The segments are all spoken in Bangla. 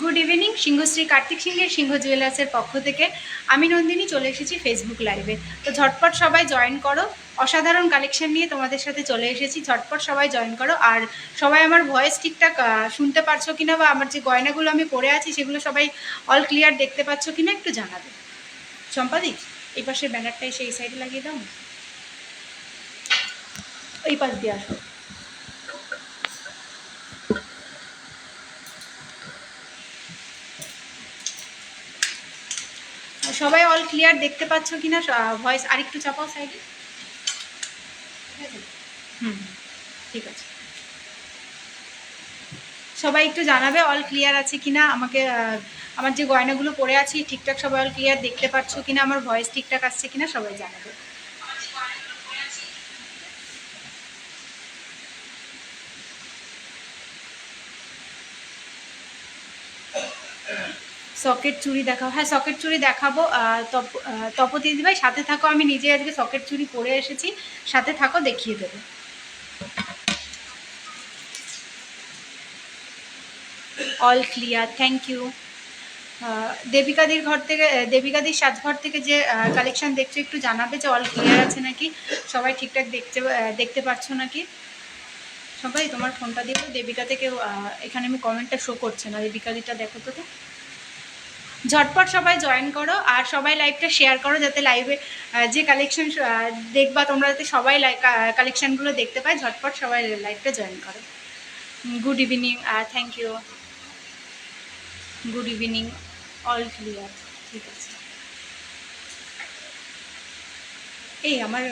Good evening. সিংহশ্রী কার্তিক সিংহের সিংহ জুয়েলার্সের পক্ষ থেকে আমি নন্দিনী চলে এসেছি ফেসবুক লাইভে। তো ঝটপট সবাই জয়েন করো, অসাধারণ কালেকশন নিয়ে তোমাদের সাথে চলে এসেছি। ঝটপট সবাই জয়েন করো। আর সবাই আমার ভয়েস ঠিকঠাক শুনতে পারছো কিনা, বা আমার যে গয়নাগুলো আমি পরে আছি সেগুলো সবাই অল ক্লিয়ার দেখতে পাচ্ছ কিনা একটু জানাবে। চম্পাদি, এই পাশের ব্যানারটা এসে এই সাইডে লাগিয়ে দাও না, এই পাশ দিয়ে আসো। সবাই অল ক্লিয়ার দেখতে পাচ্ছ কিনা, ভয়েস আরেকটু চাপাও সাইডে। হুম, ঠিক আছে। সবাই একটু জানাবে অল ক্লিয়ার আছে কিনা আমাকে। আমার যে গয়নাগুলো পরে আছি ঠিকঠাক সবাই অল ক্লিয়ার দেখতে পাচ্ছ কিনা, আমার ভয়েস ঠিকঠাক আসছে কিনা সবাই জানাবে। সকেট চুড়ি দেখাও। হ্যাঁ, সকেট চুড়ি দেখাবো। তপতি দিদিভাই সাথে থাকো, আমি নিজে আজকে সকেট চুড়ি পরে এসেছি, সাথে থাকো, দেখিয়ে দেবো। All clear, thank you. দেবিকাদির ঘর থেকে, দেবিকাদির সাজঘর থেকে যে কালেকশন দেখছো একটু জানাবে যে অল ক্লিয়ার আছে নাকি, সবাই ঠিকঠাক দেখতে পাচ্ছ নাকি। সবাই তোমার ফোনটা দিয়ে তো দেবিকা থেকে এখানে আমি কমেন্টটা শো করছে না, দেবিকাদিটা দেখো তো। ঝটপট সবাই জয়েন করো আর সবাই লাইভটা শেয়ার করো, যাতে লাইভে যে কালেকশন দেখবা তোমরা, যাতে সবাই কালেকশনগুলো দেখতে পায়। ঝটপট সবাই লাইভটা জয়েন করো। Good evening, thank you. Good evening, all clear, ঠিক আছে। এই আমার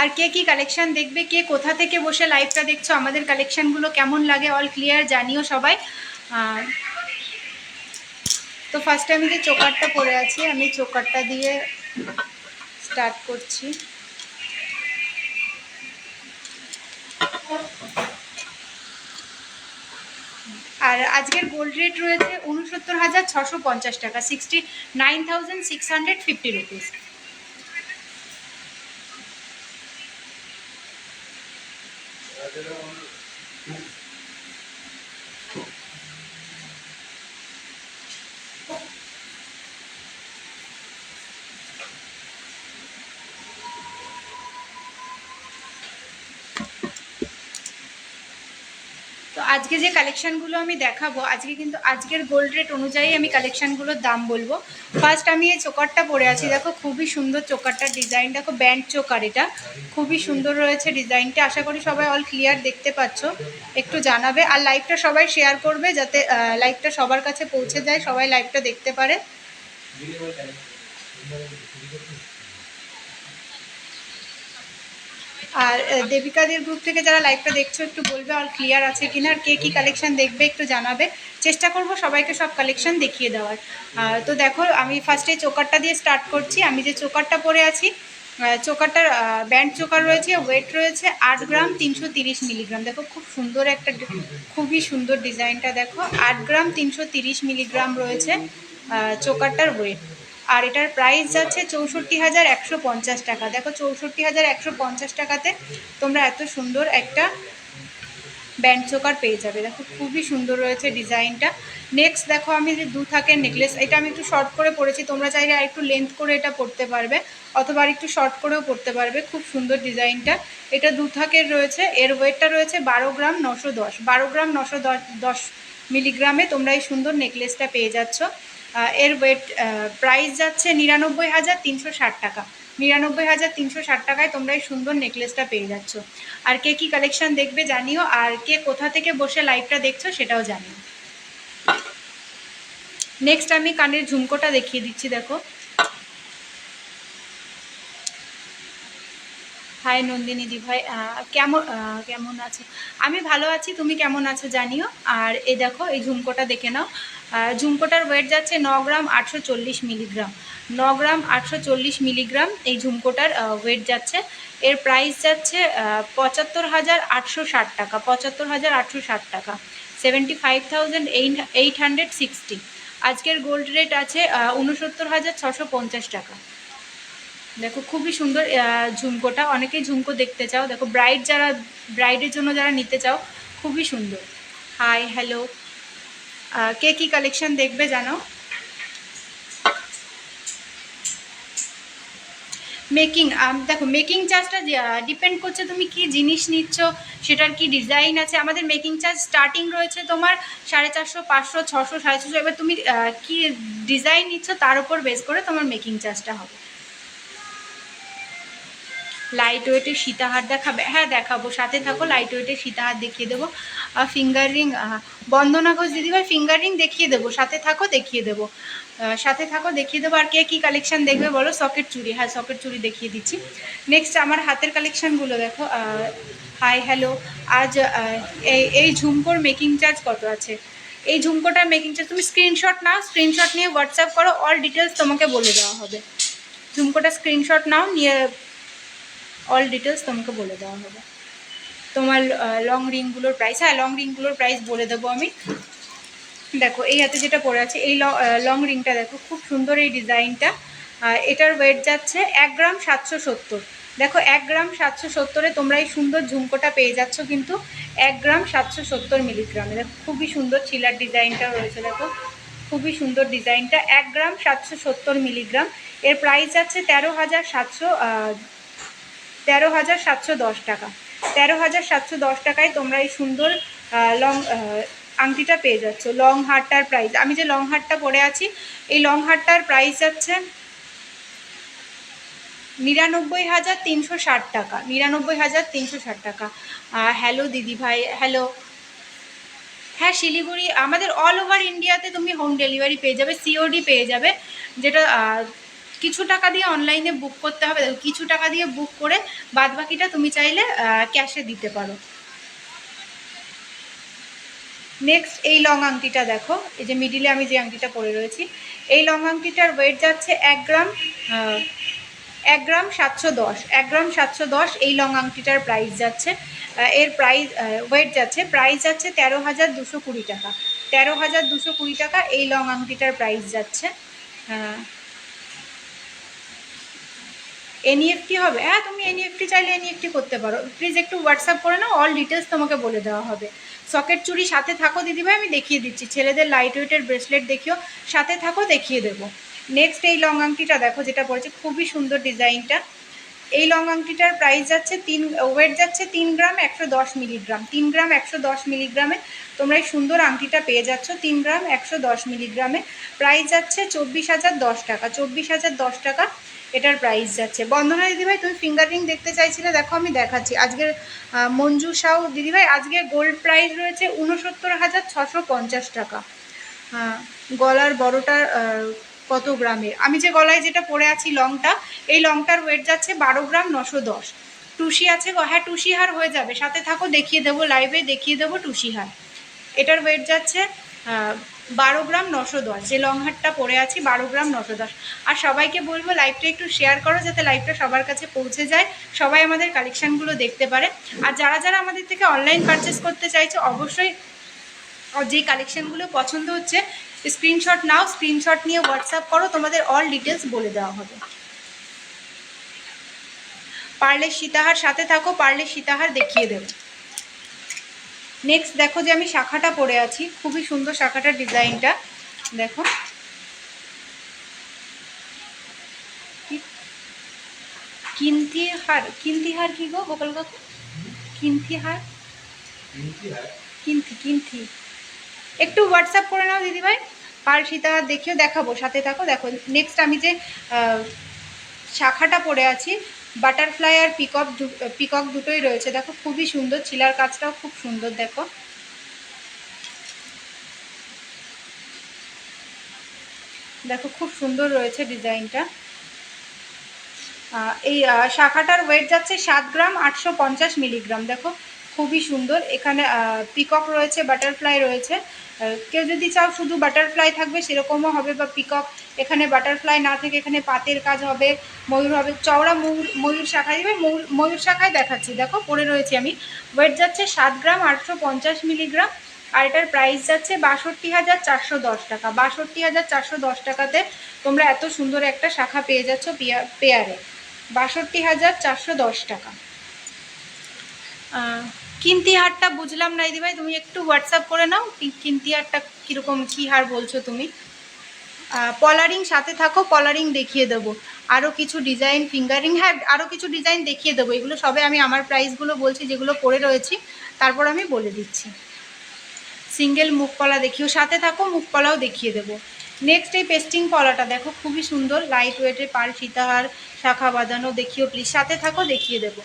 আর কে কি কালেকশন দেখবে, কে কোথা থেকে বসে লাইভটা দেখছো, আমাদের কালেকশনগুলো কেমন লাগে অল ক্লিয়ার জানিও সবাই। তো ফার্স্টে আমি যে চোকারটা পরে আছি, আমি চোকারটা দিয়ে স্টার্ট করছি। আর আজকের গোল্ড রেট রয়েছে ৬৯,৬৫০ টাকা, 69,650 রুপিস। তো আজকে যে কালেকশানগুলো আমি দেখাবো, আজকে কিন্তু আজকের গোল্ড রেট অনুযায়ী আমি কালেকশানগুলোর দাম বলবো। ফার্স্ট আমি এই চোকারটা পরে আছি, দেখো খুবই সুন্দর চোকারটার ডিজাইন, দেখো ব্যান্ড চোকার, এটা খুবই সুন্দর রয়েছে ডিজাইনটা। আশা করি সবাই অল ক্লিয়ার দেখতে পাচ্ছ, একটু জানাবে। আর লাইভটা সবাই শেয়ার করবে, যাতে লাইভটা সবার কাছে পৌঁছে যায়, সবাই লাইভটা দেখতে পারে। আর দেবিকাদের গ্রুপ থেকে যারা লাইভটা দেখছো একটু বলবে অল ক্লিয়ার আছে কিনা, আর কে কী কালেকশন দেখবে একটু জানাবে। চেষ্টা করব সবাইকে সব কালেকশন দেখিয়ে দেওয়ার। তো দেখো আমি ফার্স্টে চোকারটা দিয়ে স্টার্ট করছি। আমি যে চোকারটা পরে আছি, চোকারটার ব্যান্ড চোকার রয়েছে, ওয়েট রয়েছে 8 গ্রাম 330 মিলিগ্রাম। দেখো খুব সুন্দর একটা, খুবই সুন্দর ডিজাইনটা, দেখো 8 গ্রাম 330 মিলিগ্রাম রয়েছে চোকারটার ওয়েট। আর এটার প্রাইস যাচ্ছে 64,150 টাকা। দেখো 64,150 টাকাতে তোমরা এত সুন্দর একটা ব্যান্ড চোকার পেয়ে যাবে। দেখো খুবই সুন্দর রয়েছে ডিজাইনটা। নেক্সট দেখো আমি যে 2 থাকের নেকলেস, এটা আমি একটু শর্ট করে পরেছি, তোমরা চাইলে আর একটু লেন্থ করে এটা পরতে পারবে, অথবা আর একটু শর্ট করেও পরতে পারবে। খুব সুন্দর ডিজাইনটা, এটা 2 থাকের রয়েছে। এর ওয়েটটা রয়েছে 12 গ্রাম 910, 12 গ্রাম 910 মিলিগ্রামে তোমরা এই সুন্দর নেকলেসটা পেয়ে যাচ্ছ। এর ওয়েট প্রাইস যাচ্ছে 99,360 টাকা। 99,360 টাকায় তোমরা এই সুন্দর নেকলেসটা পেয়ে যাচ্ছ। আর কে কী কালেকশন দেখবে জানিও, আর কে কোথা থেকে বসে লাইভটা দেখছো সেটাও জানিও। নেক্সট আমি কানের ঝুমকোটা দেখিয়ে দিচ্ছি, দেখো। হাই নন্দিনী দি ভাই, কেমন আছে? আমি ভালো আছি, তুমি কেমন আছো জানিও। আর এই দেখো এই ঝুমকোটা দেখে নাও। ঝুমকোটার ওয়েট যাচ্ছে 9 গ্রাম 840 মিলিগ্রাম। 9 গ্রাম 840 মিলিগ্রাম এই ঝুমকোটার ওয়েট যাচ্ছে। এর প্রাইস যাচ্ছে 75,860 টাকা। 75,860 টাকা, 75,860। আজকের গোল্ড রেট আছে 69,650 টাকা। দেখো খুবই সুন্দর ঝুমকোটা, অনেকেই ঝুমকো দেখতে চাও। দেখো ব্রাইডের জন্য যারা নিতে চাও খুবই সুন্দর। হাই হ্যালো, কে কী কালেকশন দেখবে জানো? মেকিং, দেখো মেকিং চার্জটা ডিপেন্ড করছে তুমি কি জিনিস নিচ্ছ, সেটার কি ডিজাইন আছে। আমাদের মেকিং চার্জ স্টার্টিং রয়েছে তোমার 450, 500, 600, 650। এবার তুমি কি ডিজাইন নিচ্ছ তার উপর বেস করে তোমার মেকিং চার্জটা হবে। লাইট ওয়েটের সীতাহার দেখাবে? হ্যাঁ দেখাবো, সাথে থাকো। লাইট ওয়েটের সীতাহার দেখিয়ে দেবো। ফিঙ্গার রিং, বন্দনা ঘোষ দিদিভাই ফিঙ্গার রিং দেখিয়ে দেবো, সাথে থাকো দেখিয়ে দেবো, সাথে থাকো দেখিয়ে দেবো। আর কে কী কালেকশান দেখবে বলো? সকেট চুড়ি, হ্যাঁ সকেট চুড়ি দেখিয়ে দিচ্ছি। নেক্সট আমার হাতের কালেকশানগুলো দেখো। হাই হ্যালো, আজ এই ঝুমকোর মেকিং চার্জ কত আছে? এই ঝুমকোটার মেকিং চার্জ তুমি স্ক্রিনশট নাও, স্ক্রিনশট নিয়ে হোয়াটসঅ্যাপ করো, অল ডিটেলস তোমাকে বলে দেওয়া হবে। ঝুমকোটা স্ক্রিনশট নাও, নিয়ে অল ডিটেলস তোমাকে বলে দেওয়া হবে। তোমার লং রিংগুলোর প্রাইস, হ্যাঁ লং রিংগুলোর প্রাইস বলে দেবো আমি। দেখো এই হাতে যেটা পরে আছে, এই লং রিংটা দেখো, খুব সুন্দর এই ডিজাইনটা। এটার ওয়েট যাচ্ছে 1 গ্রাম 770। দেখো 1 গ্রাম 770-এ তোমরা এই সুন্দর ঝুমকোটা পেয়ে যাচ্ছ কিন্তু 1 গ্রাম 770 মিলিগ্রামে। দেখো খুবই সুন্দর ছিলার ডিজাইনটা রয়েছে, দেখো খুবই সুন্দর ডিজাইনটা। 1 গ্রাম 770 মিলিগ্রাম। এর প্রাইস যাচ্ছে 13,710 টাকা। 13,710 টাকায় তোমরা এই সুন্দর লং আংটিটা পেয়ে যাচ্ছ। লং হারটার প্রাইস, আমি যে লং হারটা পরে আছি, এই লং হারটার প্রাইস যাচ্ছে 99,360 টাকা। 99,360 টাকা। হ্যালো দিদিভাই, হ্যালো। হ্যাঁ শিলিগুড়ি, আমাদের অল ওভার ইন্ডিয়াতে তুমি হোম ডেলিভারি পেয়ে যাবে, সিওডি পেয়ে যাবে। যেটা কিছু টাকা দিয়ে অনলাইনে বুক করতে হবে, দেখো কিছু টাকা দিয়ে বুক করে বাদ বাকিটা তুমি চাইলে ক্যাশে দিতে পারো। নেক্সট এই লং আংটিটা দেখো, এই যে মিডিলে আমি যে আংটিটা পরে রয়েছি, এই লং আংটিটার ওয়েট যাচ্ছে 1 গ্রাম 710। 1 গ্রাম 710 এই লং আংটিটার প্রাইস যাচ্ছে। এর প্রাইস ওয়েট যাচ্ছে, প্রাইস যাচ্ছে 13,220 টাকা। 13,220 টাকা এই লং আংটিটার প্রাইস যাচ্ছে। এনইএফটি হবে? হ্যাঁ তুমি এনইএফটি চাইলে এনইএফটি করতে পারো। প্লিজ একটু হোয়াটসঅ্যাপ করে নাও, অল ডিটেলস তোমাকে বলে দেওয়া হবে। সকেট চুড়ি সাথে থাকো দিদিভাই, আমি দেখিয়ে দিচ্ছি। ছেলেদের লাইট ওয়েটের ব্রেসলেট দেখিও, সাথে থাকো দেখিয়ে দেবো। নেক্সট এই লং আংটিটা দেখো যেটা পড়েছে, খুবই সুন্দর ডিজাইনটা। এই লং আংটিটার প্রাইস যাচ্ছে ওয়েট যাচ্ছে 3 গ্রাম 110 মিলিগ্রাম। 3 গ্রাম 110 মিলিগ্রামে তোমরা এই সুন্দর আংটিটা পেয়ে যাচ্ছ। 3 গ্রাম 110 মিলিগ্রামে প্রাইস যাচ্ছে 24,010 টাকা। 24,010 টাকা এটার প্রাইস যাচ্ছে। বন্দনা দিদিভাই তুমি ফিঙ্গার রিং দেখতে চাইছিলে, দেখো আমি দেখাচ্ছি। আজকের মঞ্জু সাউ দিদিভাই, আজকে গোল্ড প্রাইস রয়েছে 69,650 টাকা। গলার বড়টার কত গ্রামের? আমি যে গলায় যেটা পরে আছি লংটা, এই লংটার ওয়েট যাচ্ছে 12 গ্রাম 910। টুসি আছে গো? হ্যাঁ টুসি হার হয়ে যাবে, সাথে থাকো দেখিয়ে দেবো, লাইভে দেখিয়ে দেবো টুসি হার। এটার ওয়েট যাচ্ছে 12 গ্রাম 910। যে লং হারটা পরে আছি 12 গ্রাম 910। আর সবাইকে বলবো লাইভটা একটু শেয়ার করো, যাতে লাইভটা সবার কাছে পৌঁছে যায়, সবাই আমাদের কালেকশানগুলো দেখতে পারে। আর যারা যারা আমাদের থেকে অনলাইন পারচেস করতে চাইছো, অবশ্যই যেই কালেকশানগুলো পছন্দ হচ্ছে স্ক্রিনশট নাও, স্ক্রিনশট নিয়ে হোয়াটসঅ্যাপ করো, তোমাদের অল ডিটেলস বলে দেওয়া হবে। পার্লের সীতাহার, সাথে থাকো, পার্লের সীতাহার দেখিয়ে দেব। নেক্সট দেখো যে আমি শাখাটা পরে আছি, খুবই সুন্দর শাখাটার ডিজাইনটা দেখো। কিন্তি হার, কিন্তি হার কি গো গোপাল কাকু? কিন্তি হার, কিন্তি কিন্তি একটু হোয়াটসঅ্যাপ করে নাও দিদিভাই। পার্ল সীতাহার দেখিও, দেখাবো, সাথে থাকো। দেখো নেক্সট আমি যে শাখাটা পরে আছি, বাটারফ্লাই আর পিকক দুটোই রয়েছে, দেখো খুবই সুন্দর। ছিলার কাজটাও খুব সুন্দর, দেখো দেখো খুব সুন্দর রয়েছে ডিজাইনটা। এই শাখাটার ওয়েট যাচ্ছে 7 গ্রাম 850 মিলিগ্রাম। দেখো খুবই সুন্দর, এখানে পিকক রয়েছে, বাটারফ্লাই রয়েছে। কেউ যদি চাও শুধু বাটারফ্লাই থাকবে সেরকমও হবে, বা পিকক এখানে বাটারফ্লাই না থেকে এখানে পাতের কাজ হবে, ময়ূর হবে, চওড়া ময়ূর শাখায় দিবে। ময়ূর শাখায় দেখাচ্ছি, দেখো পরে রয়েছি আমি। ওয়েট যাচ্ছে 7 গ্রাম 850 মিলিগ্রাম। আর এটার প্রাইস যাচ্ছে 62,410 টাকা। 62,410 টাকাতে তোমরা এত সুন্দর একটা শাখা পেয়ে যাচ্ছ পেয়ারে। 62,410 টাকা। কিন্তি হারটা বুঝলাম না দিদি ভাই, তুমি একটু হোয়াটসঅ্যাপ করে নাও কিন্তি হারটা কীরকম, কী হার বলছো তুমি। পলারিং সাথে থাকো, পলারিং দেখিয়ে দেবো, আরও কিছু ডিজাইন ফিঙ্গারিং, হ্যাঁ আরও কিছু ডিজাইন দেখিয়ে দেবো। এগুলো সবে আমি আমার প্রাইসগুলো বলছি যেগুলো পরে রয়েছি, তারপর আমি বলে দিচ্ছি। সিঙ্গেল মুখ পলা দেখিও, সাথে থাকো, মুখ পলাও দেখিয়ে দেবো। নেক্সট এই পেস্টিং পলাটা দেখো, খুবই সুন্দর লাইট ওয়েটের পাল ফিতাহার শাখা বাঁধানো, দেখিও প্লিজ, সাথে থাকো দেখিয়ে দেবো।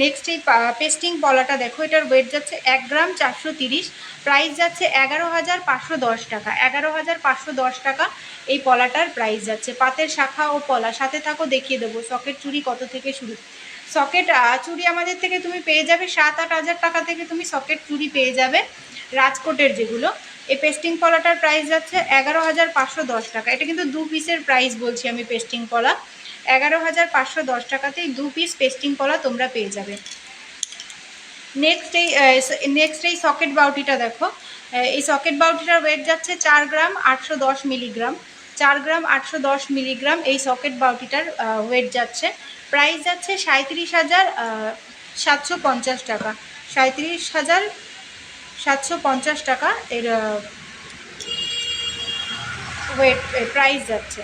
নেক্সট এই পেস্টিং পলাটা দেখো, এটার ওয়েট যাচ্ছে 1 গ্রাম 430, প্রাইস যাচ্ছে 11,510 টাকা। 11,510 টাকা এই পলাটার প্রাইস যাচ্ছে। পাতের শাখা ও পলা, সাথে থাকো দেখিয়ে দেবো। সকেট চুড়ি কত থেকে শুরু? সকেট চুড়ি আমাদের থেকে তুমি পেয়ে যাবে 7-8 হাজার টাকা থেকে তুমি সকেট চুড়ি পেয়ে যাবে, রাজকোটের যেগুলো। এই পেস্টিং পলাটার প্রাইস যাচ্ছে 11,510 টাকা। এটা কিন্তু 2 পিসের প্রাইস বলছি আমি। পেস্টিং পলা 11,510 টাকাতেই 2 পিস পেস্টিং পলা তোমরা পেয়ে যাবে। নেক্সট এই সকেট বাউটিটা দেখো, এই সকেট বাউটিটার ওয়েট যাচ্ছে 4 গ্রাম 810 মিলিগ্রাম। 4 গ্রাম 810 মিলিগ্রাম এই সকেট বাউটিটার ওয়েট যাচ্ছে। প্রাইস যাচ্ছে 37,750 টাকা। 37,750 টাকা এর ওয়েট প্রাইস যাচ্ছে।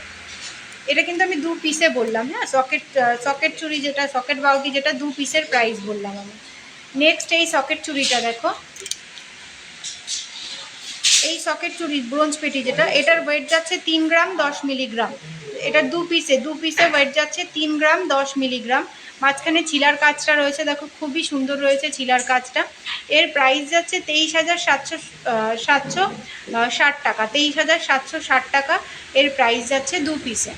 এটা কিন্তু আমি 2 পিসে বললাম, হ্যাঁ সকেট চুড়ি যেটা, সকেট বাউটি যেটা 2 পিসের প্রাইস বললাম আমি। নেক্সট এই সকেট চুড়িটা দেখো, এই সকেট চুড়ি ব্রোঞ্জ পেটি যেটা, এটার ওয়েট যাচ্ছে 3 গ্রাম 10 মিলিগ্রাম। এটার 2 পিসে ওয়েট যাচ্ছে 3 গ্রাম 10 মিলিগ্রাম। মাঝখানে চিলার কাজটা রয়েছে দেখো, খুবই সুন্দর রয়েছে চিলার কাজটা। এর প্রাইস যাচ্ছে 23,760 টাকা। 23,760 টাকা এর প্রাইস যাচ্ছে 2 পিসে।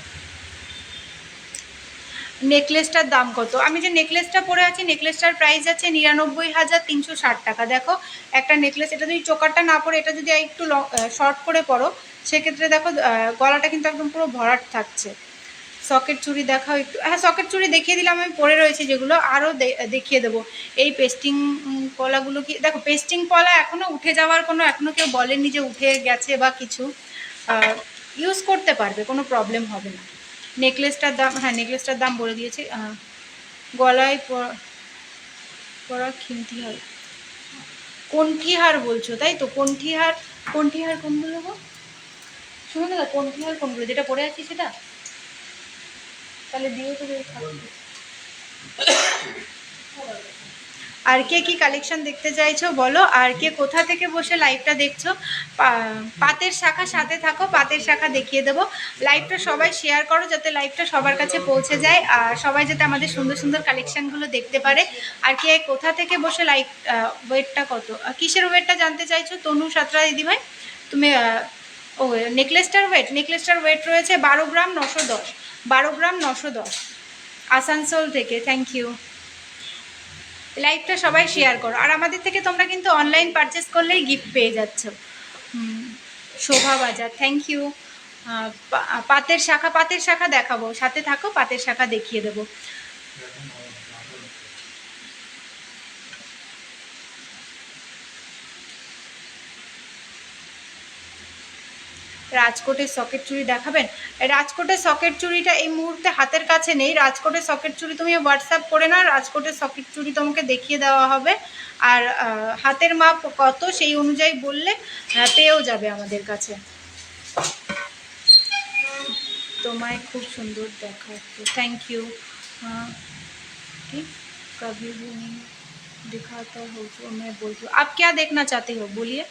নেকলেসটার দাম কত? আমি যে নেকলেসটা পরে আছি, নেকলেসটার প্রাইস যাচ্ছে 99,360 টাকা। দেখো একটা নেকলেস, এটা যদি চোকারটা না পরে, এটা যদি একটু শর্ট করে পরো, সেক্ষেত্রে দেখো গলাটা কিন্তু একদম পুরো ভরাট থাকছে। সকেট চুড়ি দেখাও একটু। হ্যাঁ সকেট চুড়ি দেখিয়ে দিলাম আমি, পরে রয়েছে যেগুলো আরও দেখিয়ে দেবো। এই পেস্টিং পলাগুলো কি দেখো, পেস্টিং পলা এখনও উঠে যাওয়ার কোনো, এখনও কেউ বলেনি যে উঠে গেছে বা কিছু, ইউজ করতে পারবে, কোনো প্রবলেম হবে না। নেকলেসটার দাম, হ্যাঁ নেকলেসটার দাম বলে দিয়েছি। গলায় পরা খিমতি হার, কণ্ঠি হার বলছো তাই তো? কণ্ঠি হার কোনগুলো গো? শুনো না, কণ্ঠি হার কোনগুলো? যেটা পরে আছি সেটা তাহলে দিও তো। আর কে কি কালেকশন দেখতে চাইছো বলো, আর কে কোথা থেকে বসে লাইভটা দেখছো? পাতের শাখা, সাথে থাকো, পাতের শাখা দেখিয়ে দেবো। লাইভটা সবাই শেয়ার করো যাতে লাইভটা সবার কাছে পৌঁছে যায়, আর সবাই যাতে আমাদের সুন্দর সুন্দর কালেকশনগুলো দেখতে পারে। আর কে কোথা থেকে বসে লাইভ, ওয়েটটা কত, কিসের ওয়েটটা জানতে চাইছো? তনু সাঁতরা দিদিভাই তুমি, ও নেকলেসটার ওয়েট রয়েছে 12 গ্রাম 910। 12 গ্রাম 910 আসানসোল থেকে। Thank you. লাইভটা সবাই শেয়ার করো। আর আমাদের থেকে তোমরা কিন্তু অনলাইন পারচেস করলেই গিফট পেয়ে যাচ্ছ। শোভা বাজার, থ্যাংক ইউ। পাতের শাখা দেখাবো, সাথে থাকো, পাতের শাখা দেখিয়ে দেবো। রাজকোটের সকেট চুড়ি দেখাবেন? রাজকোটের সকেট চুড়িটা এই মুহূর্তে হাতের কাছে নেই। রাজকোটের সকেট চুড়ি তুমি হোয়াটসঅ্যাপ করে নাও, রাজকোটের সকেট চুড়ি তোমাকে দেখিয়ে দেওয়া হবে। আর হাতের মাপ কত সেই অনুযায়ী বললে পেয়েও যাবে আমাদের কাছে। তোমায় খুব সুন্দর দেখাচ্ছে, থ্যাংক ইউ। कभी भी नहीं दिखाता हो तो मैं बोलती हूँ। आप क्या देखना चाहते हो बोलिए?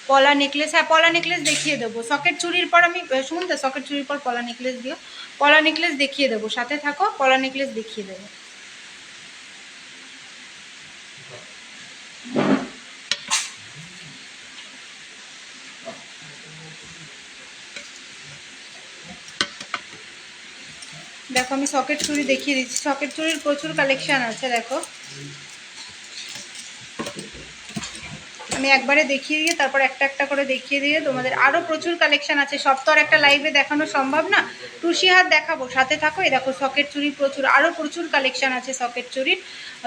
পলা নেকলেস, হ্যাঁ পলা নেকলেস দেখিয়ে দেবো। সকেট চুড়ির পর আমি, শুনুন তো, সকেট চুড়ির পর পলা নেকলেস দিও। পলা নেকলেস দেখিয়ে দেবো, সাথে থাকো, পলা নেকলেস দেখিয়ে দেবো। দেখো আমি সকেট চুড়ি দেখিয়ে দিচ্ছি। সকেট চুড়ির প্রচুর কালেকশান আছে দেখো। আমি একবারে দেখিয়ে দিয়ে তারপর একটা একটা করে দেখিয়ে দিয়ে তোমাদের আরও প্রচুর কালেকশান আছে। সব তো আর একটা লাইভে দেখানো সম্ভব না। টুসি হাত দেখাবো, সাথে থাকো। এই দেখো সকেট চুড়ি প্রচুর, আরও প্রচুর কালেকশান আছে সকেট চুড়ির।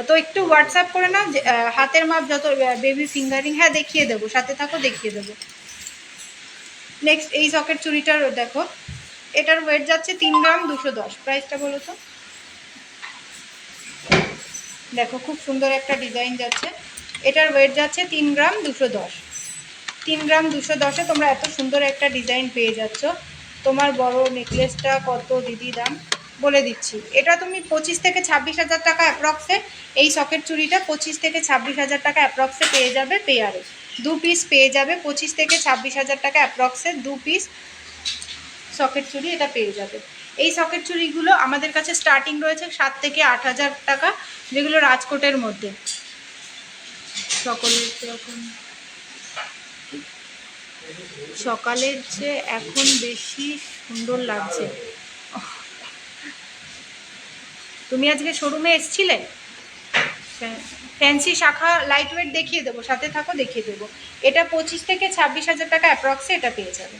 তো একটু হোয়াটসঅ্যাপ করে নাও হাতের মাপ যত, বেবি ফিঙ্গারিং, হ্যাঁ দেখিয়ে দেবো, সাথে থাকো দেখিয়ে দেবো। নেক্সট এই সকেট চুড়িটার দেখো, এটার ওয়েট যাচ্ছে 3 গ্রাম 210। প্রাইসটা বলো তো? দেখো খুব সুন্দর একটা ডিজাইন যাচ্ছে, এটার ওয়েট যাচ্ছে 3 গ্রাম 210। 3 গ্রাম 210-এ তোমরা এত সুন্দর একটা ডিজাইন পেয়ে যাচ্ছ। তোমার বড় নেকলেসটা কত দিদি দাম বলে দিচ্ছি, এটা তুমি 25 থেকে 26,000 টাকা অ্যাপ্রক্সে, এই সকেট চুড়িটা 25 থেকে 26,000 টাকা অ্যাপ্রক্সে পেয়ে যাবে পেয়ারে, 2 পিস পেয়ে যাবে 25 থেকে 26,000 টাকা অ্যাপ্রক্সে 2 পিস সকেট চুড়ি এটা পেয়ে যাবে। এই সকেট চুড়িগুলো আমাদের কাছে স্টার্টিং রয়েছে 7 থেকে 8,000 টাকা, যেগুলো রাজকোটের মধ্যে। সকলের এখন সকালের যে এখন বেশি সুন্দর লাগছে। তুমি আজকে শোরুমে এসছিলে? ফ্যান্সি শাখা লাইট ওয়েট দেখিয়ে দেবো, সাথে থাকো দেখিয়ে দেবো। এটা 25 থেকে 26,000 টাকা অ্যাপ্রক্সে এটা পেয়ে যাবে।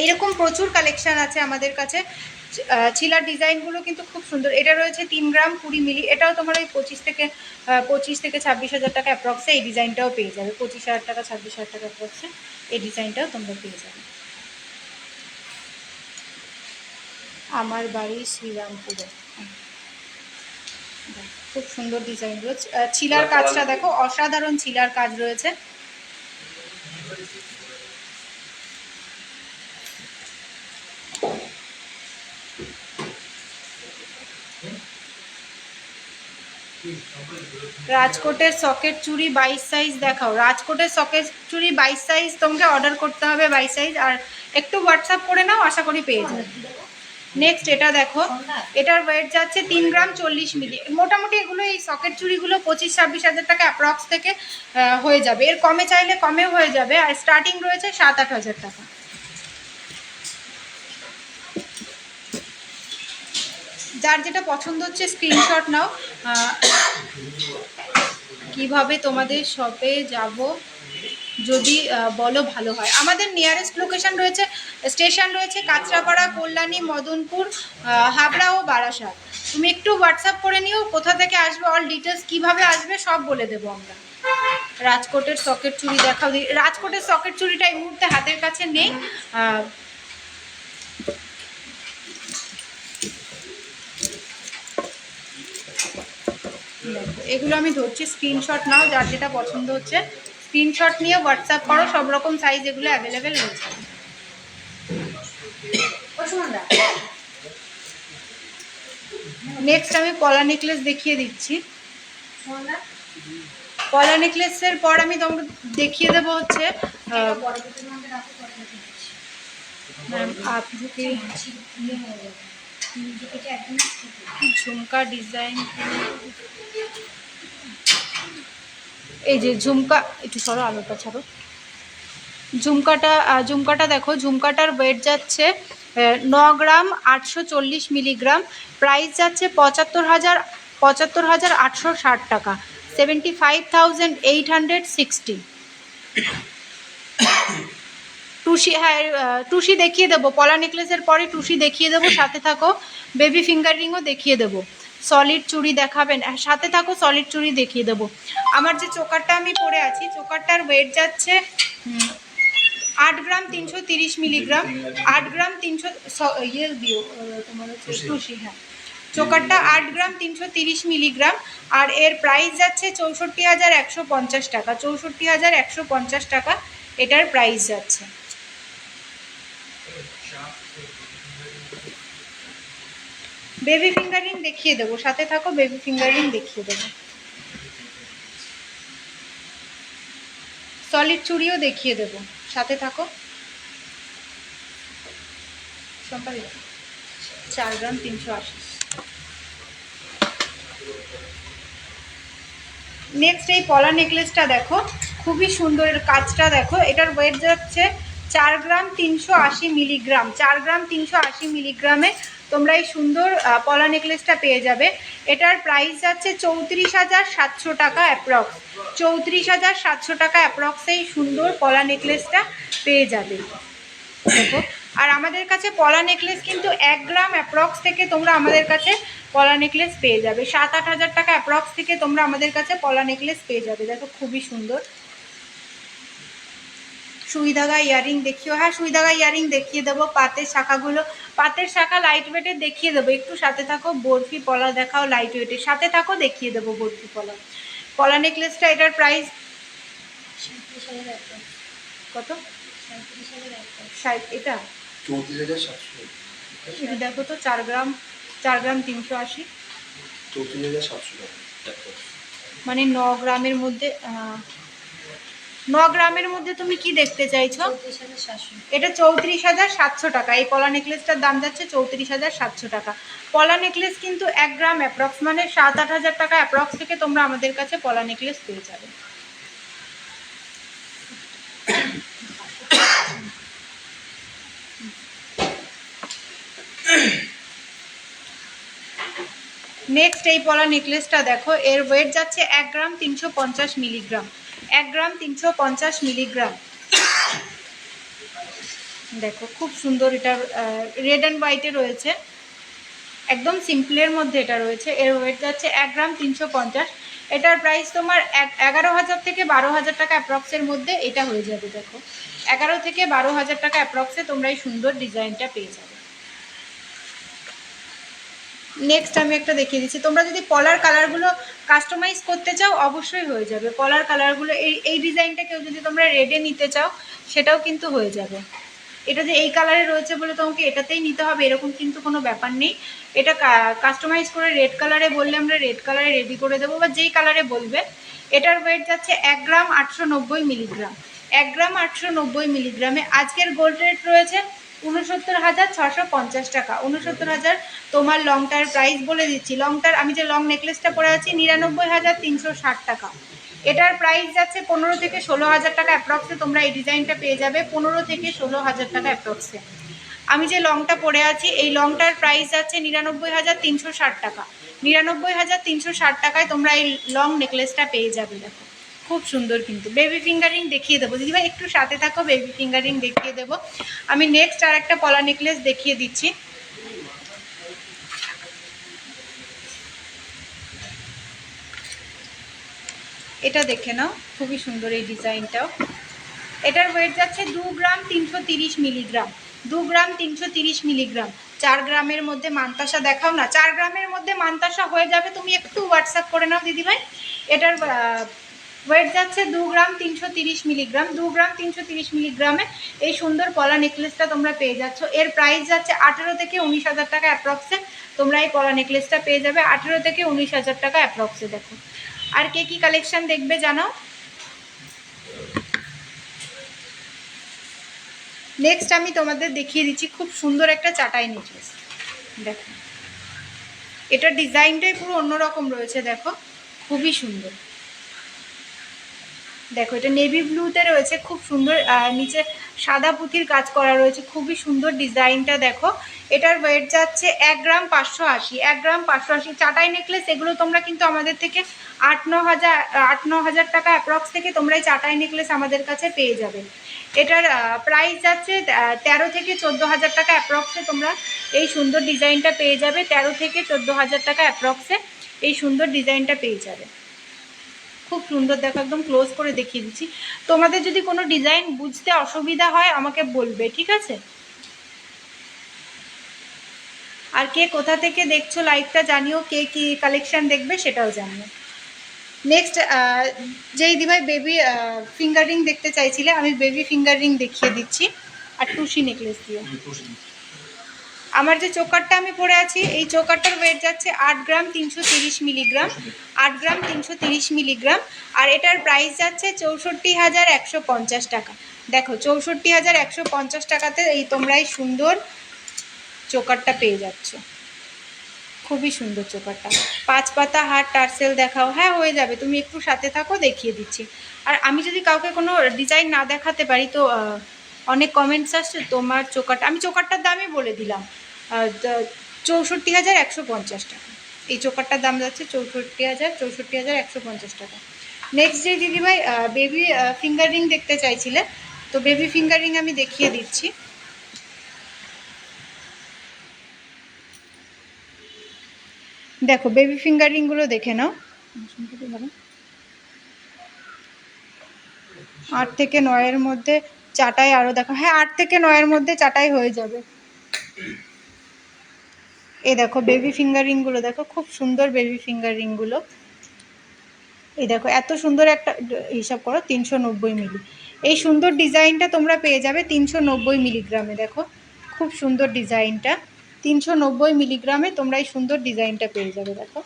এরকম প্রচুর কালেকশান আছে আমাদের কাছে। ছিলার ডিজাইনগুলো কিন্তু খুব সুন্দর। এটা রয়েছে 3 গ্রাম 20 মিলি, এটাও তোমার ওই 25 থেকে 26,000 টাকা অ্যাপ্রক্সে এই ডিজাইনটাও পেয়ে যাবে। 25,000 টাকা 26,000 টাকা অ্যাপ্রক্সে এই ডিজাইনটাও তোমরা পেয়ে যাবে। আমার বাড়ি শ্রীরামপুরে। খুব সুন্দর ডিজাইন রয়েছে। ছিলার কাজটা দেখো, অসাধারণ ছিলার কাজ রয়েছে। রাজকোটের সকেট চুড়ি 22 সাইজ দেখাও। রাজকোটের সকেট চুড়ি 22 সাইজ তোমাকে অর্ডার করতে হবে, 22 সাইজ, আর একটু হোয়াটসঅ্যাপ করে নাও, আশা করি পেয়ে যাবে। নেক্সট এটা দেখো, এটার ওয়েট যাচ্ছে 3 গ্রাম 40 মিলি। মোটামুটি এগুলো এই সকেট চুড়িগুলো 25-26,000 টাকা অ্যাপ্রক্স থেকে হয়ে যাবে। এর কমে চাইলে কমেও হয়ে যাবে, আর স্টার্টিং রয়েছে 7-8,000 টাকা। যার যেটা পছন্দ হচ্ছে স্ক্রিনশট নাও। কিভাবে তোমাদের শপে যাব যদি বলো ভালো হয়। আমাদের নিয়ারেস্ট লোকেশন রয়েছে, স্টেশন রয়েছে কাঁচরাপাড়া, কল্যাণী, মদনপুর, হাবড়া ও বারাসাত। তুমি একটু হোয়াটসঅ্যাপ করে নিও কোথা থেকে আসবে, অল ডিটেলস কীভাবে আসবে সব বলে দেবো আমরা। রাজকোটের সকেট চুড়ি দেখাও। রাজকোটের সকেট চুড়িটা এই মুহূর্তে হাতের কাছে নেই। এগুলো আমি ধরছি, স্ক্রিনশট নাও, যার যেটা পছন্দ হচ্ছে স্ক্রিনশট নিয়ে হোয়াটসঅ্যাপ করো। সব রকম সাইজ এগুলো অ্যাভেলেবেল রয়েছে। নেক্সট আমি পলা নেকলেস দেখিয়ে দিচ্ছি। পলা নেকলেসের পর আমি তোমাকে দেখিয়ে দেবো হচ্ছে ঝুমকা ডিজাইন। এই যে ঝুমকা, একটু সরো, আলোটা ছাড়ো। ঝুমকাটা দেখো, ঝুমকাটার ওয়েট যাচ্ছে 9 গ্রাম 840 মিলিগ্রাম। প্রাইস যাচ্ছে 75,860 টাকা, 75,860। টুসি, হ্যাঁ টুসি দেখিয়ে দেবো, পলা নেকলেসের পরে টুসি দেখিয়ে দেবো, সাথে থাকো। বেবি ফিঙ্গার রিংও দেখিয়ে দেবো। সলিড চুড়ি দেখাবেন, সাথে থাকো, সলিড চুড়ি দেখিয়ে দেবো। আমার যে চোকারটা আমি পরে আছি, চোকারটার ওয়েট যাচ্ছে 8 গ্রাম 330 মিলিগ্রাম। 8 গ্রাম 300 দিও তোমার হচ্ছে টুসি, হ্যাঁ চোকারটা 8 গ্রাম 330 মিলিগ্রাম। আর এর প্রাইস যাচ্ছে 64,150 টাকা, 64,150 টাকা এটার প্রাইস যাচ্ছে। বেবি ফিঙ্গারিং দেখিয়ে দেবো, সাথে থাকো, বেবি ফিঙ্গারিং দেখিয়ে দেবো। সলিড চুড়িও দেখিয়ে দেবো, সাথে থাকো। 4 গ্রাম 380। নেক্সট এই পলা নেকলেসটা দেখো, খুবই সুন্দর, এর কাজটা দেখো। এটার ওয়েট যাচ্ছে 4 গ্রাম 380 মিলিগ্রাম। 4 গ্রাম 380 মিলিগ্রামে তোমরা এই সুন্দর পলা নেকলেসটা পেয়ে যাবে। এটার প্রাইস যাচ্ছে 34,700 টাকা অ্যাপ্রক্স। 34,700 টাকা অ্যাপ্রক্সে এই সুন্দর পলা নেকলেসটা পেয়ে যাবে দেখো। আর আমাদের কাছে পলা নেকলেস কিন্তু 1 গ্রাম অ্যাপ্রক্স থেকে তোমরা আমাদের কাছে পলা নেকলেস পেয়ে যাবে। 7-8 হাজার টাকা অ্যাপ্রক্স থেকে তোমরা আমাদের কাছে পলা নেকলেস পেয়ে যাবে। দেখো খুবই সুন্দর। সুই ধাগা ইয়ারিং দেখিও। হ্যাঁ, সুই ধাগা ইয়ারিং দেখিয়ে দেবো। পাতের শাখাগুলো, পাতের শাখা লাইট ওয়েটের দেখিয়ে দেবো, একটু সাথে থাকো। বরফি পলা দেখাও লাইট ওয়েটের, সাথে থাকো দেখিয়ে দেবো বরফি পলা। পলা নেকলেসটা এটার প্রাইস কত? 37,000। এটা 34,700। এটা দেখো তো, 4 গ্রাম 380, 34,700 মানে 9 গ্রামের মধ্যে। 9 গ্রামের মধ্যে তুমি কি দেখতে চাইছো? এটা 34,700 টাকা। এই পলা নেকলেসটার দাম যাচ্ছে 34,700 টাকা। পলা নেকলেস কিন্তু 1 গ্রাম অ্যাপ্রক্স, মানে 7-8 হাজার টাকা অ্যাপ্রক্স থেকে তোমরা আমাদের কাছে পলা নেকলেস পেয়ে যাবে। নেক্সট এই পলা নেকলেসটা দেখো, এর ওয়েট যাচ্ছে 1 গ্রাম 350 মিলিগ্রাম। 1 গ্রাম 350 মিলিগ্রাম। দেখো খুব সুন্দর, এটা রেড অ্যান্ড হোয়াইটে রয়েছে, একদম সিম্পলের মধ্যে এটা রয়েছে। এর ওয়েট যাচ্ছে 1 গ্রাম 350। এটার প্রাইস তোমার 11,000 থেকে 12,000 টাকা অ্যাপ্রক্সের মধ্যে এটা হয়ে যাবে। দেখো 11 থেকে 12,000 টাকা অ্যাপ্রক্সে তোমরা এই সুন্দর ডিজাইনটা পেয়ে যাবে। নেক্সট আমি একটা দেখিয়ে দিচ্ছি। তোমরা যদি পলার কালারগুলো কাস্টমাইজ করতে চাও অবশ্যই হয়ে যাবে। পলার কালারগুলো এই ডিজাইনটা কেউ যদি তোমরা রেডে নিতে চাও সেটাও কিন্তু হয়ে যাবে। এটা যে এই কালারে রয়েছে বলে তোমাকে এটাতেই নিতে হবে এরকম কিন্তু কোনো ব্যাপার নেই। এটা কাস্টমাইজ করে রেড কালারে বললে আমরা রেড কালারে রেডি করে দেবো, বা যেই কালারে বলবে। এটার ওয়েট যাচ্ছে 1 গ্রাম 890 মিলিগ্রাম। 1 গ্রাম 890 মিলিগ্রামে আজকের গোল্ড রেট রয়েছে 69,650 টাকা। 69,000। তোমার লংটার প্রাইস বলে দিচ্ছি। লংটার আমি যে লং নেকলেসটা পরে আছি 99,360 টাকা। এটার প্রাইস যাচ্ছে 15 থেকে 16,000 টাকা অ্যাপ্রক্সে তোমরা এই ডিজাইনটা পেয়ে যাবে। 15 থেকে 16,000 টাকা অ্যাপ্রক্সে। আমি যে লংটা পরে আছি এই লংটার প্রাইস যাচ্ছে 99,360 টাকা। 99,360 টাকায় তোমরা এই লং নেকলেসটা পেয়ে যাবে। দেখো খুব সুন্দর কিন্তু। বেবি ফিঙ্গারিং দেখিয়ে দেবো দিদিভাই, একটু সাথে থাকো, বেবি ফিঙ্গারিং দেখিয়ে দেবো। আমি নেক্সট আর একটা পলা নেকলেস দেখিয়ে দিচ্ছি। এটা দেখে নাও, খুবই সুন্দর এই ডিজাইনটাও। এটার ওয়েট যাচ্ছে 2 গ্রাম 330 মিলিগ্রাম। 2 গ্রাম 330 মিলিগ্রাম। 4 গ্রামের মধ্যে মানতাসা দেখাও না। 4 গ্রামের মধ্যে মানতাসা হয়ে যাবে, তুমি একটু হোয়াটসঅ্যাপ করে নাও দিদিভাই। এটার ওয়েট যাচ্ছে 2 গ্রাম 330 মিলিগ্রাম। 2 গ্রাম 330 মিলিগ্রামে এই সুন্দর পলা নেকলেসটা তোমরা পেয়ে যাচ্ছ। এর প্রাইস যাচ্ছে 18 থেকে 19,000 টাকা অ্যাপ্রক্সে তোমরা এই পলা নেকলেসটা পেয়ে যাবে। 18 থেকে 19,000 টাকা অ্যাপ্রক্সে। দেখো আর কে কি কালেকশন দেখবে জানাও। নেক্সট আমি তোমাদের দেখিয়ে দিচ্ছি খুব সুন্দর একটা চাটাই নেকলেস। দেখো এটার ডিজাইনটাই পুরো অন্যরকম রয়েছে। দেখো খুবই সুন্দর। দেখো এটা নেভি ব্লুতে রয়েছে, খুব সুন্দর। নিচে সাদা পুঁতির কাজ করা রয়েছে, খুবই সুন্দর ডিজাইনটা। দেখো এটার ওয়েট যাচ্ছে 1 গ্রাম 580। 1 গ্রাম 580 চাটাই নেকলেস। এগুলো তোমরা কিন্তু আমাদের থেকে 8-9 হাজার টাকা অ্যাপ্রক্স থেকে তোমরা এই চাটাই নেকলেস আমাদের কাছে পেয়ে যাবে। এটার প্রাইস যাচ্ছে 13 থেকে 14,000 টাকা অ্যাপ্রক্সে তোমরা এই সুন্দর ডিজাইনটা পেয়ে যাবে। 13 থেকে 14,000 টাকা অ্যাপ্রক্সে এই সুন্দর ডিজাইনটা পেয়ে যাবে। খুব সুন্দর। দেখো একদম ক্লোজ করে দেখিয়ে দিচ্ছি। তোমাদের যদি কোনো ডিজাইন বুঝতে অসুবিধা হয় আমাকে বলবে, ঠিক আছে? আর কে কোথা থেকে দেখছো লাইভটা জানিও, কে কি কালেকশন দেখবে সেটাও জানিও। নেক্সট যেই দিভাই বেবি ফিঙ্গারিং দেখতে চাইছিলে আমি বেবি ফিঙ্গারিং দেখিয়ে দিচ্ছি। আর টুসি নেকলেস দিয়ে আমার যে চোকারটা আমি পরে আছি এই চোকারটার ওয়েট যাচ্ছে 8 গ্রাম 330 মিলিগ্রাম। 8 গ্রাম 330 মিলিগ্রাম। আর এটার প্রাইস যাচ্ছে 64,150 টাকা। দেখো 64,150 টাকাতে এই তোমরা এই সুন্দর চোকারটা পেয়ে যাচ্ছ। খুবই সুন্দর চোকারটা। 5 পাতা হার টার্সেল দেখাও। হ্যাঁ হয়ে যাবে, তুমি একটু সাথে থাকো দেখিয়ে দিচ্ছি। আর আমি যদি কাউকে কোনো ডিজাইন না দেখাতে পারি তো অনেক কমেন্টস আসছে তোমার চোকারটা, আমি চোকারটার দামই বলে দিলাম 64,150 টাকা। এই চোকারটার দাম যাচ্ছে 64,150 টাকা। নেক্সট যে দিদিভাই বেবি ফিঙ্গারিং দেখতে চাইছিলে তো বেবি ফিঙ্গারিং আমি দেখিয়ে দিচ্ছি। দেখো বেবি ফিঙ্গারিংগুলো দেখে নাও। 8 থেকে 9-এর মধ্যে চাটাই আরও দেখো, হ্যাঁ 8 থেকে 9-এর মধ্যে চাটাই হয়ে যাবে। এই দেখো বেবি ফিঙ্গার রিংগুলো দেখো, খুব সুন্দর বেবি ফিঙ্গার রিংগুলো। এই দেখো এত সুন্দর একটা, হিসাব করো 390 মিলি। এই সুন্দর ডিজাইনটা তোমরা পেয়ে যাবে 390 মিলিগ্রামে। দেখো খুব সুন্দর ডিজাইনটা, 390 মিলিগ্রামে তোমরা এই সুন্দর ডিজাইনটা পেয়ে যাবে। দেখো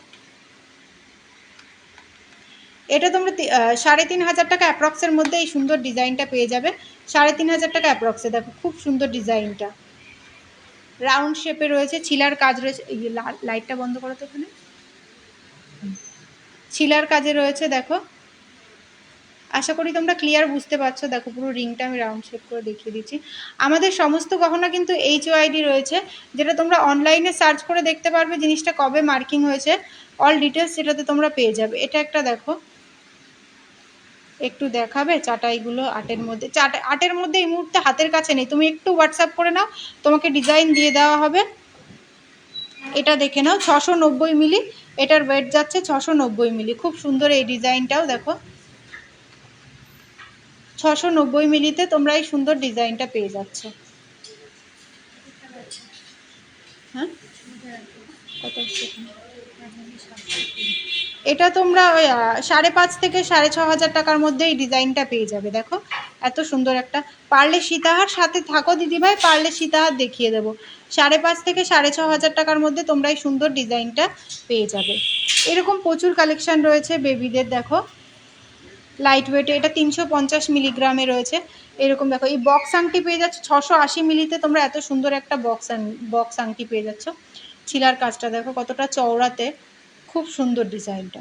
এটা তোমরা 3,500 টাকা অ্যাপ্রক্সের মধ্যে এই সুন্দর ডিজাইনটা পেয়ে যাবে, 3,500 টাকা অ্যাপ্রক্সে। দেখো খুব সুন্দর ডিজাইনটা, রাউন্ড শেপে রয়েছে, ছিলার কাজ রয়েছে। এই লাইটটা বন্ধ করো তো, এখানে ছিলার কাজে রয়েছে। দেখো আশা করি তোমরা ক্লিয়ার বুঝতে পারছো। দেখো পুরো রিংটা আমি রাউন্ড শেপ করে দেখিয়ে দিচ্ছি। আমাদের সমস্ত গহনা কিন্তু HOID রয়েছে, যেটা তোমরা অনলাইনে সার্চ করে দেখতে পারবে জিনিসটা কবে মার্কিং হয়েছে, অল ডিটেলস যেটাতে তোমরা পেয়ে যাবে। এটা একটা দেখো, একটু দেখাবে চাটাইগুলো 8-এর মধ্যে। 8-এর মধ্যে এই মুহূর্তে হাতের কাছে নেই, তুমি একটু হোয়াটসঅ্যাপ করে নাও, তোমাকে ডিজাইন দিয়ে দেওয়া হবে। এটা দেখে নাও 690 মিলি, এটার ওয়েট যাচ্ছে 690 মিলি। খুব সুন্দর এই ডিজাইনটাও দেখো, 690 মিলিতে তোমরা এই সুন্দর ডিজাইনটা পেয়ে যাচ্ছ। হ্যাঁ কত? এটা তোমরা ওই 5.5 থেকে 6,500 টাকার মধ্যে এই ডিজাইনটা পেয়ে যাবে। দেখো এত সুন্দর একটা পার্লে সীতাহার, সাথে থাকো দিদিভাই, পার্লে সীতাহার দেখিয়ে দেবো। 5.5 থেকে 6,500 টাকার মধ্যে তোমরা এই সুন্দর ডিজাইনটা পেয়ে যাবে। এরকম প্রচুর কালেকশন রয়েছে বেবিদের। দেখো লাইট ওয়েটে, এটা 350 মিলিগ্রামে রয়েছে। এরকম দেখো এই বক্স আংটি পেয়ে যাচ্ছ 680 মিলিতে, তোমরা এত সুন্দর একটা বক্স আংটি পেয়ে যাচ্ছ। ছিলার কাজটা দেখো কতটা চওড়াতে, খুব সুন্দর ডিজাইনটা।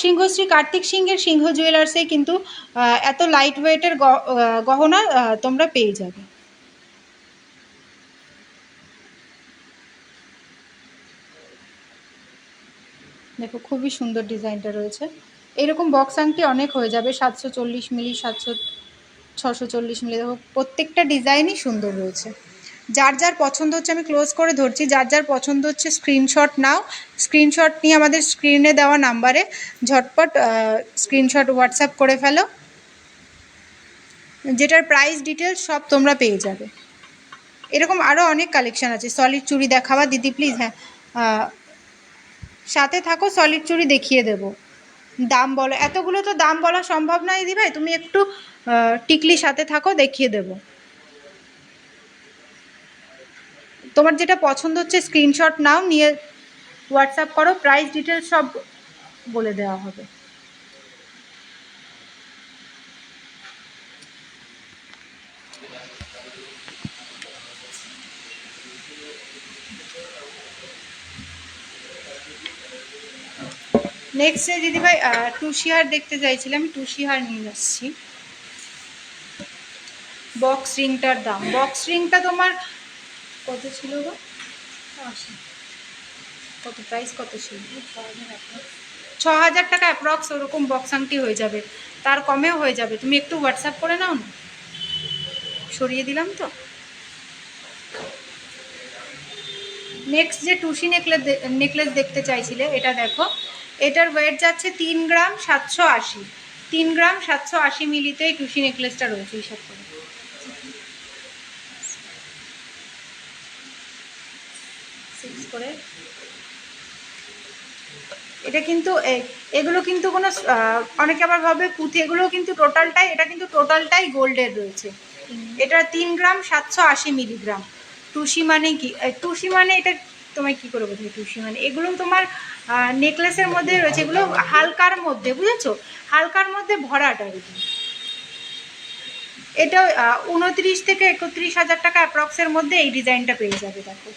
সিংহশ্রী কার্তিক সিংহের সিংহ জুয়েলার্সে কিন্তু এত লাইট ওয়েটের গহনা তোমরা পেয়ে যাবে। দেখো খুবই সুন্দর ডিজাইনটা রয়েছে। এরকম বক্স আংটি অনেক হয়ে যাবে, 740 মিলি, 640 মিলি। দেখো প্রত্যেকটা ডিজাইনই সুন্দর রয়েছে। যার যার পছন্দ হচ্ছে, আমি ক্লোজ করে ধরছি, যার যার পছন্দ হচ্ছে স্ক্রিনশট নাও। স্ক্রিনশট নিয়ে আমাদের স্ক্রিনে দেওয়া নাম্বারে ঝটপট স্ক্রিনশট হোয়াটসঅ্যাপ করে ফেলো, যেটার প্রাইস ডিটেলস সব তোমরা পেয়ে যাবে। এরকম আরও অনেক কালেকশান আছে। সলিড চুড়ি দেখাবা দিদি প্লিজ। হ্যাঁ সাথে থাকো, সলিড চুড়ি দেখিয়ে দেবো। দাম বলো, এতগুলো তো দাম বলা সম্ভব নয় দিদি ভাই, তুমি একটু টিকলি সাথে থাকো, দেখিয়ে দেবো। তোমার যেটা পছন্দ হচ্ছে স্ক্রিনশট নাও, নিয়ে হোয়াটসঅ্যাপ করো, প্রাইস ডিটেলস সব বলে দেওয়া হবে। নেক্সট ডে দিদিভাই টুসিহার দেখতে চাইছিলাম, টুসিহার নিয়ে আসছি। বক্স রিংটার দাম, বক্স রিংটা তোমার কত ছিল গো? কত প্রাইস কত ছিল? 6,000 টাকা অ্যাপ্রক্স ওরকম বক্স আংটি হয়ে যাবে, তার কমেও হয়ে যাবে। তুমি একটু হোয়াটসঅ্যাপ করে নাও না, সরিয়ে দিলাম তো। নেক্সট যে টুসি নেকলেস দেখতে চাইছিলে, এটা দেখো, এটার ওয়েট যাচ্ছে 3 গ্রাম 780, 3 গ্রাম 780 মিলিতে এই টুসি নেকলেসটা রয়েছে। হিসাব করে করে এটা কিন্তু এগুলো কিন্তু কোনো অনেকে আবার ভাবে পুঁথি, এগুলো কিন্তু টোটালটাই, এটা কিন্তু টোটালটাই গোল্ডের রয়েছে। এটা 3 গ্রাম 780 মিলিগ্রাম। টুসি মানে কি, টুসি মানে এটা তোমায় কী করে বোঝাই, টুসি মানে এগুলো তোমার নেকলেসের মধ্যে রয়েছে, এগুলো হালকার মধ্যে, বুঝেছো, হালকার মধ্যে ভরাটা। এটা 29 থেকে 31,000 টাকা অ্যাপ্রক্সের মধ্যে এই ডিজাইনটা পেয়ে যাবে। দেখো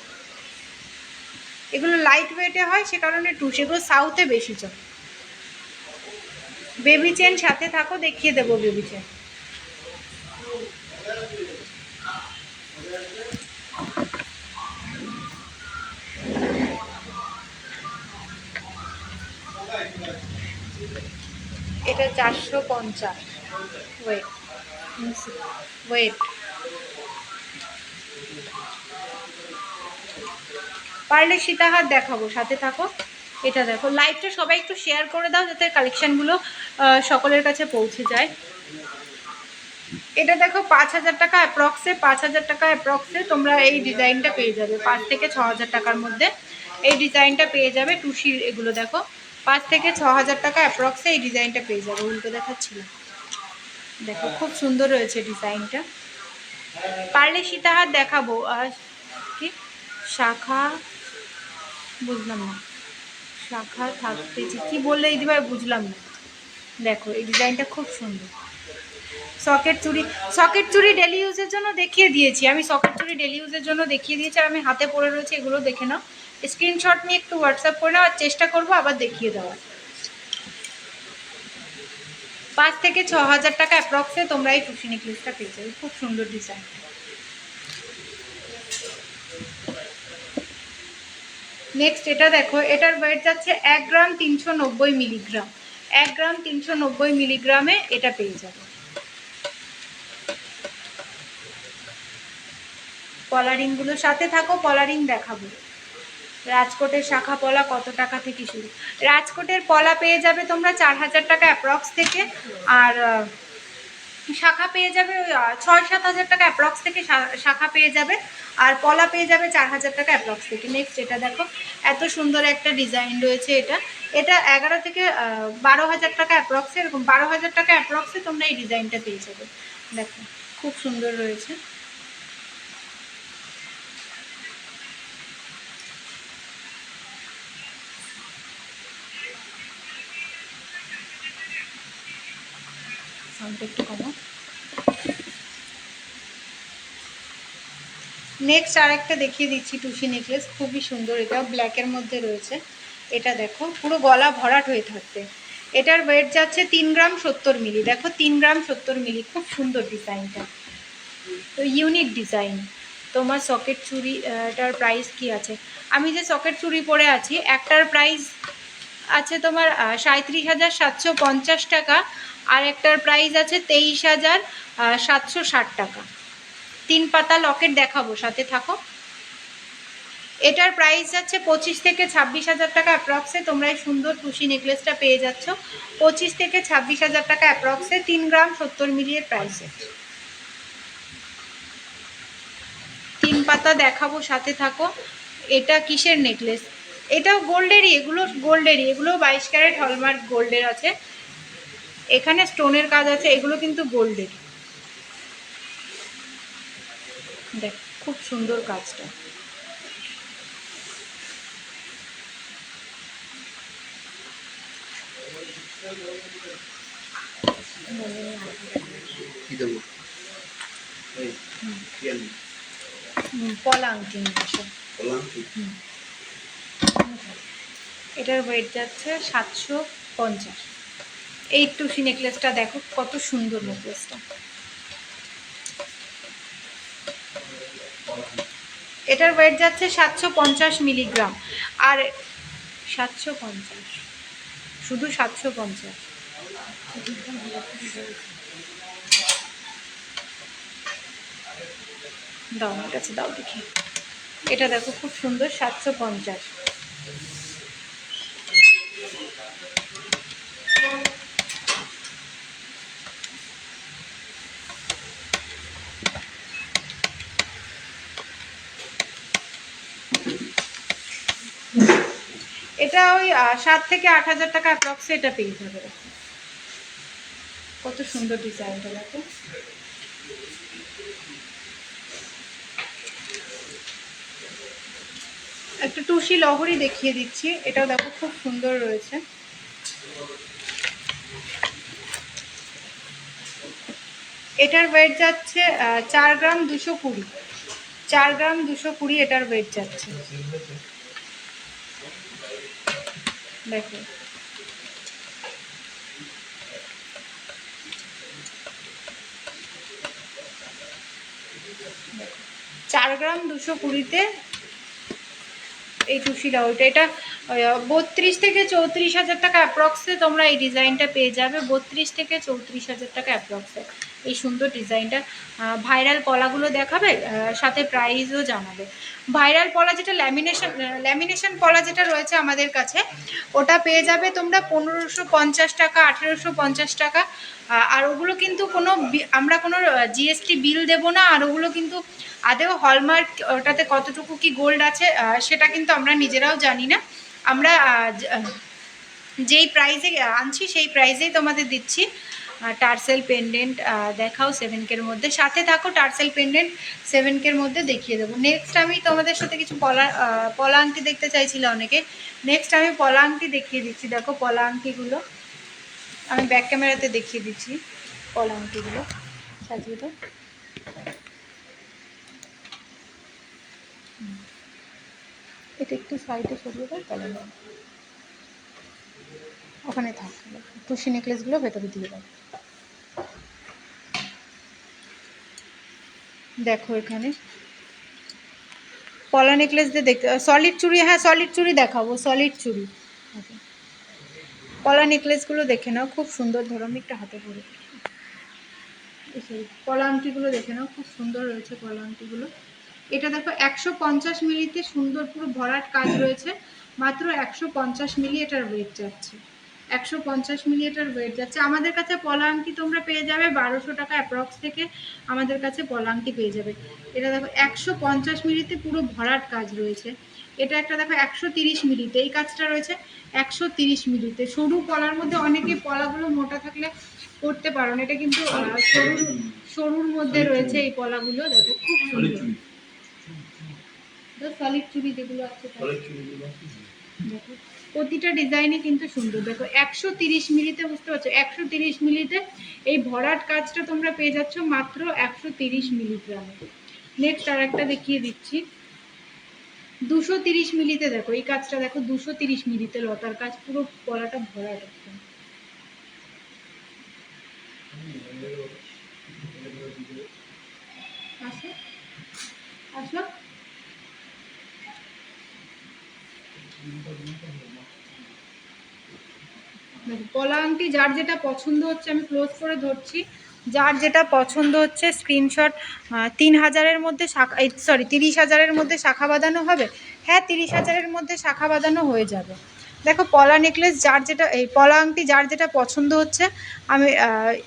এগুলো লাইট ওয়েটে হয়, সে কারণে টুসি, এগুলো সাউথে বেশি চলে। বেবি চেন সাথে থাকো, দেখিয়ে দেবো বেবি চেন। এটা 450 ওয়েট, ওয়েট। পারলে সীতাহার দেখাবো, সাথে থাকো। এটা দেখো, লাইভটা সবাই একটু শেয়ার করে দাও যাতে কালেকশনগুলো সকলের কাছে পৌঁছে যায়। এটা দেখো 5,000 টাকা অ্যাপ্রক্সে, 5,000 টাকা অ্যাপ্রক্সে তোমরা এই ডিজাইনটা পেয়ে যাবে। 5 থেকে 6,000 টাকার মধ্যে এই ডিজাইনটা পেয়ে যাবে। টুসির এগুলো দেখো 5 থেকে 6,000 টাকা অ্যাপ্রক্সে এই ডিজাইনটা পেয়ে যাবে। উল্টো দেখাচ্ছিল, দেখো খুব সুন্দর রয়েছে ডিজাইনটা। পারলে সীতাহার দেখাবো। আর কি শাখা বুঝলাম না, শাখা থাকতে কি বললে দিদিভাই বুঝলাম না। দেখো এই ডিজাইনটা খুব সুন্দর। সকেট চুড়ি ডেলি ইউজের জন্য দেখিয়ে দিয়েছি আমি, সকেট চুড়ি ডেলি ইউজের জন্য দেখিয়ে দিয়েছি। আর আমি হাতে পরে রয়েছে, এগুলো দেখে নাও, স্ক্রিনশট নিয়ে একটু হোয়াটসঅ্যাপ করে নেওয়ার চেষ্টা করবো আবার দেখিয়ে দেওয়ার। 5 থেকে 6,000 টাকা অ্যাপ্রক্সে তোমরা এই টুসি নেকলেসটা পেয়ে যাবে। খুব সুন্দর ডিজাইন। নেক্সট এটা দেখো, এটার ওয়েট যাচ্ছে 1 গ্রাম 390 মিলিগ্রাম। 1 গ্রাম 390 মিলিগ্রামে এটা পেয়ে যাবে। পলারিংগুলোর সাথে থাকো, পলারিং দেখাবো। রাজকোটের শাখা পলা কত টাকা থেকে শুরু? রাজকোটের পলা পেয়ে যাবে তোমরা 4,000 টাকা অ্যাপ্রক্স থেকে, আর শাখা পেয়ে যাবে 6-7,000 টাকা অ্যাপ্রক্স থেকে শাখা পেয়ে যাবে, আর পলা পেয়ে যাবে 4,000 টাকা অ্যাপ্রক্স থেকে। নেক্সট এটা দেখো, এত সুন্দর একটা ডিজাইন রয়েছে। এটা 11 থেকে 12,000 টাকা অ্যাপ্রক্সে, এরকম 12,000 টাকা অ্যাপ্রক্সে তোমরা এই ডিজাইনটা পেয়ে যাবে। দেখো খুব সুন্দর রয়েছে। একটু কমা। নেক্সট আরেকটা দেখিয়ে দিচ্ছি টুসি নেকলেস, খুবই সুন্দর। এটাও ব্ল্যাকের মধ্যে রয়েছে। এটা দেখো পুরো গলা ভরাট হয়ে থাকবে। এটার ওয়েট যাচ্ছে 3 গ্রাম 70 মিলি। দেখো 3 গ্রাম 70 মিলি, খুব সুন্দর ডিজাইনটা, তো ইউনিক ডিজাইন। তোমার সকেট চুড়ি এটার প্রাইস কি আছে? আমি যে সকেট চুড়ি পরে আছি একটার প্রাইস আছে তোমার 37,750 টাকা, আর একটার প্রাইস আছে 23,760 টাকা। 3 পাতা লকেট দেখাবো, সাথে থাকো। এটার প্রাইস যাচ্ছে 25 থেকে 26,000 টাকা অ্যাপ্রক্সে তোমরা এই সুন্দর টুসি নেকলেসটা পেয়ে যাচ্ছ। 25 থেকে 26,000 টাকা অ্যাপ্রক্সে 3 গ্রাম 70 মিলি এর প্রাইসে। 3 পাতা দেখাবো, সাথে থাকো। এটা কিসের নেকলেস? এটাও গোল্ডেরই, এগুলো গোল্ডেরই, এগুলো 22 ক্যারেট হলমার্ক গোল্ডের আছে। এখানে স্টোনের কাজ আছে, এগুলো কিন্তু গোল্ডের। দেখ খুব সুন্দর কাজটা। পলা আংটি এটার ওয়েট যাচ্ছে 750। এই টুসি নেকলেসটা দেখো কত সুন্দর নেকলেসটা। এটার ওয়েট যাচ্ছে 750 মিলিগ্রাম, আর 750, শুধু 750। দাও আমার কাছে, দাও দেখি। এটা দেখো খুব সুন্দর, 750। এটা ওই 7 থেকে 8,000 টাকা অ্যাপ্রক্সে এটা পেয়ে যাবে। কত সুন্দর ডিজাইনটা দেখো। একটা টুসি লহরি দেখিয়ে দিচ্ছি, এটাও দেখো খুব সুন্দর রয়েছে। এটার ওয়েট যাচ্ছে 4 গ্রাম 220। 4 গ্রাম 220 এটার ওয়েট যাচ্ছে। দেখো 4 গ্রাম 220-তে এই টুসিটা ওইটা। এটা 32 থেকে 34,000 টাকা অ্যাপ্রক্সে তোমরা এই ডিজাইনটা পেয়ে যাবে। 32 থেকে 34,000 টাকা অ্যাপ্রক্সে। এই সুন্দর ডিজাইনটা। ভাইরাল পলাগুলো দেখাবে, সাথে প্রাইসও জানাবে। ভাইরাল পলা যেটা ল্যামিনেশন পলা যেটা রয়েছে আমাদের কাছে, ওটা পেয়ে যাবে তোমরা 1550 টাকা, 1850 টাকা। আর ওগুলো কিন্তু আমরা কোনো জিএসটি বিল দেবো না। আর ওগুলো কিন্তু আদেও হলমার্ক, ওটাতে কতটুকু কি গোল্ড আছে সেটা কিন্তু আমরা নিজেরাও জানি না। আমরা যেই প্রাইসে আনছি সেই প্রাইসেই তোমাদের দিচ্ছি। টার্সেল পেন্ডেন্ট দেখাও 7K মধ্যে, সাথে থাকো। টার্সেল পেন্ডেন্ট 7K মধ্যে দেখিয়ে দেবো। নেক্সট আমি তোমাদের সাথে কিছু পলা আংটি দেখতে চাইছিল অনেকে। নেক্সট আমি পলা আংটি দেখিয়ে দিচ্ছি। দেখো পলা আংটিগুলো আমি ব্যাক ক্যামেরাতে দেখিয়ে দিচ্ছি। পলা আংটিগুলো সাজিয়ে দাও। এটা একটু সাইডে সরিয়ে দাও, তাহলে ওখানে থাকবে। টুসি নেকলেসগুলো ভেতরে দিয়ে দাও। দেখো এখানে পলা নেকলেস দিয়ে দেখতে, সলিড চুড়ি, হ্যাঁ সলিড চুড়ি দেখাবো, সলিড চুড়ি। পলা নেকলেসগুলো দেখে নাও, খুব সুন্দর। ধরো আমি একটা হাতে পরে, পলা আংটিগুলো দেখে নাও, খুব সুন্দর রয়েছে পলা আংটিগুলো। এটা দেখো 150 মিলিতে সুন্দর পুরো ভরাট কাজ রয়েছে। মাত্র 150 মিলি এটার ওয়েট যাচ্ছে। 150 মিলি এটার ওয়েট যাচ্ছে। আমাদের কাছে পলা আংটি তোমরা পেয়ে যাবে 1200 টাকা অ্যাপ্রক্স থেকে আমাদের কাছে পলা আংটি পেয়ে যাবে। এটা দেখো 150 মিলিতে পুরো ভরাট কাজ রয়েছে। এটা একটা দেখো 130 মিলিতে এই কাজটা রয়েছে। 130 মিলিতে সরু পলার মধ্যে অনেকে পলাগুলো মোটা থাকলে করতে পারো না, এটা কিন্তু সরুর মধ্যে রয়েছে এই পলাগুলো। দেখো খুব সুন্দর সলিড চুড়ি যেগুলো আছে, দেখো প্রতিটা ডিজাইনই কিন্তু সুন্দর। দেখো 130 মিলিতে, বুঝতে পারছো 130 মিলিতে এই ভরাট কাজটা তোমরা পেয়ে যাচ্ছ মাত্র 130 মিলিগ্রামে। নেক্সট আর একটা দেখিয়ে দিচ্ছি 230 মিলিতে। দেখো এই কাজটা দেখো 230 মিলিতে লতার কাজ, পুরো পলাটা ভরাট একদম। আসো আসো। পলা আংটি যার যেটা পছন্দ হচ্ছে, আমি ক্লোজ করে ধরছি, যার যেটা পছন্দ হচ্ছে স্ক্রিনশট। 3000-এর মধ্যে শাখা, 30,000-এর মধ্যে শাখা বাঁধানো হবে। হ্যাঁ 30,000-এর মধ্যে শাখা বাঁধানো হয়ে যাবে। দেখো পলা নেকলেস যার যেটা, এই পলা আংটি যার যেটা পছন্দ হচ্ছে, আমি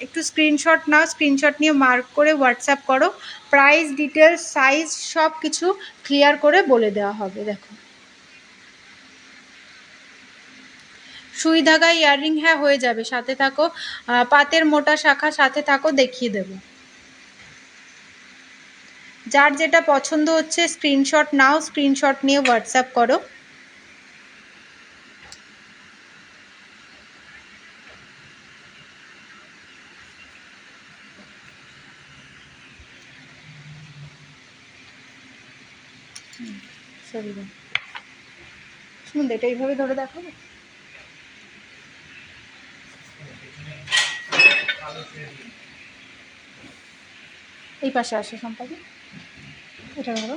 একটু স্ক্রিনশট নাও, স্ক্রিনশট নিয়ে মার্ক করে হোয়াটসঅ্যাপ করো। প্রাইস ডিটেলস সাইজ সব কিছু ক্লিয়ার করে বলে দেওয়া হবে। দেখো সুই ধাগা ইয়াররিং, হ্যাঁ হয়ে যাবে। সাথে থাকো। পাতের মোটা শাখা সাথে থাকো, দেখিয়ে দেব। যার যেটা পছন্দ হচ্ছে স্ক্রিনশট নাও, স্ক্রিনশট নিয়ে হোয়াটসঅ্যাপ করো। সরি শুনুন, এটা এইভাবে ধরে দেখাবো। এই পাশে আসে সম্পাদি, এটা ধরো।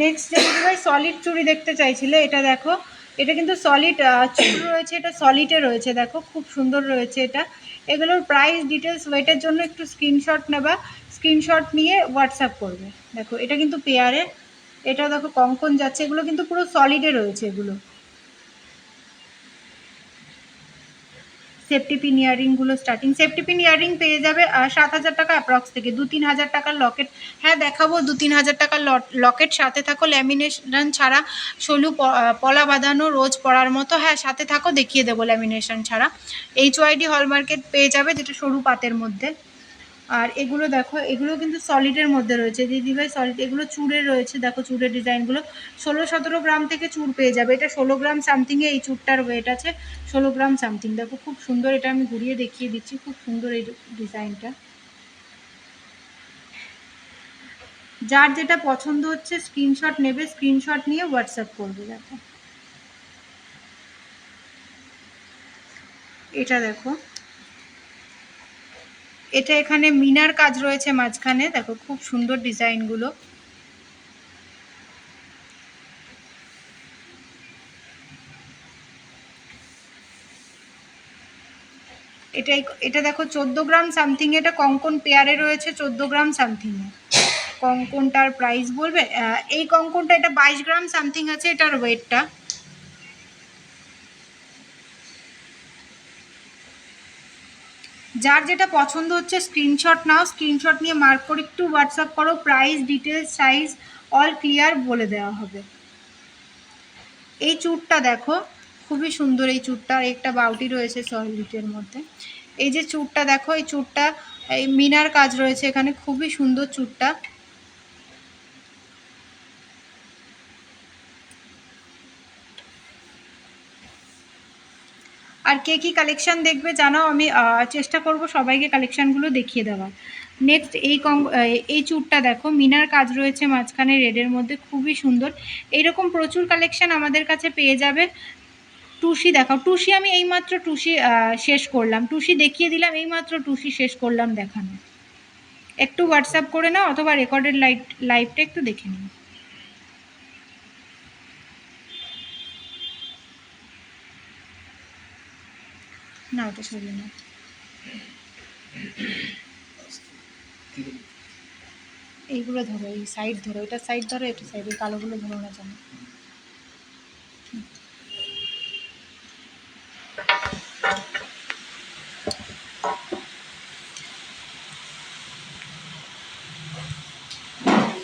নেক্সট যে ভাই সলিড চুড়ি দেখতে চাইছিলে, এটা দেখো, এটা কিন্তু সলিড চুড়ি রয়েছে, এটা সলিডে রয়েছে। দেখো খুব সুন্দর রয়েছে এটা। এগুলোর প্রাইস ডিটেলস ওয়েটের জন্য একটু স্ক্রিনশট নেবা, স্ক্রিনশট নিয়ে হোয়াটসঅ্যাপ করবে। দেখো এটা কিন্তু পেয়ারে, এটা দেখো কঙ্কন যাচ্ছে, এগুলো কিন্তু পুরো সলিডে রয়েছে। এগুলো সেফটি পিন ইয়ারিংগুলো স্টার্টিং, সেফটি পিন ইয়ারিং পেয়ে যাবে 7,000 টাকা অ্যাপ্রক্স থেকে। 2-3 হাজার টাকার লকেট, হ্যাঁ দেখাবো 2-3 হাজার টাকার লকেট। সাথে থাকো ল্যামিনেশন ছাড়া, সলু পলা বাঁধানো রোজ পরার মতো। হ্যাঁ সাথে থাকো, দেখিয়ে দেবো ল্যামিনেশন ছাড়া। HYD হলমার্কেট পেয়ে যাবে, যেটা সরু পাতের মধ্যে। আর এগুলো দেখো, এগুলো কিন্তু সলিডের মধ্যে রয়েছে দিদিভাই, সলিড। এগুলো চুড়ের রয়েছে, দেখো চুড়ের ডিজাইনগুলো 16-17 গ্রাম থেকে চুড় পেয়ে যাবে। এটা 16 গ্রাম সামথিংয়ে এই চুড়টার ওয়েট আছে, 16 গ্রাম সামথিং। দেখো খুব সুন্দর, এটা আমি ঘুরিয়ে দেখিয়ে দিচ্ছি, খুব সুন্দর এই ডিজাইনটা। যার যেটা পছন্দ হচ্ছে স্ক্রিনশট নেবে, স্ক্রিনশট নিয়ে হোয়াটসঅ্যাপ করবে। দেখো এটা দেখো এটা এখানে মিনার কাজ রয়েছে মাঝখানে, দেখো খুব সুন্দর ডিজাইনগুলো। এটা দেখো 14 গ্রাম সামথিং, এটা কঙ্কন পেয়ারে রয়েছে 14 গ্রাম সামথিং এ। কঙ্কনটার প্রাইস বলবে? এই কঙ্কনটা এটা 22 গ্রাম সামথিং আছে এটার ওয়েটটা। যার যেটা পছন্দ হচ্ছে স্ক্রিনশট নাও, স্ক্রিনশট নিয়ে মার্ক করে একটু হোয়াটসঅ্যাপ করো, price details size all clear বলে দেওয়া হবে। এই চুড়টা দেখো খুবই সুন্দর, এই চুড়টা একটা বাউটি রয়েছে সলিটের মধ্যে। এই যে চুড়টা দেখো, এই চুড়টা এই মিনার কাজ রয়েছে এখানে, খুবই সুন্দর চুড়টা। আর কে কী কালেকশান দেখবে জানাও, আমি চেষ্টা করব সবাইকে কালেকশানগুলো দেখিয়ে দেওয়ার। নেক্সট এই চুড়টা দেখো, মিনার কাজ রয়েছে মাঝখানে রেডের মধ্যে, খুবই সুন্দর। এইরকম প্রচুর কালেকশান আমাদের কাছে পেয়ে যাবে। টুসি দেখাও, টুসি আমি এইমাত্র টুসি শেষ করলাম, টুসি দেখিয়ে দিলাম, এইমাত্র টুসি শেষ করলাম দেখানো। একটু হোয়াটসঅ্যাপ করে নাও অথবা রেকর্ডেড লাইভটা একটু দেখে নিও। না ওটা সরিয়ে না, এইগুলো ধরো, এই সাইড ধরো, এটা সাইড ধরো, এটা সাইড, এই কালোগুলো ধরো না জানো।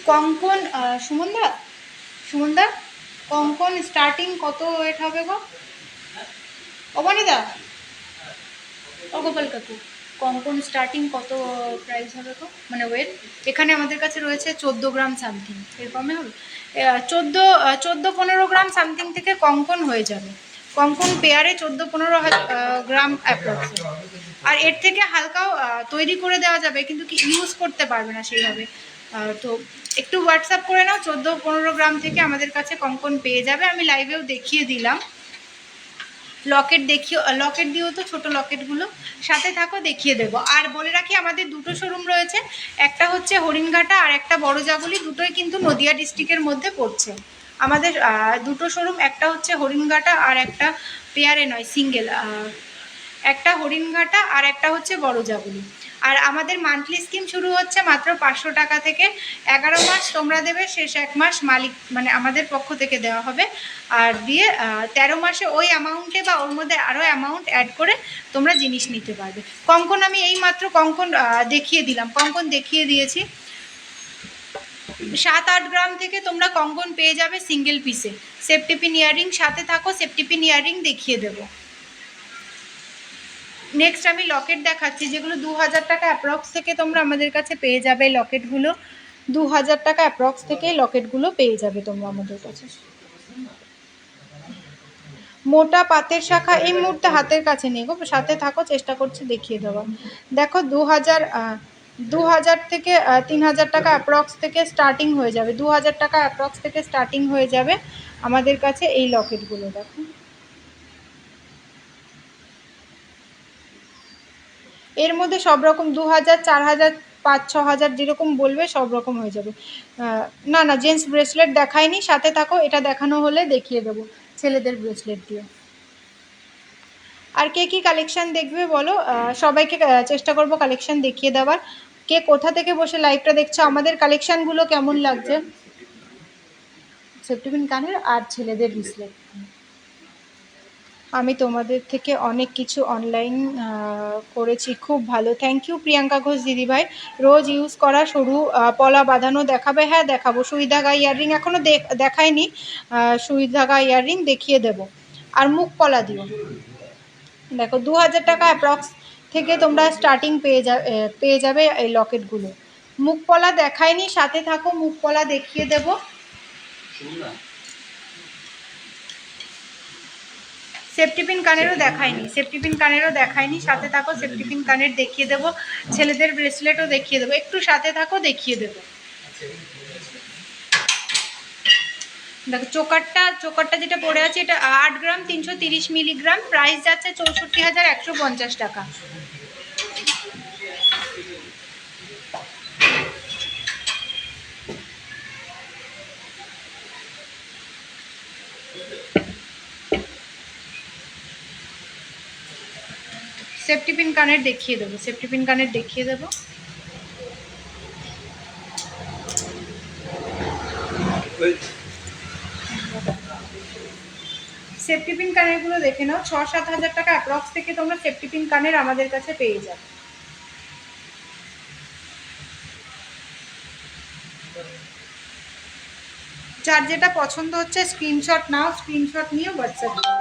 কঙ্কন সুমনদা কঙ্কন স্টার্টিং কত ওয়েট হবে গো অবনীদা, ও গোপাল কাকু, কঙ্কন স্টার্টিং কত প্রাইস হবে গো, মানে ওয়েট? এখানে আমাদের কাছে রয়েছে 14 গ্রাম সামথিং, এর কমে হবে? 14-15 গ্রাম সামথিং থেকে কঙ্কন হয়ে যাবে। কঙ্কন পেয়ারে 14-15 গ্রাম অ্যাপ্রক্স। আর এর থেকে হালকাও তৈরি করে দেওয়া যাবে, কিন্তু কি ইউজ করতে পারবে না সেইভাবে। তো একটু হোয়াটসঅ্যাপ করে নাও, 14-15 গ্রাম থেকে আমাদের কাছে কঙ্কন পেয়ে যাবে। আমি লাইভেও দেখিয়ে দিলাম। লকেট লকেট দিও তো, ছোট লকেটগুলো সাথে থাকো, দেখিয়ে দেবো। আর বলে রাখি আমাদের দুটো শোরুম রয়েছে, একটা হচ্ছে হরিণঘাটা আর একটা বড় জাগুলি, দুটোই কিন্তু নদিয়া ডিস্ট্রিক্টের মধ্যে পড়ছে। আমাদের দুটো শোরুম, একটা হচ্ছে হরিণঘাটা আর একটা পেয়ারে নয়, সিঙ্গেল, একটা হরিণঘাটা আর একটা হচ্ছে বড় জাগুলি। আর আমাদের মান্থলি স্কিম শুরু হচ্ছে মাত্র 500 টাকা থেকে। 11 মাস তোমরা দেবে, শেষ 1 মাস মালিক মানে আমাদের পক্ষ থেকে দেওয়া হবে। আর দিয়ে 13 মাসে ওই অ্যামাউন্টে বা ওর মধ্যে আরও অ্যামাউন্ট অ্যাড করে তোমরা জিনিস নিতে পারবে। কঙ্কন আমি এই মাত্র কঙ্কন দেখিয়ে দিলাম, কঙ্কন দেখিয়ে দিয়েছি। 7-8 গ্রাম থেকে তোমরা কঙ্কন পেয়ে যাবে সিঙ্গেল পিসে। সেফটি পিন ইয়াররিং সাথে থাকো, সেফটি পিন ইয়াররিং দেখিয়ে দেবো। নেক্সট আমি লকেট দেখাচ্ছি, যেগুলো 2000 টাকা অ্যাপ্রক্স থেকে তোমরা আমাদের কাছে পেয়ে যাবে। লকেটগুলো 2000 টাকা অ্যাপ্রক্স থেকে লকেটগুলো পেয়ে যাবে তোমরা আমাদের কাছে। মোটা পাতের শাখা এই মুহূর্তে হাতের কাছে নেই গো, সাথে থাকো, চেষ্টা করছি দেখিয়ে দেওয়া। দেখো 2000 থেকে 3000 টাকা অ্যাপ্রক্স থেকে স্টার্টিং হয়ে যাবে, 2000 টাকা অ্যাপ্রক্স থেকে স্টার্টিং হয়ে যাবে আমাদের কাছে এই লকেটগুলো। দেখো এর মধ্যে সব রকম 2000, 4000, 5-6000 যেরকম বলবে সব রকম হয়ে যাবে। না না, জেন্টস ব্রেসলেট দেখায়নি, সাথে থাকো, এটা দেখানো হলে দেখিয়ে দেবো ছেলেদের ব্রেসলেট দিয়ে। আর কে কী কালেকশান দেখবে বলো, সবাইকে চেষ্টা করব কালেকশান দেখিয়ে দেওয়ার। কে কোথা থেকে বসে লাইভটা দেখছো, আমাদের কালেকশানগুলো কেমন লাগছে? সেফটিপিন কানের আর ছেলেদের ব্রেসলেট। আমি তোমাদের থেকে অনেক কিছু অনলাইন করেছি, খুব ভালো, থ্যাংক ইউ প্রিয়াঙ্কা ঘোষ দিদিভাই। রোজ ইউজ করা সরু পলা বাঁধানো দেখাবে? হ্যাঁ দেখাবো। সুই ধাগা ইয়াররিং এখনও দেখায়নি, সুই ধাগা ইয়াররিং দেখিয়ে দেব। আর মুখ পলা দিও। দেখো 2000 টাকা অ্যাপ্রক্স থেকে তোমরা স্টার্টিং পেয়ে যাবে এই লকেটগুলো। মুখ পলা দেখায়নি, সাথে থাকো, মুখ পলা দেখিয়ে দেব। সেফটিপিন কানেরও দেখায়নি, সাথে থাকো, সেফটিপিন কানের দেখিয়ে দেবো। ছেলেদের ব্রেসলেটও দেখিয়ে দেবো, একটু সাথে থাকো, দেখিয়ে দেবো। দেখো চোকারটা যেটা পড়ে আছে, এটা 8 গ্রাম 330 মিলিগ্রাম, প্রাইস যাচ্ছে 64,150 টাকা। সেফটি পিন কানের দেখিয়ে দেবো, সেফটি পিন কানের দেখিয়ে দেবো। সেফটি পিন কানেরগুলো দেখে নাও, 6-7 হাজার টাকা অ্যাপ্রক্স থেকে তোমরা সেফটি পিন কানের আমাদের কাছে পেয়ে যাবে। যার যেটা পছন্দ হচ্ছে স্ক্রিনশট নাও, স্ক্রিনশট নিয়ে হোয়াটসঅ্যাপ করো।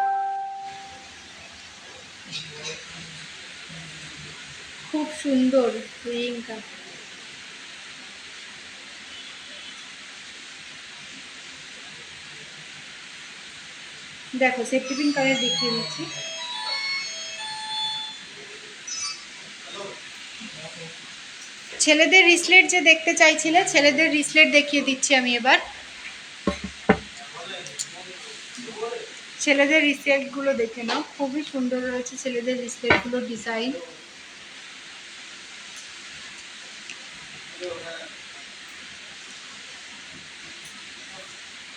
খুব সুন্দর রিংটা, দেখো সেফটি পিন কানের দেখিয়ে দিচ্ছি। ছেলেদের রিসলেট যে দেখতে চাইছিলে, ছেলেদের রিসলেট দেখিয়ে দিচ্ছি আমি এবার। ছেলেদের রিসলেটগুলো দেখে নাও, খুবই সুন্দর রয়েছে ছেলেদের রিসলেটগুলোর ডিজাইন।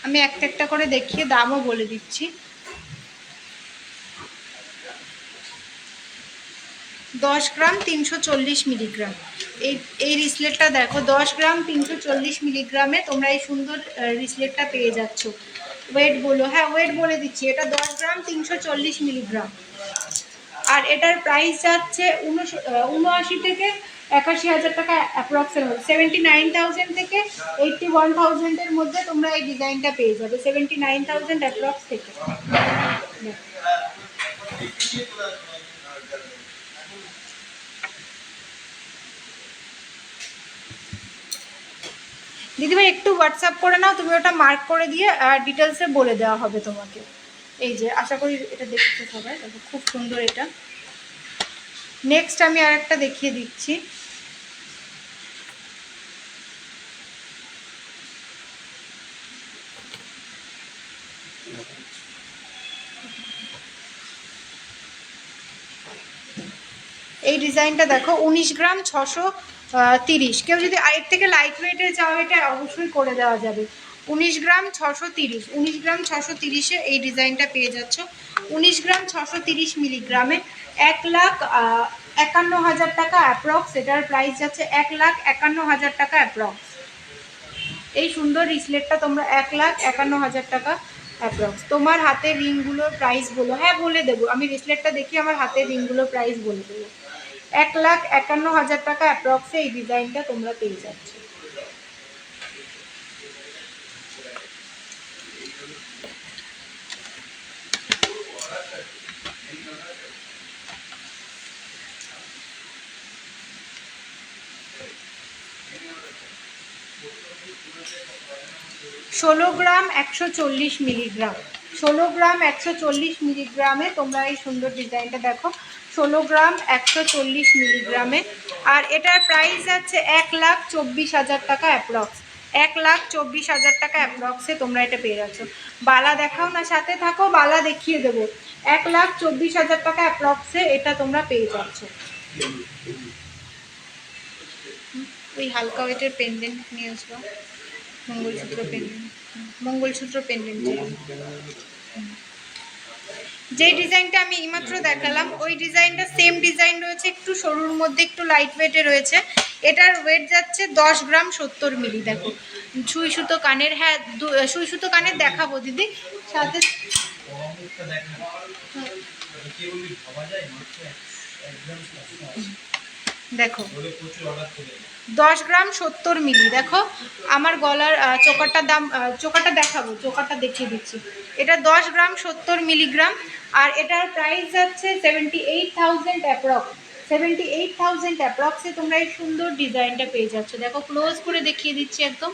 আমি একটা একটা করে দেখিয়ে দামও বলে দিচ্ছি। 10 গ্রাম 340 মিলিগ্রাম এই রিসলেটটা দেখো, 10 গ্রাম 340 মিলিগ্রামে তোমরা এই সুন্দর রিসলেটটা পেয়ে যাচ্ছ। ওয়েট বলো, হ্যাঁ ওয়েট বলে দিচ্ছি, এটা 10 গ্রাম 340 মিলিগ্রাম। আর এটার প্রাইস যাচ্ছে 79 থেকে 81 হাজার টাকা অ্যাপ্রক্সিমেট। 79,000 থেকে 81,000-এর মধ্যে তোমরা এই ডিজাইনটা পেয়ে যাবে, 79,000 অ্যাপ্রক্স থেকে। দিদিভাই একটু হোয়াটসঅ্যাপ করে নাও, তুমি ওটা মার্ক করে দিয়ে ডিটেলসে বলে দেওয়া হবে তোমাকে। এই যে আশা করি এটা দেখতে সবাই, খুব সুন্দর এটা। নেক্সট আমি আর একটা দেখিয়ে দিচ্ছি। এই ডিজাইনটা দেখো, 19 গ্রাম 630। কেউ যদি আরেক থেকে লাইট ওয়েটে চাও, এটা অবশ্যই করে দেওয়া যাবে। 19 গ্রাম 630, 19 গ্রাম 630-এ এই ডিজাইনটা পেয়ে যাচ্ছ। 19 গ্রাম 630 মিলিগ্রামে 1,51,000 টাকা অ্যাপ্রক্স। এটার প্রাইস যাচ্ছে 1,51,000 টাকা অ্যাপ্রক্স। এই সুন্দর রিসলেটটা তোমরা 1,51,000 টাকা অ্যাপ্রক্স। তোমার হাতের রিংগুলোর প্রাইস বলো। হ্যাঁ বলে দেবো, আমি রিসলেটটা দেখি আমার হাতের রিংগুলোর প্রাইস বলে দেবো। 1,51,000 টাকা অ্যাপ্রক্সে এই ডিজাইনটা তোমরা পেয়ে যাচ্ছ। ষোলো গ্রাম 140 মিলিগ্রাম, 16 গ্রাম 140 মিলিগ্রামে তোমরা এই সুন্দর ডিজাইনটা দেখো, 16 গ্রাম 140 মিলিগ্রামে। আর এটার প্রাইস আছে 1,24,000 টাকা অ্যাপ্রক্স। 1,24,000 টাকা অ্যাপ্রক্সে তোমরা এটা পেয়ে যাচ্ছ। বালা দেখাও না, সাথে থাকো, বালা দেখিয়ে দেবো। 1,24,000 টাকা অ্যাপ্রক্সে এটা তোমরা পেয়ে যাচ্ছ। ওই হালকা ওয়েটের পেন্ডেন্ট নিয়ে আসবো, মঙ্গলসূত্র পেন্ডেন্ট যে ডিজাইনটা আমি এইমাত্র দেখালাম, ওই ডিজাইনটা সেম ডিজাইন রয়েছে, একটু সরুর মধ্যে একটু লাইট ওয়েটে রয়েছে। এটার ওয়েট যাচ্ছে 10 গ্রাম 70 মিলি। দেখো সুই সুতো কানের, হ্যাঁ সুই সুতো কানের দেখাবো দিদি সাথে। দেখো 10 গ্রাম 70 মিলি। দেখো আমার গলার চোকারটার দাম, চোকারটা দেখাবো, চোকারটা দেখিয়ে দিচ্ছি। এটা 10 গ্রাম 70 মিলিগ্রাম। আর এটার প্রাইস যাচ্ছে 78,000 অ্যাপ্রক্স। 78,000 অ্যাপ্রক্সে তোমরা এই সুন্দর ডিজাইনটা পেয়ে যাচ্ছ। দেখো ক্লোজ করে দেখিয়ে দিচ্ছি একদম।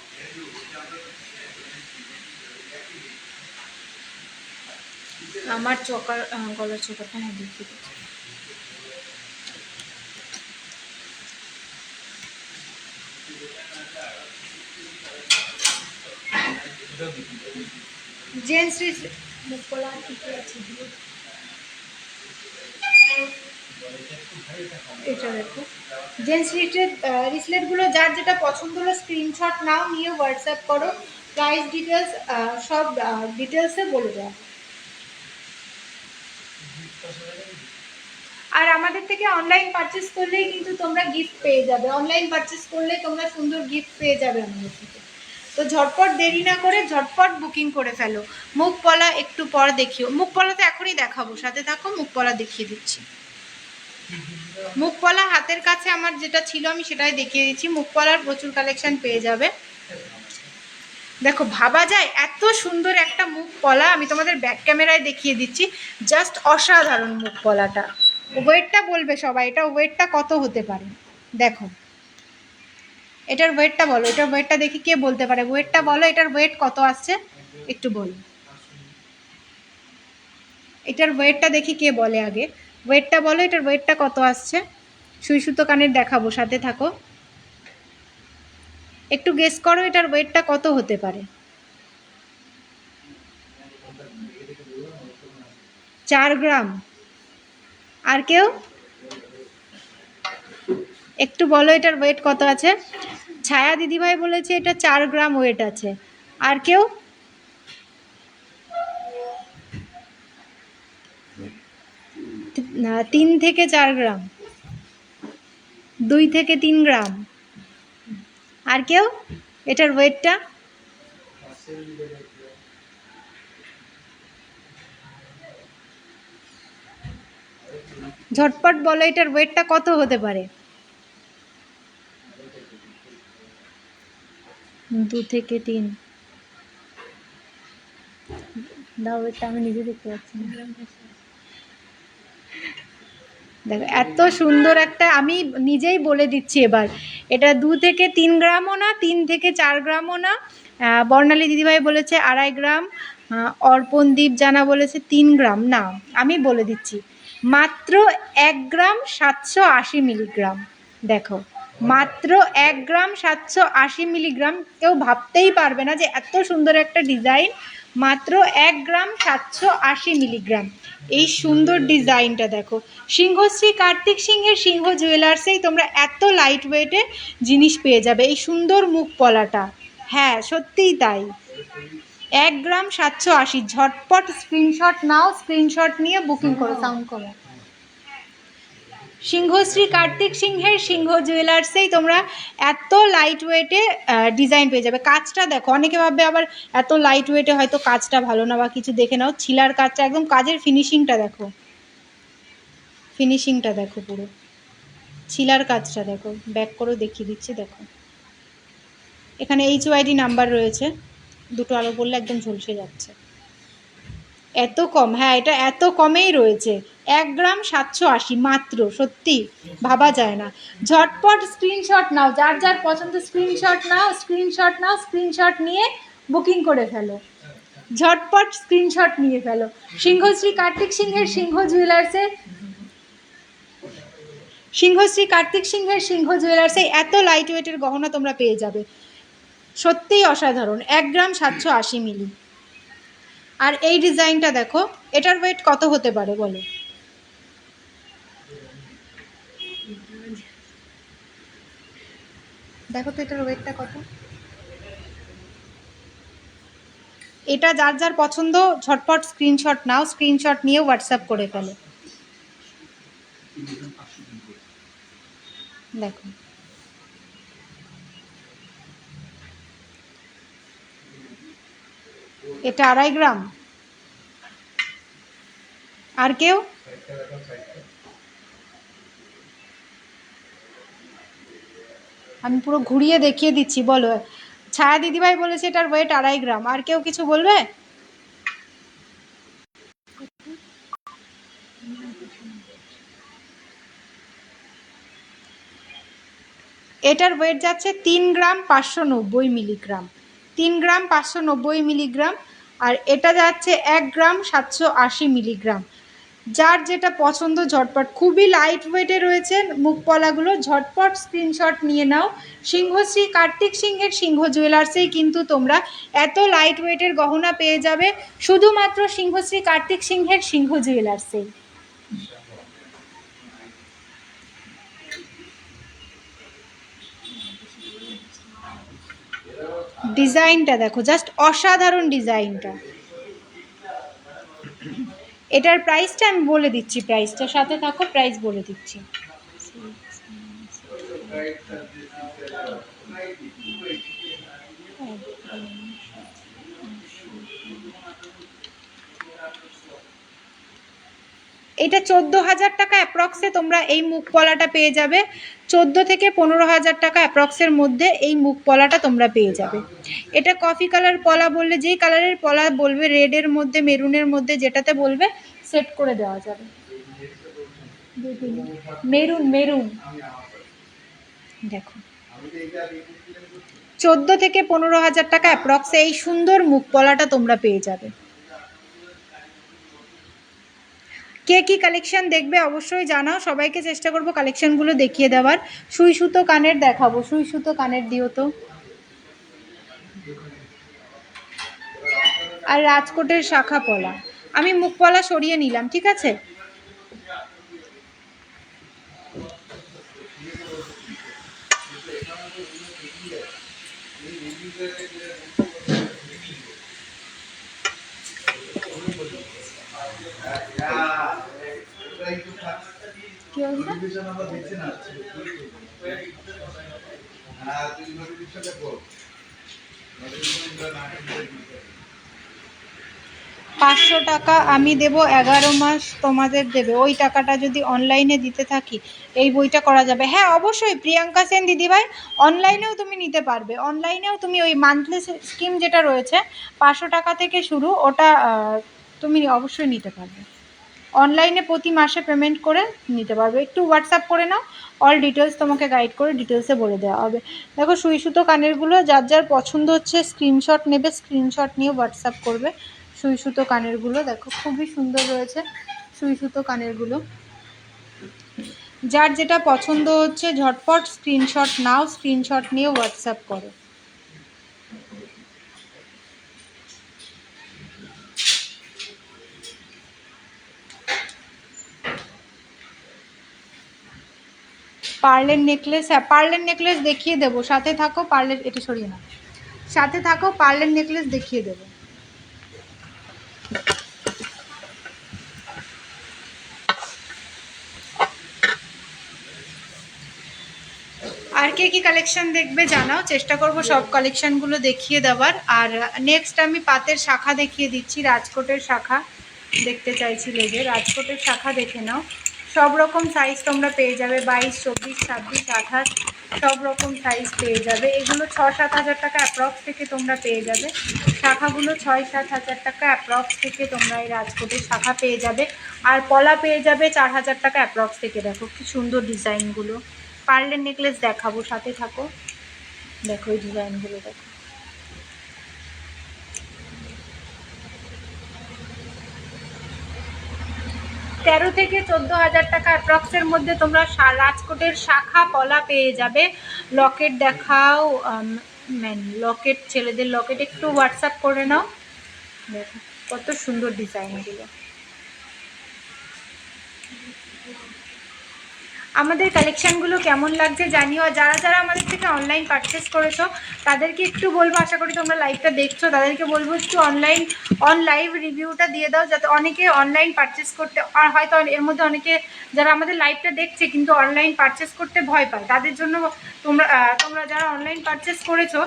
আমার চোকার গলার চোকারটা হ্যাঁ দেখিয়ে দিচ্ছি। জেন্টস এটা দেখো, জেন্টস রিসলেটগুলো যার যেটা পছন্দ হলো স্ক্রিনশট নাও, নিয়ে হোয়াটসঅ্যাপ করো। প্রাইস ডিটেলস সব ডিটেলসে বলে দেওয়া। আর আমাদের থেকে অনলাইন পারচেস করলেই কিন্তু তোমরা গিফট পেয়ে যাবে, অনলাইন পারচেস করলে তোমরা সুন্দর গিফট পেয়ে যাবে আমাদের থেকে। তো ঝটপট দেরি না করে ঝটপট বুকিং করে ফেলো। মুখ পলা একটু পর দেখিও, মুখ পলা তো এখনই দেখাবো, সাথে থাকো, মুখ পলা দেখিয়ে দিচ্ছি। মুখ পলা হাতের কাছে আমার যেটা ছিল আমি সেটাই দেখিয়ে দিচ্ছি। মুখ পলার প্রচুর কালেকশন পেয়ে যাবে। দেখো ভাবা যায় এত সুন্দর একটা মুখ পলা, আমি তোমাদের ব্যাক ক্যামেরায় দেখিয়ে দিচ্ছি, জাস্ট অসাধারণ মুখ পলাটা। ওয়েটটা বলবে সবাই, এটা ওয়েটটা কত হতে পারে দেখো, এটার ওয়েটটা বলো, এটার ওয়েটটা দেখি কে বলতে পারে, ওয়েটটা বলো, এটার ওয়েট কত আসছে একটু বলো, এটার ওয়েটটা দেখি কে বলে আগে, ওয়েটটা বলো, এটার ওয়েটটা কত আসছে। সুই সুতো কানের দেখাবো, সাথে থাকো, একটু গেস করো এটার ওয়েটটা কত হতে পারে। 4 গ্রাম। আর কেউ একটু বলো এটার ওয়েট কত আছে। ছায়া দিদিভাই বলেছে এটা 4 গ্রাম ওয়েট আছে। আর কেউ? 3 থেকে 4 গ্রাম, 2 থেকে 3 গ্রাম। আর কেউ এটার ওয়েটটা? ঝটপট বলো এটার ওয়েটটা কত হতে পারে। 2 থেকে 3 দাও, ওয়েটটা আমি নিজে দেখতে পাচ্ছি না। দেখো এত সুন্দর একটা, আমি নিজেই বলে দিচ্ছি এবার, এটা 2 থেকে 3 গ্রামও না, 3 থেকে 4 গ্রামও না। বর্ণালী দিদিভাই বলেছে 2.5 গ্রাম, অর্পণদীপ জানা বলেছে 3 গ্রাম। না, আমি বলে দিচ্ছি মাত্র 1 গ্রাম 780 মিলিগ্রাম। দেখো মাত্র 1 গ্রাম 780 মিলিগ্রাম। কেউ ভাবতেই পারবে না যে এত সুন্দর একটা ডিজাইন, মাত্র 1 গ্রাম 780 মিলিগ্রাম। এই সুন্দর ডিজাইনটা দেখো, সিংহশ্রী কার্তিক সিংহের সিংহ জুয়েলার্সেই তোমরা এত লাইট ওয়েটে জিনিস পেয়ে যাবে। এই সুন্দর মুখ পলাটা, হ্যাঁ সত্যিই তাই, 1 গ্রাম 780। ঝটপট স্ক্রিনশট নাও, স্ক্রিনশট নিয়ে বুকিং করো। সাউন্ড করো। সিংহশ্রী কার্তিক সিংহের সিংহ জুয়েলার্সেই তোমরা এত লাইট ওয়েটে ডিজাইন পেয়ে যাবে। কাজটা দেখো, অনেকে ভাববে আবার এত লাইট ওয়েটে হয়তো কাজটা ভালো না বা কিছু, দেখে নাও ছিলার কাজটা, একদম কাজের ফিনিশিংটা দেখো, ফিনিশিংটা দেখো, পুরো ছিলার কাজটা দেখো, ব্যাক করে দেখিয়ে দিচ্ছি। দেখো এখানে HYD নাম্বার রয়েছে, দুটো আলো পড়লে একদম ঝলসে যাচ্ছে। এত কম, হ্যাঁ এটা এত কমেই রয়েছে, 1 গ্রাম 780 মাত্র। সত্যি ভাবা যায় না। ঝটপট স্ক্রিনশট নাও, যার যার পছন্দ স্ক্রিনশট নাও, স্ক্রিনশট নাও, স্ক্রিনশট নিয়ে বুকিং করে ফেলো, ঝটপট স্ক্রিনশট নিয়ে ফেলো। সিংহশ্রী কার্তিক সিংহের সিংহ জুয়েলার্সে, সিংহশ্রী কার্তিক সিংহের সিংহ জুয়েলার্সে এত লাইট ওয়েটের গহনা তোমরা পেয়ে যাবে, সত্যিই অসাধারণ। 1 গ্রাম 780 মিলি। আর এই ডিজাইনটা দেখো, এটার ওয়েট কত হতে পারে বলো। দেখো তো এটার ওয়েটটা কত। এটা যার যার পছন্দ ঝটপট স্ক্রিনশট নাও, স্ক্রিনশট নিয়ে হোয়াটসঅ্যাপ করে ফেলো। দেখো এটা 2.5 গ্রাম। আর কেউ? আমি পুরো ঘুরিয়ে দেখিয়ে দিচ্ছি, বলো। ছায়া দিদিভাই বলেছে এটার ওয়েট 2.5 গ্রাম। আর কেউ কিছু বলবে? এটার ওয়েট যাচ্ছে 3 গ্রাম 590 মিলিগ্রাম, 3 গ্রাম 590 মিলিগ্রাম। আর এটা যাচ্ছে 1 গ্রাম 780 মিলিগ্রাম। যার যেটা পছন্দ ঝটপট, খুবই লাইট ওয়েটে রয়েছে মুখপলাগুলো, ঝটপট স্ক্রিনশট নিয়ে নাও। সিংহশ্রী কার্তিক সিংহের সিংহ জুয়েলার্সেই কিন্তু তোমরা এত লাইট ওয়েটের গহনা পেয়ে যাবে, শুধুমাত্র সিংহশ্রী কার্তিক সিংহের সিংহ জুয়েলার্সেই। ডিজাইনটা দেখো, জাস্ট অসাধারণ ডিজাইনটা। এটার প্রাইসটা আমি বলে দিচ্ছি, প্রাইসটা সাথে থাকো, প্রাইস বলে দিচ্ছি। এটা 14,000 টাকা অ্যাপ্রক্সে তোমরা এই মুখ পলাটা পেয়ে যাবে। 14 থেকে 15,000 টাকা অ্যাপ্রক্সের মধ্যে এই মুখ পলাটা তোমরা পেয়ে যাবে। এটা কফি কালার পলা বললে, যেই কালারের পলা বলবে, রেডের মধ্যে, মেরুনের মধ্যে, যেটাতে বলবে সেট করে দেওয়া যাবে। মেরুন মেরুন দেখো, 14 থেকে 15,000 টাকা অ্যাপ্রক্সে এই সুন্দর মুখ পলাটা তোমরা পেয়ে যাবে। কে কি কালেকশন দেখবে অবশ্যই জানাও, সবাইকে চেষ্টা করবো কালেকশনগুলো দেখিয়ে দেওয়ার। সুই সুতো কানের দেখাবো, সুই সুতো কানের দিও তো। আর রাজকোটের শাখা পলা, আমি মুখ পলা সরিয়ে নিলাম, ঠিক আছে। কি হয়েছে? 500 টাকা আমি দেব, 11 মাস তোমাদের দেবে। ওই টাকাটা যদি অনলাইনে দিতে থাকি এই বইটা করা যাবে। হ্যাঁ অবশ্যই প্রিয়াঙ্কা সেন দিদিভাই, অনলাইনেও তুমি নিতে পারবে। অনলাইনেও তুমি ওই মান্থলি স্কিম যেটা রয়েছে 500 টাকা থেকে শুরু, ওটা তুমি অবশ্যই নিতে পারবে। অনলাইনে প্রতি মাসে পেমেন্ট করে নিতে পারবে। একটু হোয়াটসঅ্যাপ করে নাও, অল ডিটেলস তোমাকে গাইড করে ডিটেলসে বলে দেওয়া হবে। দেখো সুই সুতো কানেরগুলো যার যার পছন্দ হচ্ছে স্ক্রিনশট নেবে, স্ক্রিনশট নিয়ে হোয়াটসঅ্যাপ করবে। সুই সুতো কানেরগুলো দেখো খুবই সুন্দর রয়েছে সুই সুতো কানেরগুলো। যার যেটা পছন্দ হচ্ছে ঝটপট স্ক্রিনশট নাও, স্ক্রিনশট নিয়ে হোয়াটসঅ্যাপ করো। পার্লের নেকলেস, হ্যাঁ পার্লের নেকলেস দেখিয়ে দেবো, সাথে থাকো। পার্লের, এটা সরিয়ে না, সাথে থাকো, পার্লের নেকলেস দেখিয়ে দেবো। আর কে কি কালেকশন দেখবে জানাও, চেষ্টা করব সব কালেকশনগুলো দেখিয়ে দেওয়ার। আর নেক্সট আমি পাতের শাখা দেখিয়ে দিচ্ছি, রাজকোটের শাখা দেখতে চাইছিলে যে, রাজকোটের শাখা দেখে নাও। সব রকম সাইজ তোমরা পেয়ে যাবে, 22, 24, 26, 28 সব রকম সাইজ পেয়ে যাবে। এগুলো 6-7 হাজার টাকা অ্যাপ্রক্স থেকে তোমরা পেয়ে যাবে। শাখাগুলো 6-7 হাজার টাকা অ্যাপ্রক্স থেকে তোমরা এই রাজকোটের শাখা পেয়ে যাবে। আর পলা পেয়ে যাবে 4,000 টাকা অ্যাপ্রক্স থেকে। দেখো কি সুন্দর ডিজাইনগুলো। পার্লের নেকলেস দেখাবো, সাথে থাকো। দেখো এই ডিজাইনগুলো দেখো, 13 থেকে 14,000 টাকা অ্যাপ্রক্সের মধ্যে তোমরা রাজকোটের শাখা পলা পেয়ে যাবে। লকেট দেখাও, লকেট, ছেলেদের লকেট একটু হোয়াটসঅ্যাপ করে নাও। দেখো কত সুন্দর ডিজাইনগুলো। আমাদের কালেকশানগুলো কেমন লাগছে জানিও। যারা যারা আমাদের থেকে অনলাইন পারচেস করেছো তাদেরকে একটু বলবো, আশা করি তোমরা লাইভটা দেখছো, তাদেরকে বলবো একটু লাইভ রিভিউটা দিয়ে দাও, যাতে অনেকে অনলাইন পারচেস করতে, আর হয়তো এর মধ্যে অনেকে যারা আমাদের লাইভটা দেখছে কিন্তু অনলাইন পারচেস করতে ভয় পায়, তাদের জন্য তোমরা যারা অনলাইন পারচেস করেছো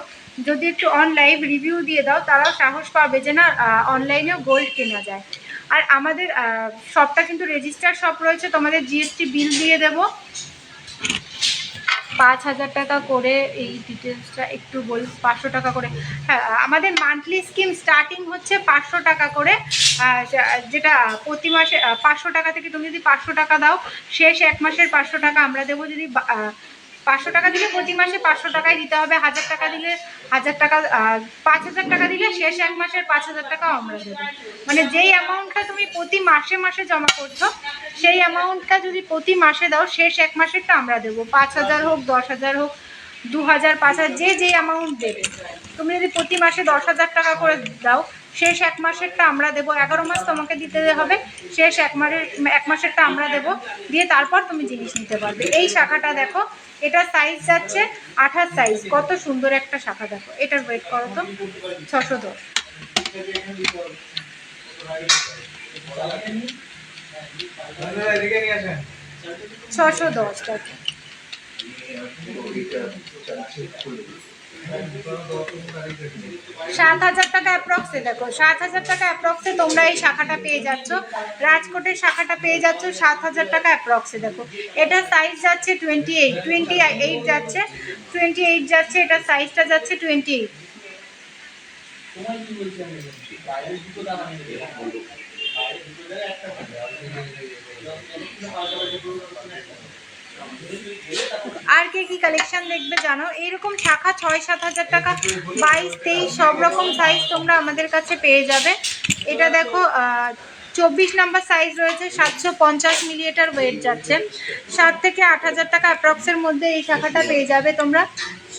যদি একটু লাইভ রিভিউ দিয়ে দাও, তারাও সাহস পাবে যে না অনলাইনেও গোল্ড কেনা যায়। আর আমাদের শপটা কিন্তু রেজিস্টার শপ রয়েছে, তোমাদের জিএসটি বিল দিয়ে দেব। 5,000 টাকা করে, এই ডিটেলসটা একটু বল, 500 টাকা করে। হ্যাঁ আমাদের মান্থলি স্কিম স্টার্টিং হচ্ছে 500 টাকা করে, যেটা প্রতি মাসে 500 টাকা থেকে তুমি যদি 500 টাকা দাও, শেষ এক মাসের 500 টাকা আমরা দেবো। যদি 500 টাকা দিলে প্রতি মাসে 500 টাকাই দিতে হবে। 1000 টাকা দিলে 1000 টাকা, 5,000 টাকা দিলে শেষ এক মাসের 5,000 টাকা আমরা দেবো। মানে যেই অ্যামাউন্টটা তুমি প্রতি মাসে মাসে জমা করছো সেই অ্যামাউন্টটা যদি প্রতি মাসে দাও, শেষ এক মাসেরটা আমরা দেবো। 5,000 হোক, 10,000 হোক, 2,000, 5,000, যে অ্যামাউন্ট দেবে। তুমি যদি প্রতি মাসে 10,000 টাকা করে দাও, শেষ এক মাসেরটা আমরা দেবো। 11 মাস তোমাকে দিতে হবে, শেষ এক মাসেরটা আমরা দেবো, দিয়ে তারপর তুমি জিনিস নিতে পারবে। এই শাখাটা দেখো, এটা সাইজ যাচ্ছে 28 সাইজ, কত সুন্দর একটা শাখা। দেখো এটার ওয়েট করো তো, 610। $610 টাকা। 7,000 টাকা অ্যাপ্রক্সে, দেখো 7,000 টাকা অ্যাপ্রক্সে তোমরা এই শাখাটা পেয়ে যাচ্ছ, রাজকোটের শাখাটা পেয়ে যাচ্ছ 7,000 টাকা অ্যাপ্রক্সে। দেখো এটা সাইজ যাচ্ছে 28 যাচ্ছে, 28 যাচ্ছে, এটা সাইজটা যাচ্ছে 28। আর কি কালেকশন দেখবে জানো, এইরকম শাখা 6-7 হাজার টাকা, 22-23 সব রকম সাইজ তোমরা আমাদের কাছে পেয়ে যাবে। এটা দেখো 24 নম্বর সাইজ রয়েছে, 750 মিলিমিটার ওয়েট যাচ্ছে, 7 থেকে 8,000 টাকা অ্যাপ্রক্সের মধ্যে এই শাখাটা পেয়ে যাবে তোমরা।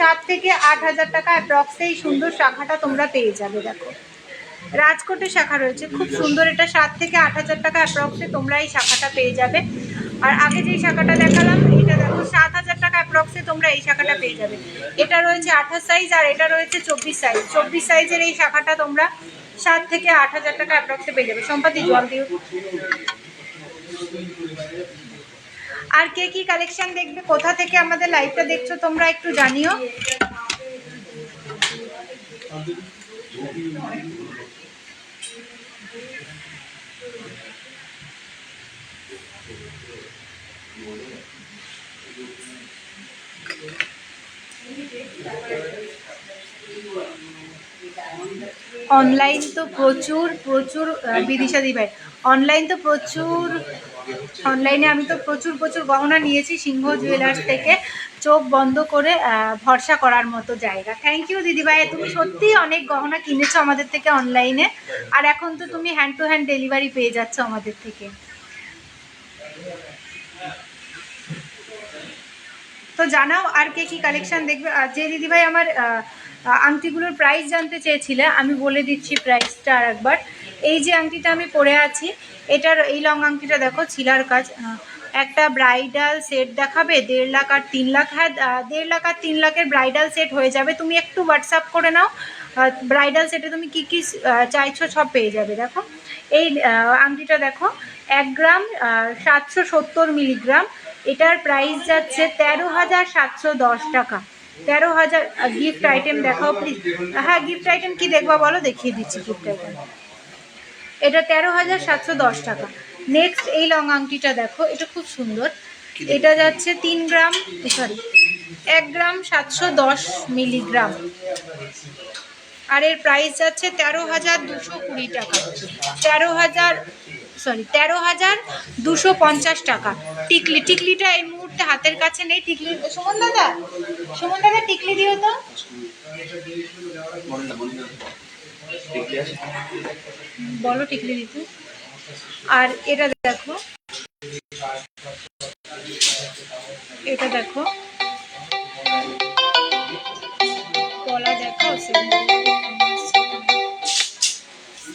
7 থেকে 8,000 টাকা অ্যাপ্রক্সে এই সুন্দর শাখাটা তোমরা পেয়ে যাবে। দেখো রাজকোটের শাখা রয়েছে, খুব সুন্দর, এটা 7 থেকে 8,000 টাকা অ্যাপ্রক্সে তোমরা এই শাখাটা পেয়ে যাবে। আর আগে যে শাখাটা দেখালাম এটা দেখো 7,000 টাকা অ্যাপ্রক্সে তোমরা এই শাখাটা পেয়ে যাবে। এটা রয়েছে 28 সাইজ আর এটা রয়েছে 24 সাইজ। 24 সাইজের এই শাখাটা তোমরা 7 থেকে 8,000 টাকা অ্যাপ্রক্সে পেয়ে যাবে। সম্পাদি জল দিও। আর কি কালেকশন দেখবে, কোথা থেকে আমাদের লাইভটা দেখছো তোমরা একটু জানিও। অনলাইন তো প্রচুর বিদিশাদি ভাই, অনলাইন তো প্রচুর, অনলাইনে আমি তো প্রচুর গহনা নিয়েছি সিংহ জুয়েলার্স থেকে, চোখ বন্ধ করে ভরসা করার মতো জায়গা। থ্যাংক ইউ দিদিভাই, তুমি সত্যিই অনেক গহনা কিনেছো আমাদের থেকে অনলাইনে, আর এখন তো তুমি হ্যান্ড টু হ্যান্ড ডেলিভারি পেয়ে যাচ্ছ আমাদের থেকে। তো জানাও আর কি কালেকশন দেখবে। আর যে দিদিভাই আমার আংটিগুলোর প্রাইস জানতে চেয়েছিলে, আমি বলে দিচ্ছি প্রাইসটা আর একবার। এই যে আংটিটা আমি পরে আছি, এটার এই লং আংটিটা দেখো ছিলার কাজ, একটা ব্রাইডাল সেট দেখাবে 1.5 লাখ আর 3 লাখ। হ্যাঁ 1.5 লাখ আর 3 লাখের ব্রাইডাল সেট হয়ে যাবে, তুমি একটু হোয়াটসঅ্যাপ করে নাও। ব্রাইডাল সেটে তুমি কি চাইছো সব পেয়ে যাবে। দেখো এই আংটিটা দেখো 1 গ্রাম 770 মিলিগ্রাম, এটার প্রাইস যাচ্ছে 13,710 টাকা। 13,000। গিফট আইটেম দেখাও প্লিজ। হ্যাঁ গিফট আইটেম কি দেখবা বলো, দেখিয়ে দিচ্ছি গিফট আইটেম। এটা 13,710 টাকা। নেক্সট এই লং আংটিটা দেখো, এটা খুব সুন্দর, এটা যাচ্ছে 3 গ্রাম 1 গ্রাম 710 মিলিগ্রাম, আর এর প্রাইস যাচ্ছে 13,220 টাকা। 13,250 টাকা। টিকলিটা এই মুহূর্তে হাতের কাছে নেই। টিকলি সুমন দাদা টিকলি দিও তো। বলো টিকলি দিতে। আর এটা দেখো, এটা দেখো পলা দেখো,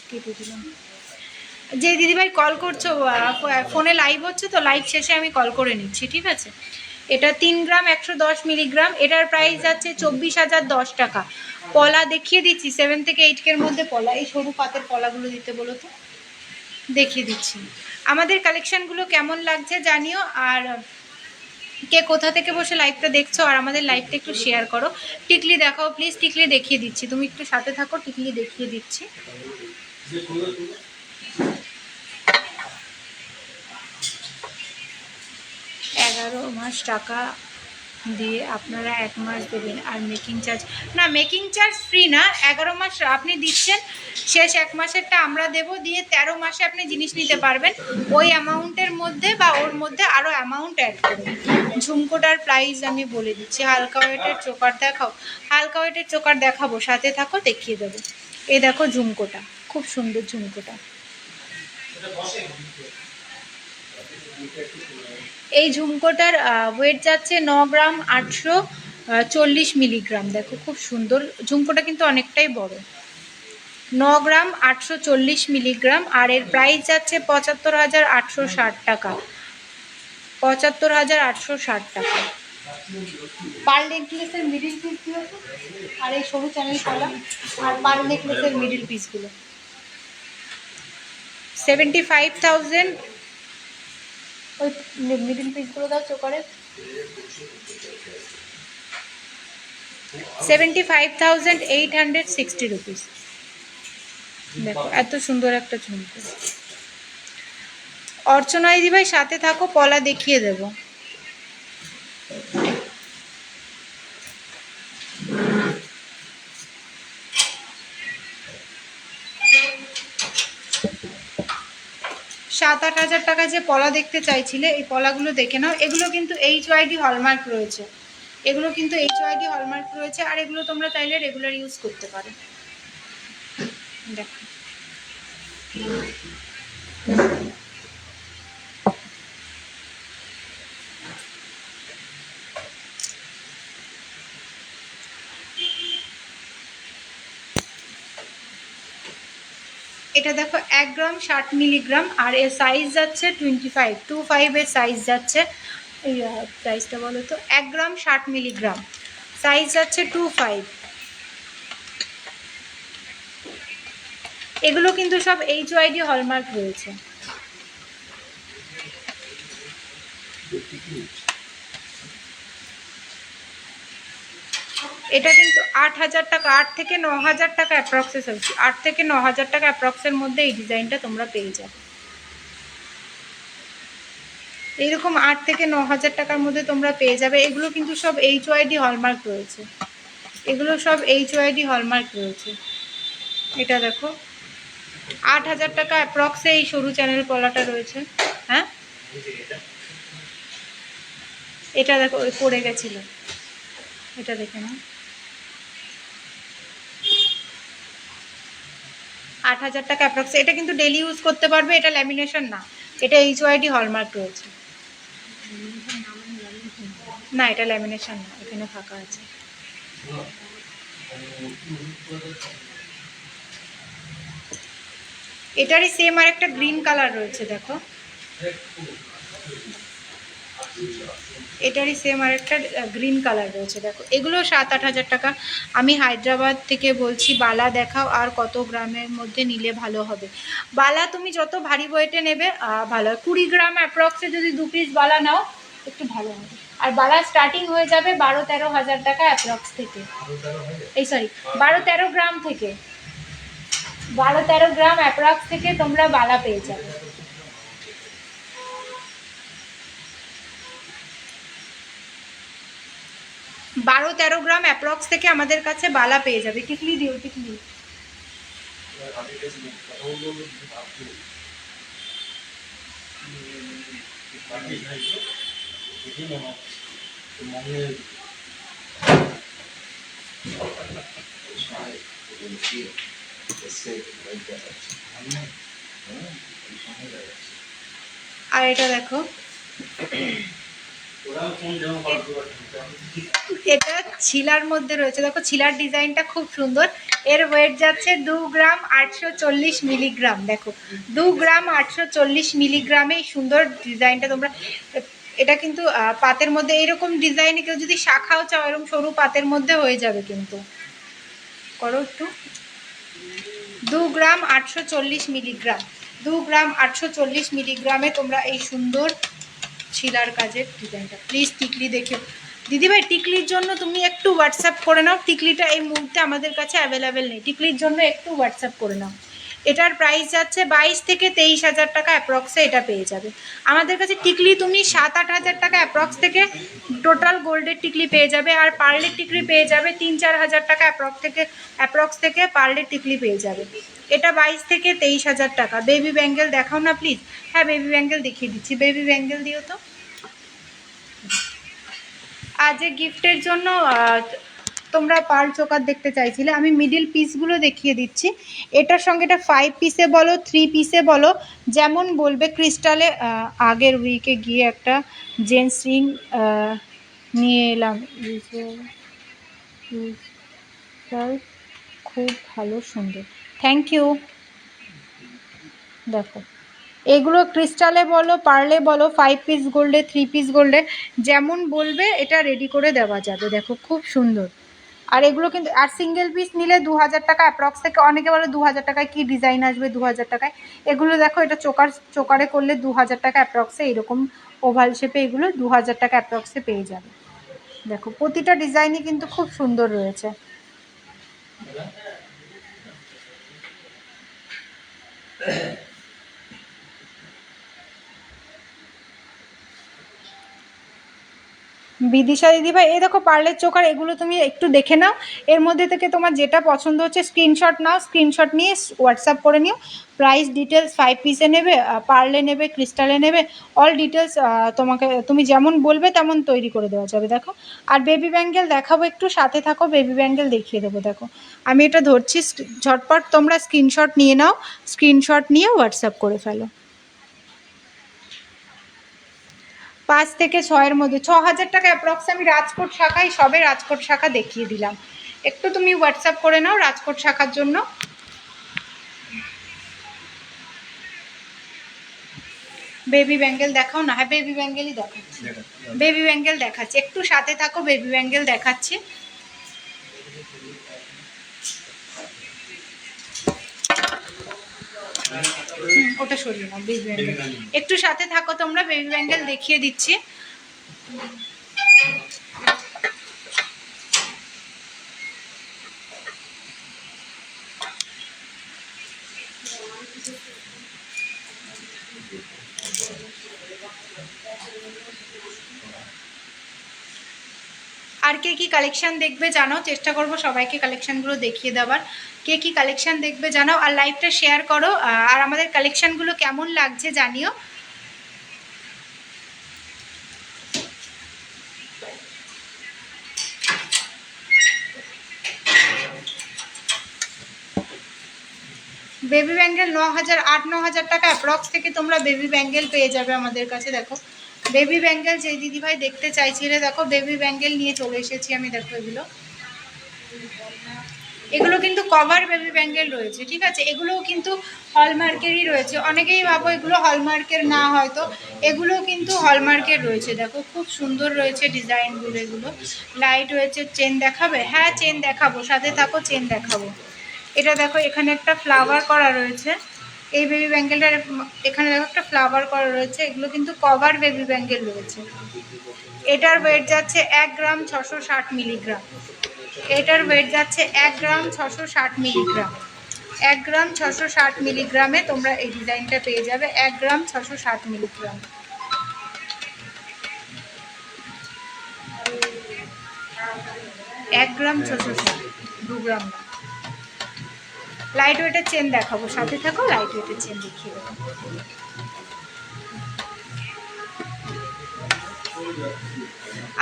কেটে দিলাম। যে দিদিভাই কল করছো, ফোনে লাইভ হচ্ছে তো, লাইভ শেষে আমি কল করে নিচ্ছি, ঠিক আছে। এটা 3 গ্রাম 110 মিলিগ্রাম, এটার প্রাইস যাচ্ছে 24,010 টাকা। পলা দেখিয়ে দিচ্ছি, 7 থেকে 8 এর মধ্যে পলা, এই সরু পাতের পলাগুলো দিতে বলো তো, দেখিয়ে দিচ্ছি। আমাদের কালেকশনগুলো কেমন লাগছে জানিও, আর কে কোথা থেকে বসে লাইভটা দেখছো, আর আমাদের লাইভটা একটু শেয়ার করো। টিকলি দেখাও প্লিজ, টিকলি দেখিয়ে দিচ্ছি, তুমি একটু সাথে থাকো, টিকলি দেখিয়ে দিচ্ছি। 11 মাস টাকা দিয়ে আপনারা 1 মাস দেবেন, আর মেকিং চার্জ না, মেকিং চার্জ ফ্রি না। 11 মাস আপনি দিচ্ছেন, শেষ 1 মাসেরটা আমরা দেব, দিয়ে 13 মাসে আপনি জিনিস নিতে পারবেন ওই অ্যামাউন্টের মধ্যে, বা ওর মধ্যে আরও অ্যামাউন্ট অ্যাড করুন। ঝুমকোটার প্রাইস আমি বলে দিচ্ছি। হালকা ওয়েটের চোকার দেখাও, হালকা ওয়েটের চোকার দেখাবো, সাথে থাকো দেখিয়ে দেবো। এই দেখো ঝুমকোটা, খুব সুন্দর ঝুমকোটা। এই ঝুমকোটার ওয়েট যাচ্ছে 9 গ্রাম 840 মিলিগ্রাম। দেখো খুব সুন্দর ঝুমকোটা, কিন্তু অনেকটাই বড়। 9 গ্রাম 840 মিলিগ্রাম, আর এর প্রাইস যাচ্ছে 75,860 টাকা। 75,860 টাকা। পার নেকলেসের মিডিল পিসগুলো, আর এই সরু চ্যানেল কলা, আর পার নেকলেসের মিডিল পিসগুলো 75,000। ওই মিডিল পিসগুলো দাও চোকারে। 75,860 রুপিস। দেখো এত সুন্দর একটা ঝুমকো। অর্চনা দিদি ভাই সাথে থাকো, পলা দেখিয়ে দেবো। সাত আট হাজার টাকা যে পলা দেখতে চাইছিলে, এই পলাগুলো দেখে নাও। এগুলো কিন্তু HYD হলমার্ক রয়েছে, এগুলো কিন্তু HYD হলমার্ক রয়েছে, আর এগুলো তোমরা চাইলে রেগুলার ইউজ করতে পারো। দেখো এটা দেখো 1 গ্রাম 60 মিলিগ্রাম, আর এর সাইজ যাচ্ছে 25 এর সাইজ যাচ্ছে। এই প্রাইসটা বলো তো। 1 গ্রাম 60 মিলিগ্রাম, সাইজ যাচ্ছে 25। এগুলো কিন্তু সব HYD হলমার্ক রয়েছে। এটা কিন্তু 8,000 টাকা, 8 থেকে 9,000 টাকা অ্যাপ্রক্সেস হচ্ছে। 8 থেকে 9,000 টাকা অ্যাপ্রক্সের মধ্যে এই ডিজাইনটা তোমরা পেয়ে যাবে। এইরকম 8 থেকে 9,000 টাকার মধ্যে তোমরা পেয়ে যাবে। এগুলো কিন্তু সব HYD হলমার্ক রয়েছে, এগুলো সব HYD হলমার্ক রয়েছে। এটা দেখো 8,000 টাকা অ্যাপ্রক্সে এই সরু চ্যানেল পলাটা রয়েছে। হ্যাঁ এটা দেখো ওই পড়ে গেছিল, এটা দেখে নাও। 8,000 টাকা অ্যাপ্রক্সে। এটা কিন্তু ডেলি ইউজ করতে পারবে, এটা ল্যামিনেশন না, এটা HYD হলমার্ক রয়েছে। না এটা ল্যামিনেশন না, এখানে ফাঁকা আছে। এটারই সেম আর একটা গ্রিন কালার রয়েছে, দেখো এটারই সেম আর একটা গ্রিন কালার রয়েছে। দেখো এগুলো 7-8 হাজার টাকা। আমি হায়দ্রাবাদ থেকে বলছি। বালা দেখাও আর কত গ্রামের মধ্যে নিলে ভালো হবে। বালা তুমি যত ভারী ওয়েটে নেবে ভালো হয়। 20 গ্রাম অ্যাপ্রক্সে যদি 2 পিস বালা নাও একটু ভালো হবে। আর বালা স্টার্টিং হয়ে যাবে 12-13 হাজার টাকা অ্যাপ্রক্স থেকে। এই সরি 12-13 গ্রাম থেকে, 12-13 গ্রাম অ্যাপ্রক্স থেকে তোমরা বালা পেয়ে যাবে। 12-13 গ্রাম অ্যাপ্রক্স থেকে আমাদের কাছে বালা পেয়ে যাবে। টিকলি দিও, টিকলি। আর এটা দেখো এটা ছিলার মধ্যে রয়েছে। দেখো ছিলার ডিজাইনটা খুব সুন্দর। এর ওয়েট যাচ্ছে 2 গ্রাম 840 মিলিগ্রাম। দেখো 2 গ্রাম 840 মিলিগ্রামে এই সুন্দর ডিজাইনটা তোমরা। এটা কিন্তু পাতের মধ্যে এইরকম ডিজাইনে কেউ যদি শাখাও চাও এরকম সরু পাতের মধ্যে হয়ে যাবে। কিন্তু করো একটু। 2 গ্রাম 840 মিলিগ্রাম, 2 গ্রাম 840 মিলিগ্রামে তোমরা এই সুন্দর ছিলার কাজের ডিজাইনটা। প্লিজ টিকলি দেখে দিদিভাই, টিকলির জন্য তুমি একটু হোয়াটসঅ্যাপ করে নাও। টিকলিটা এই মুহূর্তে আমাদের কাছে অ্যাভেলেবেল নেই, টিকলির জন্য একটু হোয়াটসঅ্যাপ করে নাও। এটার প্রাইস যাচ্ছে 22 থেকে 23 হাজার টাকা অ্যাপ্রক্সে এটা পেয়ে যাবে আমাদের কাছে। টিকলি তুমি 7-8 হাজার টাকা অ্যাপ্রক্স থেকে টোটাল গোল্ডের টিকলি পেয়ে যাবে। আর পার্লের টিকলি পেয়ে যাবে 3-4 হাজার টাকা অ্যাপ্রক্স থেকে পার্লের টিকলি পেয়ে যাবে। এটা 22 থেকে 23 হাজার টাকা। বেবি ব্যাঙ্গেল দেখাও না প্লিজ। হ্যাঁ বেবি ব্যাঙ্গেল দেখিয়ে দিচ্ছি, বেবি ব্যাঙ্গেল দিও তো। আজ গিফটের জন্য তোমরা পার্ল চোকার দেখতে চাইছিলে, আমি মিডিল পিসগুলো দেখিয়ে দিচ্ছি। এটার সঙ্গে এটা 5 পিসে বলো 3 পিসে বলো যেমন বলবে। ক্রিস্টালে আগের উইকে গিয়ে একটা জেন্টস রিং নিয়ে এলাম, খুব ভালো সুন্দর, থ্যাংক ইউ। দেখো এগুলো ক্রিস্টালে বলো পার্লে বলো 5 পিস গোল্ডে 3 পিস গোল্ডে যেমন বলবে এটা রেডি করে দেওয়া যাবে। দেখো খুব সুন্দর। আর এগুলো কিন্তু আর সিঙ্গেল পিস নিলে 2000 টাকা অ্যাপ্রক্স থেকে। অনেকে বলে 2000 টাকায় কী ডিজাইন আসবে 2000 টাকায়। এগুলো দেখো এটা চোকারে করলে 2000 টাকা অ্যাপ্রক্সে, এরকম ওভাল শেপে এগুলো 2000 টাকা অ্যাপ্রক্সে পেয়ে যাবে। দেখো প্রতিটা ডিজাইনই কিন্তু খুব সুন্দর রয়েছে। বিদিশা দিদিভাই এই দেখো পার্লের চোকার, এগুলো তুমি একটু দেখে নাও, এর মধ্যে থেকে তোমার যেটা পছন্দ হচ্ছে স্ক্রিনশট নাও, স্ক্রিনশট নিয়ে হোয়াটসঅ্যাপ করে নিও। প্রাইস ডিটেলস 5 পিসে নেবে, পার্লে নেবে, ক্রিস্টালে নেবে, অল ডিটেলস তোমাকে তুমি যেমন বলবে তেমন তৈরি করে দেওয়া যাবে। দেখো আর বেবি ব্যাঙ্গেল দেখাবো, একটু সাথে থাকো, বেবি ব্যাঙ্গেল দেখিয়ে দেবো। দেখো আমি এটা ধরছি, ঝটপট তোমরা স্ক্রিনশট নিয়ে নাও, স্ক্রিনশট নিয়ে হোয়াটসঅ্যাপ করে ফেলো। 5 থেকে 6-এর মধ্যে, 6000 টাকা অ্যাপ্রক্স। আমি রাজকোট শাখায় সবে রাজকোট শাখা দেখিয়ে দিলাম, একটু তুমি হোয়াটসঅ্যাপ করে নাও রাজকোট শাখার জন্য। বেবি ব্যাঙ্গেল দেখাও না। হ্যাঁ বেবি ব্যাঙ্গেলই দেখাচ্ছি, বেবি ব্যাঙ্গেল দেখাচ্ছি, একটু সাথে থাকো, বেবি ব্যাঙ্গেল দেখাচ্ছি। ওটা সরিয়ে নাও, বেবি ব্যাঙ্গেল একটু সাথে থাকো তোমরা, বেবি ব্যাঙ্গেল দেখিয়ে দিচ্ছি। আর কে কি কালেকশন দেখবে জানাও, চেষ্টা করব সবাইকে কালেকশনগুলো দেখিয়ে দেওয়ার। কে কি কালেকশন দেখবে জানাও, আর লাইভটা শেয়ার করো, আর আমাদের কালেকশনগুলো কেমন লাগছে জানিও। বেবি ব্যাঙ্গেল 9000 8-9000 টাকা অ্যাপ্রক্স থেকে তোমরা বেবি ব্যাঙ্গেল পেয়ে যাবে আমাদের কাছে। দেখো বেবি ব্যাঙ্গেল যেই দিদিভাই দেখতে চাইছিলে, দেখো বেবি ব্যাঙ্গেল নিয়ে চলে এসেছি আমি। দেখো এগুলো কিন্তু কভার বেবি ব্যাঙ্গেল রয়েছে, ঠিক আছে, এগুলোও কিন্তু হলমার্কেরই রয়েছে। অনেকেই ভাবো এগুলো হলমার্কের না, হয়তো এগুলো কিন্তু হলমার্কের রয়েছে। দেখো খুব সুন্দর রয়েছে ডিজাইনগুলো, এগুলো লাইট রয়েছে। চেন দেখাবে? হ্যাঁ চেন দেখাবো, সাথে থাকো, চেন দেখাবো। এটা দেখো এখানে একটা ফ্লাওয়ার করা রয়েছে, এই বেবি ব্যাঙ্গেলটার এখানে দেখো একটা ফ্লাওয়ার করা রয়েছে। এগুলো কিন্তু কভার বেবি ব্যাঙ্গেল রয়েছে। এটার ওয়েট যাচ্ছে 1 গ্রাম 660 মিলিগ্রাম। এটার ওয়েট যাচ্ছে 1 গ্রাম 660 মিলিগ্রাম। 1 গ্রাম 660 মিলিগ্রামে তোমরা এই ডিজাইনটা পেয়ে যাবে, 1 গ্রাম 660 মিলিগ্রাম। এক গ্রাম 660, 2 গ্রাম না। লাইট ওয়েটের চেন দেখাবো, সাথে থাকো, লাইট ওয়েটের চেন দেখিয়ে দেবো।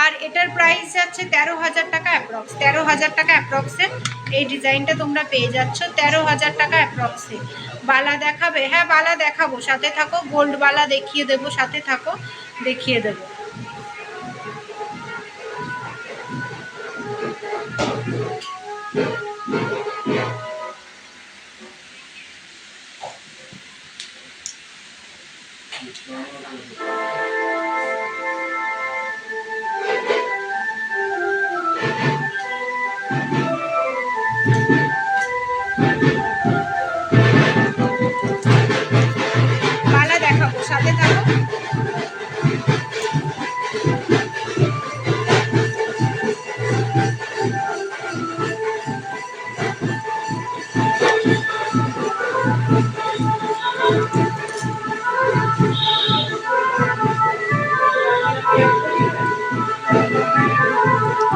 আর এটার প্রাইস যাচ্ছে 13000 টাকা অ্যাপ্রক্স। 13000 টাকা অ্যাপ্রক্সে এই ডিজাইনটা তোমরা পেয়ে যাচ্ছ, 13000 টাকা অ্যাপ্রক্সে। বালা দেখাবে? হ্যাঁ বালা দেখাবো, সাথে থাকো, গোল্ড বালা দেখিয়ে দেবো, সাথে থাকো, দেখিয়ে দেবো। বালা দেখাবো, সাথে থাকো।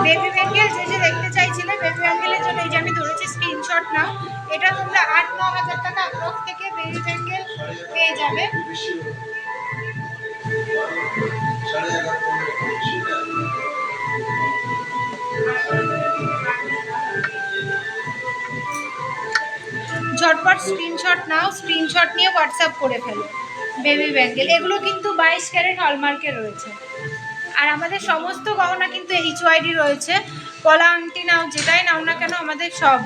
বেবি ব্যাঙ্গেল যে যে দেখতে চাইছিলে, বেবি ব্যাঙ্গেলের জন্য এই যে আমি ধরেছি, স্ক্রিনশট নাও। এটা তোমরা 8-9 হাজার টাকা অ্যাপ্রক্স থেকে বেবি ব্যাঙ্গেল পেয়ে যাবে। ঝটপট স্ক্রিনশট নাও, স্ক্রিনশট নিয়ে হোয়াটসঅ্যাপ করে ফেলো। বেবি ব্যাঙ্গেল এগুলো কিন্তু 22 ক্যারেট হলমার্কে রয়েছে। আর আমাদের সমস্ত গহনা কিন্তু HYD রয়েছে। পলা আংটি নাও, যেটাই নাও না কেন, আমাদের সব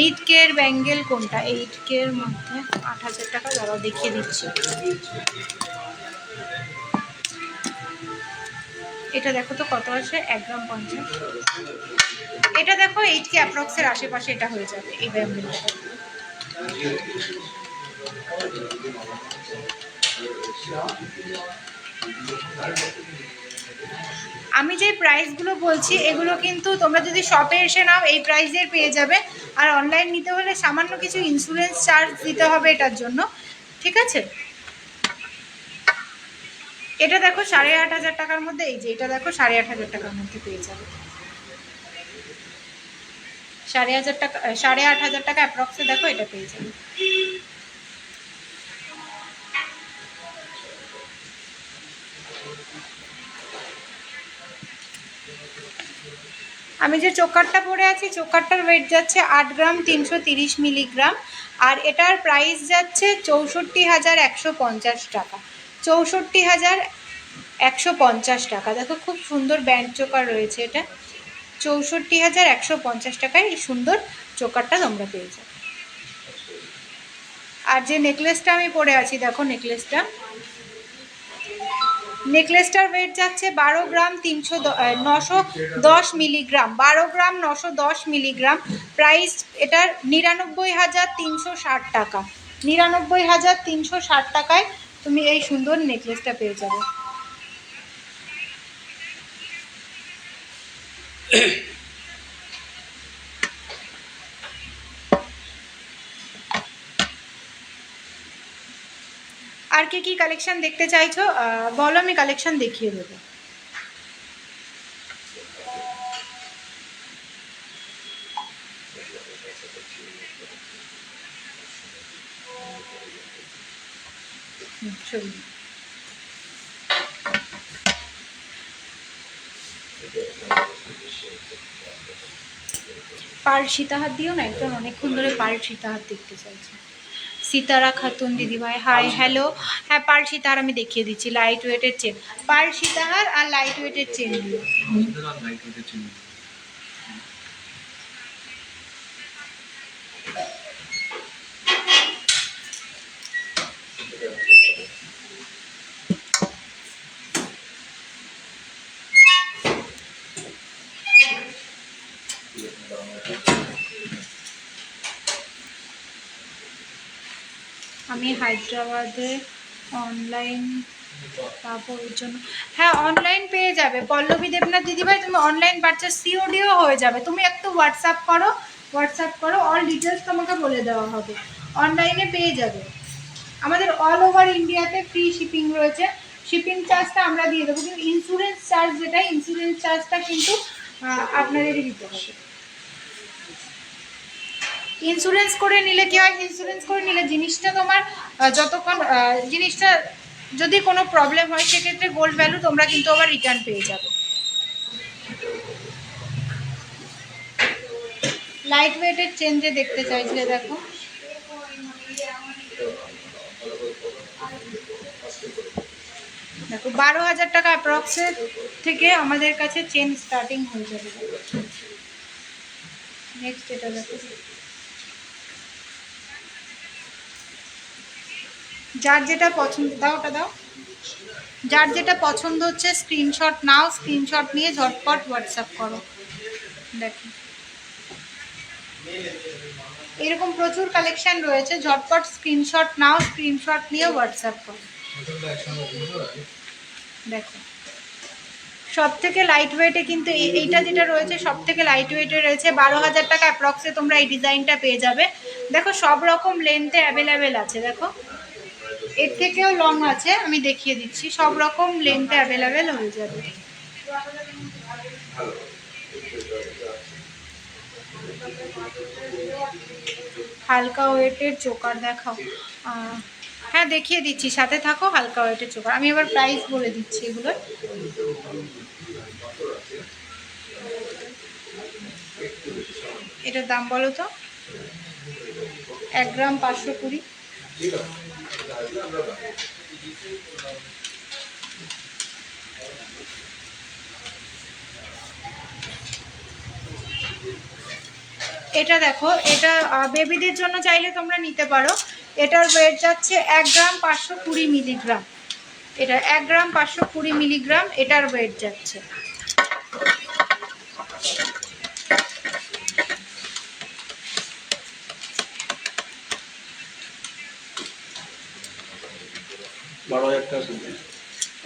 8K এর ব্যাঙ্গেল। কোনটা 8K এর মধ্যে 8000 টাকা? দাঁড়াও দেখিয়ে দিচ্ছি। এটা দেখো তো কত আছে, 1 গ্রাম 50। এটা দেখো 8K অ্যাপ্রক্সের আশেপাশে এটা হয়ে যাবে এই ব্যাম্বুটা। আমি যে প্রাইসগুলো বলছি এগুলো কিন্তু তোমরা যদি শপে এসে নাও এই প্রাইসের পেয়ে যাবে, আর অনলাইন নিতে হলে সামান্য কিছু ইন্স্যুরেন্স চার্জ দিতে হবে এটার জন্য, ঠিক আছে। এটা দেখো 8,500 টাকার মধ্যে, এই যে এটা দেখো 8,500 টাকার মধ্যে পেয়ে যাবে। 8,500 টাকা, 8,500 টাকা অ্যাপ্রক্সে দেখো এটা পেয়ে যাবে। আমি যে চোকারটা পরে আছি চোকারটার ওয়েট যাচ্ছে 8 গ্রাম 330 মিলিগ্রাম, আর এটার প্রাইস যাচ্ছে 64,150 টাকা। 64,150 টাকা। দেখো খুব সুন্দর ব্যান্ড চোকার রয়েছে এটা। 64,150 টাকায় এই সুন্দর চোকারটা তোমরা পেয়ে যাবে। আর যে নেকলেসটা আমি পরে আছি দেখো নেকলেসটার ওয়েট যাচ্ছে 12 গ্রাম 910 মিলিগ্রাম। 12 গ্রাম 910 মিলিগ্রাম। প্রাইস এটার 99,360 টাকা। 99,360 টাকায় তুমি এই সুন্দর নেকলেসটা পেয়ে যাবে। আর কি কালেকশন দেখতে চাইছো বলো, আমি কালেকশন দেখিয়ে দেবো। পার্ল সীতাহার দিও না, একজন অনেকক্ষণ ধরে পার্ল সীতাহার দেখতে চাইছে। সিতারা খাতুন দিদিভাই হাই, হ্যালো। হ্যাঁ পার্ল সীতাহার আমি দেখিয়ে দিচ্ছি, লাইট ওয়েটের চেন। পার্ল সীতাহার আর লাইট ওয়েটের চেন দিও। আমি হায়দ্রাবাদে অনলাইন পাবো এর জন্য। হ্যাঁ অনলাইন পেয়ে যাবে পল্লবী দেবনাথ দিদিভাই, তুমি অনলাইন পারচেস সিওডিও হয়ে যাবে। তুমি একটু হোয়াটসঅ্যাপ করো, অল ডিটেলস তোমাকে বলে দেওয়া হবে। অনলাইনে পেয়ে যাবে। আমাদের অল ওভার ইন্ডিয়াতে ফ্রি শিপিং রয়েছে। শিপিং চার্জটা আমরা দিয়ে দেবো, কিন্তু ইন্স্যুরেন্স চার্জ যেটা, ইন্স্যুরেন্স চার্জটা কিন্তু আপনাদেরই দিতে হবে। ইন্স্যুরেন্স করে নিলে কি হয়, ইন্স্যুরেন্স করে নিলে জিনিসটা তোমার যতক্ষণ জিনিসটা যদি কোনো প্রবলেম হয় সেক্ষেত্রে গোল্ড ভ্যালু তোমরা কিন্তু আবার রিটার্ন পেয়ে যাবে। লাইট ওয়েটের চেন যে দেখতে চাইছিলে দেখো, দেখো 12,000 টাকা অ্যাপ্রক্সের থেকে আমাদের কাছে চেন স্টার্টিং হয়ে যাবে। নেক্সট এটা দেখো, যার যেটা পছন্দ দাও ওটা দাও, যার যেটা পছন্দ হচ্ছে স্ক্রিনশট নাও, স্ক্রিনশট নিয়ে ঝটপট হোয়াটসঅ্যাপ করো। দেখো এরকম প্রচুর কালেকশন রয়েছে, ঝটপট স্ক্রিনশট নাও, স্ক্রিনশট নিয়ে হোয়াটসঅ্যাপ করো। দেখো সব থেকে লাইট ওয়েটে কিন্তু এইটা যেটা রয়েছে সব থেকে লাইট ওয়েটে রয়েছে। 12,000 টাকা অ্যাপ্রক্সে তোমরা এই ডিজাইনটা পেয়ে যাবে। দেখো সব রকম লেন্থে অ্যাভেলেবেল আছে, দেখো এর থেকেও লং আছে, আমি দেখিয়ে দিচ্ছি। সব রকম লেন্থে অ্যাভেলেবেল হয়ে যাবে। হালকা ওয়েটের চোকার দেখাও, হ্যাঁ দেখিয়ে দিচ্ছি, সাথে থাকো। হালকা ওয়েটের চোকার আমি এবার প্রাইস বলে দিচ্ছি এগুলোর। এটার দাম বলো তো, 1 গ্রাম 520। এটা দেখো, এটা বেবিদের জন্য চাইলে তোমরা নিতে পারো। এটার ওয়েট যাচ্ছে 1 গ্রাম 520 মিলিগ্রাম। এটা 1 গ্রাম 520 মিলিগ্রাম, এটার ওয়েট যাচ্ছে।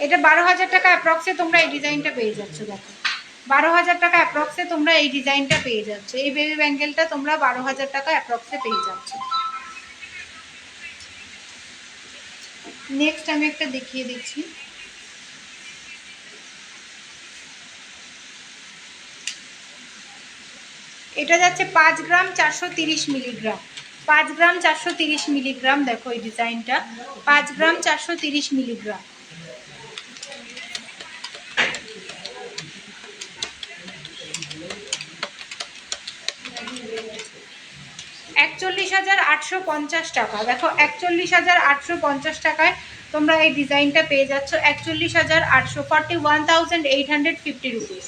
এটা 12,000 টাকা অ্যাপ্রক্সে তোমরা এই ডিজাইনটা পেয়ে যাচ্ছ। দেখো 12,000 টাকা অ্যাপ্রক্সে তোমরা এই ডিজাইনটা পেয়ে যাচ্ছ। এই বেবি ব্যাঙ্গেলটা তোমরা 12,000 টাকা অ্যাপ্রক্সে পেয়ে যাচ্ছ। নেক্সট আমি একটা দেখিয়ে দিচ্ছি। এটা যাচ্ছে 5 গ্রাম 430 মিলিগ্রাম, 5 গ্রাম 430 মিলিগ্রাম। দেখো এই ডিজাইনটা 5 গ্রাম 430 মিলিগ্রাম। $41,850 টাকা। দেখো 41,850 টাকায় তোমরা এই ডিজাইনটা পেয়ে যাচ্ছ। 41,800, 41,850 রুপিস,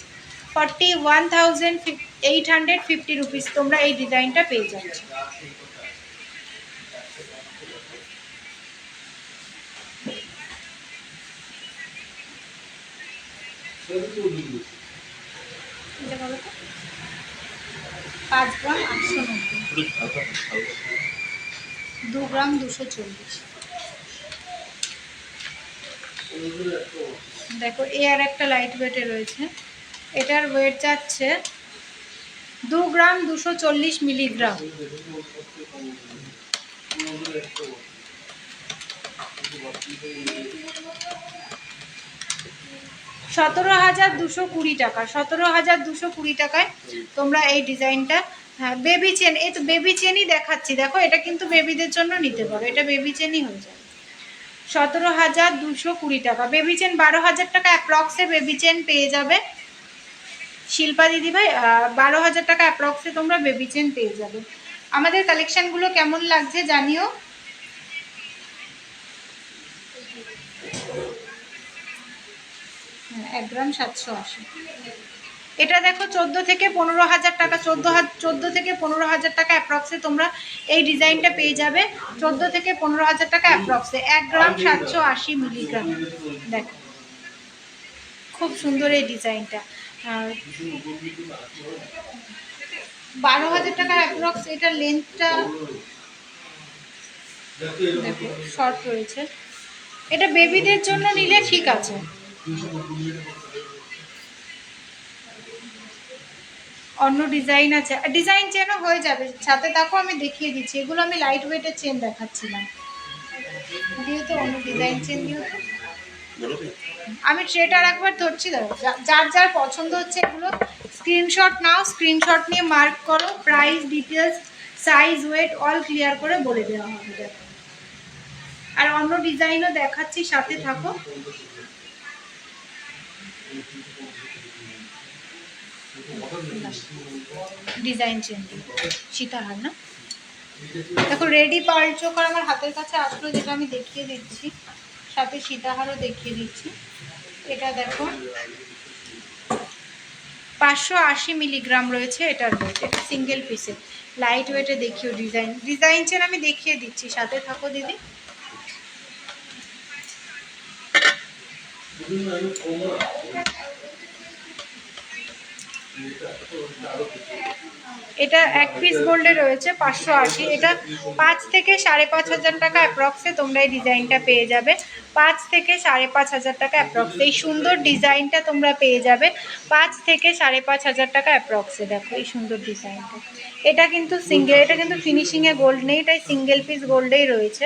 41,850 রুপিস তোমরা এই ডিজাইনটা পেয়ে যাচ্ছ। এটা বলো তো 5 গ্রাম 890, 2 গ্রাম 240। দেখো এ আর একটা লাইট ওয়েটে রয়েছে, এটার ওয়েট যাচ্ছে 2 গ্রাম 240 মিলিগ্রাম। 17,220 টাকা, 17,220 টাকায় তোমরা এই ডিজাইনটা। হ্যাঁ বেবি চেন, এই তো বেবি চেনই দেখাচ্ছি। দেখো এটা কিন্তু বেবিদের জন্য নিতে পারো, এটা বেবি চেনই হয়ে যাবে। 17,220 টাকা। বেবি চেন 12,000 টাকা অ্যাপ্রক্সে বেবি চেন পেয়ে যাবে শিল্পা দিদি ভাই। 12,000 টাকা অ্যাপ্রক্সে তোমরা বেবি চেন পেয়ে যাবে। আমাদের কালেকশনগুলো কেমন লাগছে জানিও। 1 গ্রাম 780। এটা দেখো 14 থেকে 15,000 টাকা, 14 থেকে 15,000 টাকা অ্যাপ্রক্সে তোমরা এই ডিজাইনটা পেয়ে যাবে। 14 থেকে 15,000 টাকা অ্যাপ্রক্সে। 1 গ্রাম 780 মিলিগ্রাম। দেখো খুব সুন্দর এই ডিজাইনটা। 12,000 টাকার অ্যাপ্রক্স। এটা লেন্থটা দেখো শর্ট রয়েছে, এটা বেবিদের জন্য নিলে ঠিক আছে। অন্য ডিজাইন আছে, ডিজাইন চেনও হয়ে যাবে। সাথে দেখো আমি দেখিয়ে দিচ্ছি, এগুলো আমি লাইট ওয়েটের চেন দেখাচ্ছিলাম। দিও তো অন্য ডিজাইন চেন দিও তো। আমি ট্রেটা আর একবার ধরছি, দাঁড়ো। যার যার পছন্দ হচ্ছে এগুলো স্ক্রিনশট নাও, স্ক্রিনশট নিয়ে মার্ক করো। Price details size wait all clear করে বলে দেওয়া হবে। দেখো আর অন্য ডিজাইনও দেখাচ্ছি, সাথে থাকো। ডিজাইন চেন সীতাহার না, দেখো রেডি পার্ল চোকার আমার হাতের কাছে আসলো, যেটা আমি দেখিয়ে দিচ্ছি। সাথে সীতাহারও দেখিয়ে দিচ্ছি। এটা দেখো 580 মিলিগ্রাম রয়েছে এটার ওয়েট। এটা সিঙ্গেল পিসে লাইট ওয়েটে দেখিও। ডিজাইন চেন আমি দেখিয়ে দিচ্ছি, সাথে থাকো দিদি। এটা 1 পিস গোল্ডে রয়েছে 580। এটা 5 থেকে 5,500 টাকা অ্যাপ্রক্সে তোমরা এই ডিজাইনটা পেয়ে যাবে। 5 থেকে 5,500 টাকা অ্যাপ্রক্সে এই সুন্দর ডিজাইনটা তোমরা পেয়ে যাবে। 5 থেকে 5,500 টাকা অ্যাপ্রক্সে। দেখো এই সুন্দর ডিজাইনটা। এটা কিন্তু সিঙ্গেল, এটা কিন্তু ফিনিশিংয়ে গোল্ড নেই, এটাই সিঙ্গেল পিস গোল্ডেই রয়েছে।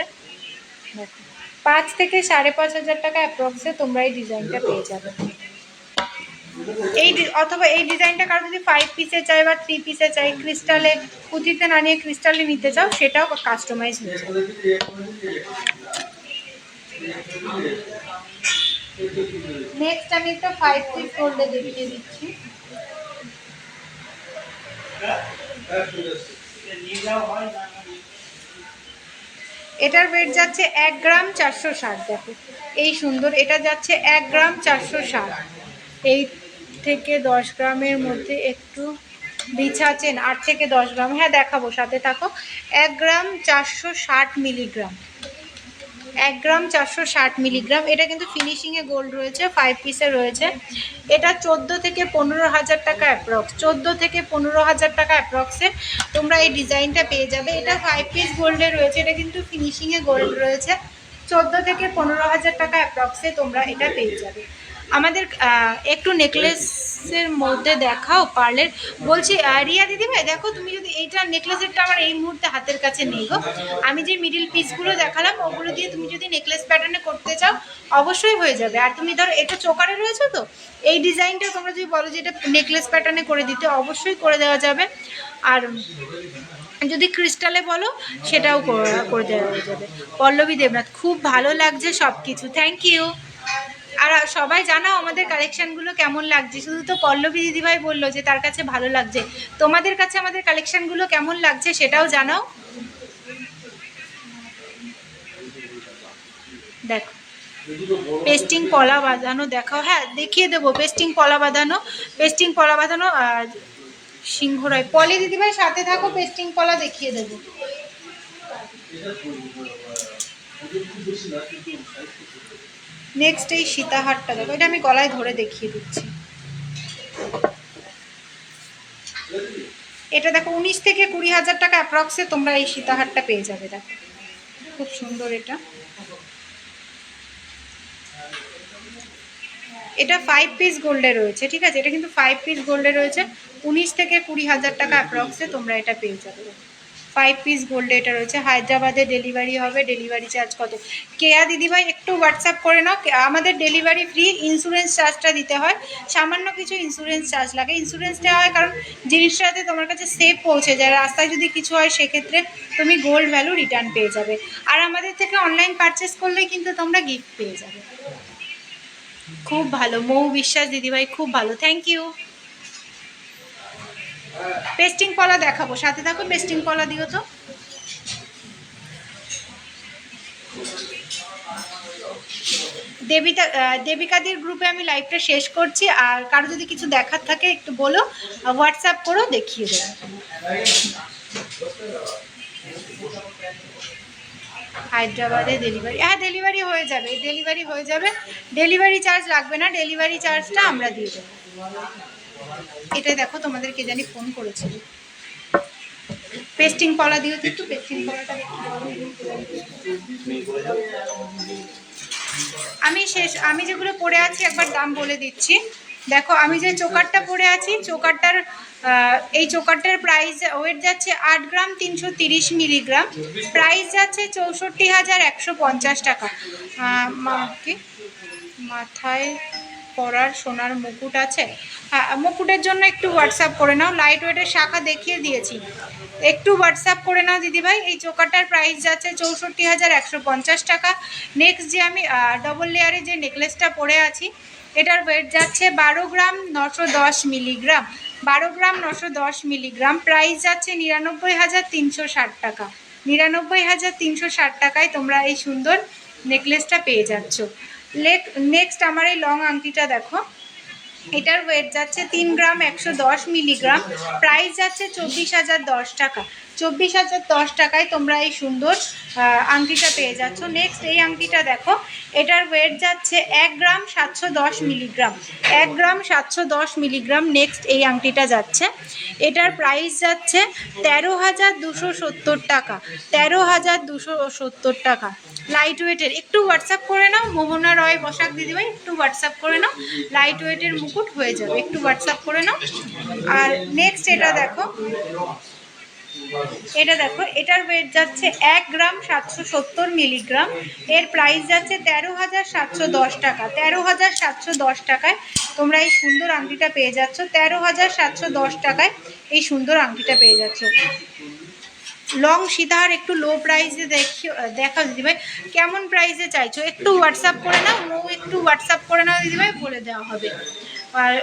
দেখো 5 থেকে 5,500 টাকা অ্যাপ্রক্সে তোমরা এই ডিজাইনটা পেয়ে যাবে। এই অথবা এই ডিজাইনটা কারো যদি 5 পিসে চাই বা 3 পিসে চাই, ক্রিস্টালে পুঁতিতে না নিয়ে ক্রিস্টালে নিতে চাও, সেটাও কাস্টমাইজ হয়ে যাবে। নেক্সট আমি একটা 5 পিস গোল্ডে দেখিয়ে দিচ্ছি। এটার ওয়েট যাচ্ছে 1 গ্রাম 460। দেখো এই সুন্দর, এটা যাচ্ছে 1 গ্রাম 460। এই থেকে 10 গ্রামের মধ্যে একটু বিছা চেন 8 থেকে 10 গ্রাম। হ্যাঁ দেখাবো, সাথে থাকো। 1 গ্রাম 460 মিলিগ্রাম। 1 গ্রাম 460 মিলিগ্রাম। এটা কিন্তু ফিনিশিংয়ে গোল্ড রয়েছে, 5 পিসে রয়েছে। এটা 14 থেকে 15,000 টাকা অ্যাপ্রক্স, 14 থেকে 15,000 টাকা অ্যাপ্রক্সে তোমরা এই ডিজাইনটা পেয়ে যাবে। এটা 5 পিস গোল্ডে রয়েছে, এটা কিন্তু ফিনিশিংয়ে গোল্ড রয়েছে। 14 থেকে 15,000 টাকা অ্যাপ্রক্সে তোমরা এটা পেয়ে যাবে। আমাদের একটু নেকলেসের মধ্যে দেখাও পার্লের। বলছি রিয়া দিদিভাই, দেখো তুমি যদি এইটা নেকলেসেরটা আমার এই মুহূর্তে হাতের কাছে নেই গো, আমি যে মিডিল পিসগুলো দেখালাম ওগুলো দিয়ে তুমি যদি নেকলেস প্যাটার্নে করতে চাও অবশ্যই হয়ে যাবে। আর তুমি ধরো এটা চোকারে রয়েছে, তো এই ডিজাইনটা তোমরা যদি বলো যে এটা নেকলেস প্যাটার্নে করে দিতে, অবশ্যই করে দেওয়া যাবে। আর যদি ক্রিস্টালে বলো সেটাও করে দেওয়া যাবে। পল্লবী দেবনাথ, খুব ভালো লাগছে সব কিছু, থ্যাংক ইউ। আর সবাই জানাও আমাদের কালেকশানগুলো কেমন লাগছে। শুধু তো পল্লবী দিদিভাই বললো যে তার কাছে ভালো লাগছে, তোমাদের কাছে আমাদের কালেকশানগুলো কেমন লাগছে সেটাও জানাও। দেখো পেস্টিং পলা বাঁধানো দেখাও, হ্যাঁ দেখিয়ে দেবো। পেস্টিং পলা বাঁধানো, পেস্টিং পলা বাঁধানো সিংহরায়। পলি দিদিভাই সাথে থাকো, পেস্টিং পলা দেখিয়ে দেবো। নেক্সট এই সীতাহারটা দেখো, এটা আমি গলায় ধরে দেখিয়ে দিচ্ছি। এটা দেখো 19 থেকে 20,000 টাকা অ্যাপ্রক্সে তোমরা এই সীতাহারটা পেয়ে যাবে। দেখো খুব সুন্দর এটা। এটা 5 পিস গোল্ডে রয়েছে, ঠিক আছে, এটা কিন্তু 5 পিস গোল্ডে রয়েছে। 19 থেকে 20,000 টাকা অ্যাপ্রক্সে তোমরা এটা পেয়ে যাবে। 5 পিস গোল্ডে এটা রয়েছে। হায়দ্রাবাদে ডেলিভারি হবে। ডেলিভারি চার্জ কত? কেয়া দিদিভাই একটু হোয়াটসঅ্যাপ করে নাও। আমাদের ডেলিভারি ফ্রি, ইন্স্যুরেন্স চার্জটা দিতে হয়, সামান্য কিছু ইন্স্যুরেন্স চার্জ লাগে। ইন্স্যুরেন্স দেওয়া হয় কারণ জিনিসটা যাতে তোমার কাছে সেফ পৌঁছে যায়, রাস্তায় যদি কিছু হয় সেক্ষেত্রে তুমি গোল্ড ভ্যালু রিটার্ন পেয়ে যাবে। আর আমাদের থেকে অনলাইন পারচেস করলেই কিন্তু তোমরা গিফট পেয়ে যাবে। খুব ভালো মৌ বিশ্বাস দিদিভাই, খুব ভালো, থ্যাংক ইউ। পেস্টিং পলা দেখাবো, সাথে থাকো। পেস্টিং পলা দিও তো। দেবিকাদের গ্রুপে আমি লাইভটা শেষ করছি। আর কারো যদি কিছু দেখার থাকে একটু বলো, হোয়াটসঅ্যাপ করো, দেখিয়ে দেবো। হায়দ্রাবাদে ডেলিভারি, হ্যাঁ ডেলিভারি হয়ে যাবে, ডেলিভারি হয়ে যাবে। ডেলিভারি চার্জ লাগবে না, ডেলিভারি চার্জটা আমরা দিয়ে দেবো। এটা দেখো তোমাদেরকে জানি ফোন করেছিল। পেস্টিং পলা দিও তো একটু, পেস্টিং পলাটা আমি যেগুলো পরে আছি একবার দাম বলে দিচ্ছি। দেখো আমি যে চোকারটা পরে আছি, চোকারটার এই চোকারটার প্রাইস ওয়েট যাচ্ছে 8 গ্রাম 330 মিলিগ্রাম, প্রাইস যাচ্ছে 64,150 টাকা। কি মাথায় পরার সোনার মুকুট আছে? হ্যাঁ, মুকুটের জন্য একটু হোয়াটসঅ্যাপ করে নাও। লাইট ওয়েটের শাখা দেখিয়ে দিয়েছি, একটু হোয়াটসঅ্যাপ করে নাও দিদিভাই। এই চোকারটার প্রাইস যাচ্ছে 64,150 টাকা। নেক্সট যে আমি ডবল লেয়ারে যে নেকলেসটা পরে আছি, এটার ওয়েট যাচ্ছে 12 গ্রাম 910 মিলিগ্রাম, 12 গ্রাম 910 মিলিগ্রাম, প্রাইস যাচ্ছে 99,360 টাকা। 99,360 টাকায় তোমরা এই সুন্দর নেকলেসটা পেয়ে যাচ্ছ। নেক্সট আমার এই লং আংটিটা দেখো, এটার ওয়েট যাচ্ছে 3 গ্রাম 110 মিলিগ্রাম, প্রাইস যাচ্ছে 24,010 টাকা। 24,010 টাকায় তোমরা এই সুন্দর আংটিটা পেয়ে যাচ্ছ। নেক্সট এই আংটিটা দেখো, এটার ওয়েট যাচ্ছে 1 গ্রাম 710 মিলিগ্রাম, 1 গ্রাম 710 মিলিগ্রাম। নেক্সট এই আংটিটা যাচ্ছে, এটার প্রাইস যাচ্ছে 13,270 টাকা, 13,270 টাকা। লাইট ওয়েটের, একটু হোয়াটসঅ্যাপ করে নাও। মোহনা রয় বসাক দিদিভাই একটু হোয়াটসঅ্যাপ করে নাও, লাইট ওয়েটের মুকুট হয়ে যাবে, একটু হোয়াটসঅ্যাপ করে নাও। আর নেক্সট এটা দেখো, এটার ওয়েট যাচ্ছে 1 গ্রাম 770 মিলিগ্রাম, এর প্রাইস যাচ্ছে 13,710 টাকা। 13,710 টাকায় তোমরা এই সুন্দর আংটিটা পেয়ে যাচ্ছ। 13,710 টাকায় এই সুন্দর আংটিটা পেয়ে যাচ্ছ। লং সীতাহার একটু লো প্রাইসে দেখাও দিদিভাই, কেমন প্রাইসে চাইছো একটু হোয়াটসঅ্যাপ করে নাও। একটু হোয়াটসঅ্যাপ করে নাও দিদিভাই, বলে দেওয়া হবে। আর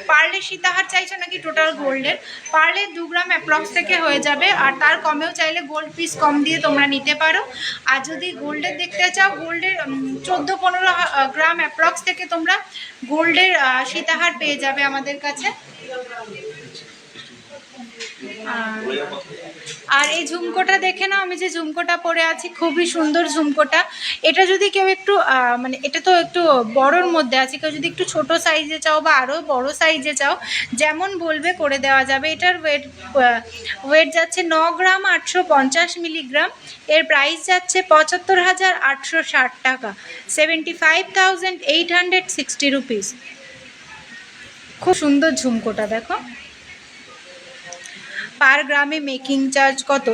পার্লে সীতাহার চাইছো নাকি টোটাল গোল্ডের? পার্লে 2 গ্রাম অ্যাপ্রক্স থেকে হয়ে যাবে, আর তার কমেও চাইলে গোল্ড পিস কম দিয়ে তোমরা নিতে পারো। আর যদি গোল্ডের দেখতে চাও, গোল্ডের 14-15 গ্রাম অ্যাপ্রক্স থেকে তোমরা গোল্ডের সীতাহার পেয়ে যাবে আমাদের কাছে। আর এই ঝুমকোটা দেখে নাও, আমি যে ঝুমকোটা পরে আছি খুবই সুন্দর ঝুমকোটা। এটা যদি কেউ একটু মানে এটা তো একটু বড়োর মধ্যে আছে, কেউ যদি একটু ছোট সাইজে চাও বা আরও বড় সাইজে চাও যেমন বলবে করে দেওয়া যাবে। এটার ওয়েট যাচ্ছে 9 গ্রাম 850 মিলিগ্রাম। এর প্রাইস যাচ্ছে ৭৫,৮৬০ টাকা, 75,860 রুপিস। খুব সুন্দর ঝুমকোটা দেখো। পার গ্রামে মেকিং চার্জ কত?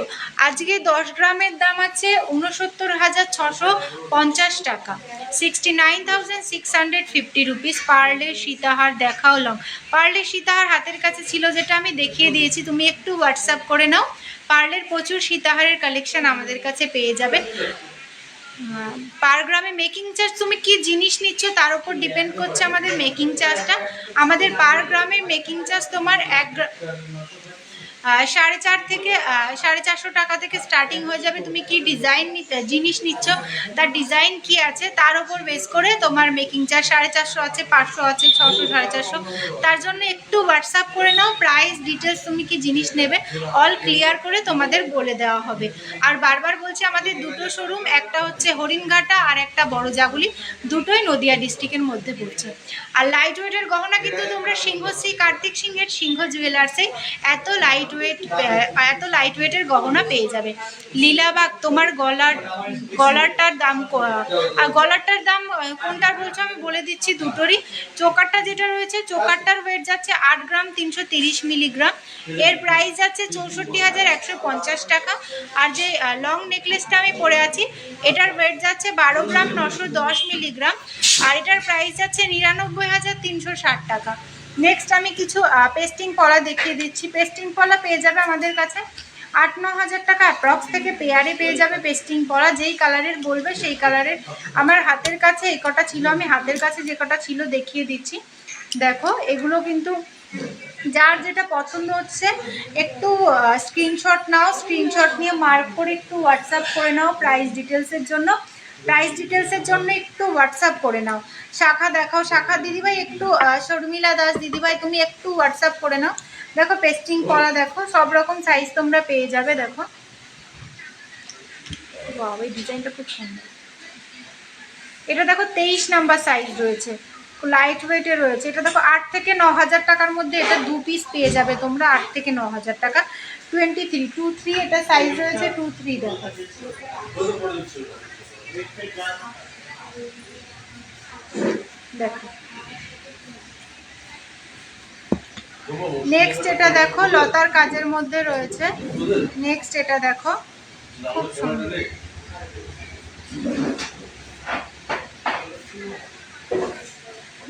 আজকে 10 গ্রামের দাম আছে ৬৯,৬৫০ টাকা, 69,650 রুপিস। পার্লে সীতাহার দেখাও লং। পার্লে সীতাহার হাতের কাছে ছিল, যেটা আমি দেখিয়ে দিয়েছি, তুমি একটু হোয়াটসঅ্যাপ করে নাও। পার্লের প্রচুর সীতাহারের কালেকশন আমাদের কাছে পেয়ে যাবে। পার গ্রামে মেকিং চার্জ তুমি কি জিনিস নিচ্ছ তার উপর ডিপেন্ড করছে আমাদের মেকিং চার্জটা। আমাদের পার গ্রামের মেকিং চার্জ তোমার 4.5 থেকে 450 টাকা থেকে স্টার্টিং হয়ে যাবে। তুমি কি ডিজাইন জিনিস নিচ্ছ, তার ডিজাইন কি আছে তার উপর বেস করে তোমার মেকিং চার্জ 450 আছে, 500 আছে, 600, 450। তার জন্য একটু হোয়াটসঅ্যাপ করে নাও, প্রাইস ডিটেলস তুমি কি জিনিস নেবে অল ক্লিয়ার করে তোমাদের বলে দেওয়া হবে। আর বারবার বলছি আমাদের দুটো শোরুম, একটা হচ্ছে হরিণঘাটা আর একটা বড় জাগুলি, দুটোই নদিয়া ডিস্ট্রিক্টের মধ্যে পড়ছে। আর লাইট ওয়েটের গহনা কিন্তু তোমরা সিংহশ্রী কার্তিক সিংহের সিংহ জুয়েলার্সে এত লাইট ওয়েটের গহনা পেয়ে যাবে। লীলাবাগ তোমার গলারটার দাম কোনটার বলছো আমি বলে দিচ্ছি, দুটোরই। চোকারটা যেটা রয়েছে, চোকারটার ওয়েট যাচ্ছে 8 গ্রাম 330 মিলিগ্রাম। এর প্রাইস যাচ্ছে ৬৪,১৫০ টাকা। আর যে লং নেকলেসটা আমি পরে আছি, এটার ওয়েট যাচ্ছে 12 গ্রাম 910 মিলিগ্রাম। আর এটার প্রাইস যাচ্ছে ৯৯,৩৬০ টাকা। নেক্সট আমি কিছু পেস্টিং পলা দেখিয়ে দিচ্ছি। পেস্টিং পলা পেয়ে যাবে আমাদের কাছে 8-9 হাজার টাকা অ্যাপ্রক্স থেকে পেয়ারে পেয়ে যাবে পেস্টিং পলা। যেই কালারের বলবে সেই কালারের। আমার হাতের কাছে এই কটা ছিল, আমি হাতের কাছে যে কটা ছিল দেখিয়ে দিচ্ছি। দেখো এগুলো কিন্তু যার যেটা পছন্দ হচ্ছে একটু স্ক্রিনশট নাও, স্ক্রিনশট নিয়ে মার্ক করে একটু হোয়াটসঅ্যাপ করে নাও। প্রাইস ডিটেলসের জন্য একটু হোয়াটসঅ্যাপ করে নাও। শাখা দেখাও, শাখা দিদিভাই একটু, শর্মিলা দাস দিদিভাই তুমি একটু হোয়াটসঅ্যাপ করে নাও। দেখো পেস্টিং করা, দেখো সব রকম সাইজ তোমরা পেয়ে যাবে। দেখো বাহ, এই ডিজাইনটা খুব সুন্দর। এটা দেখো 23 নাম্বার সাইজ রয়েছে, লাইট ওয়েটে রয়েছে। এটা দেখো 8 থেকে 9 হাজার টাকার মধ্যে এটা 2 পিস পেয়ে যাবে তোমরা, 8 থেকে 9 হাজার টাকা। 23 এটা সাইজ রয়েছে, 23 দেখো। দেখো নেক্সট এটা দেখো লতার কাজের মধ্যে রয়েছে। নেক্সট এটা দেখো খুব সুন্দর,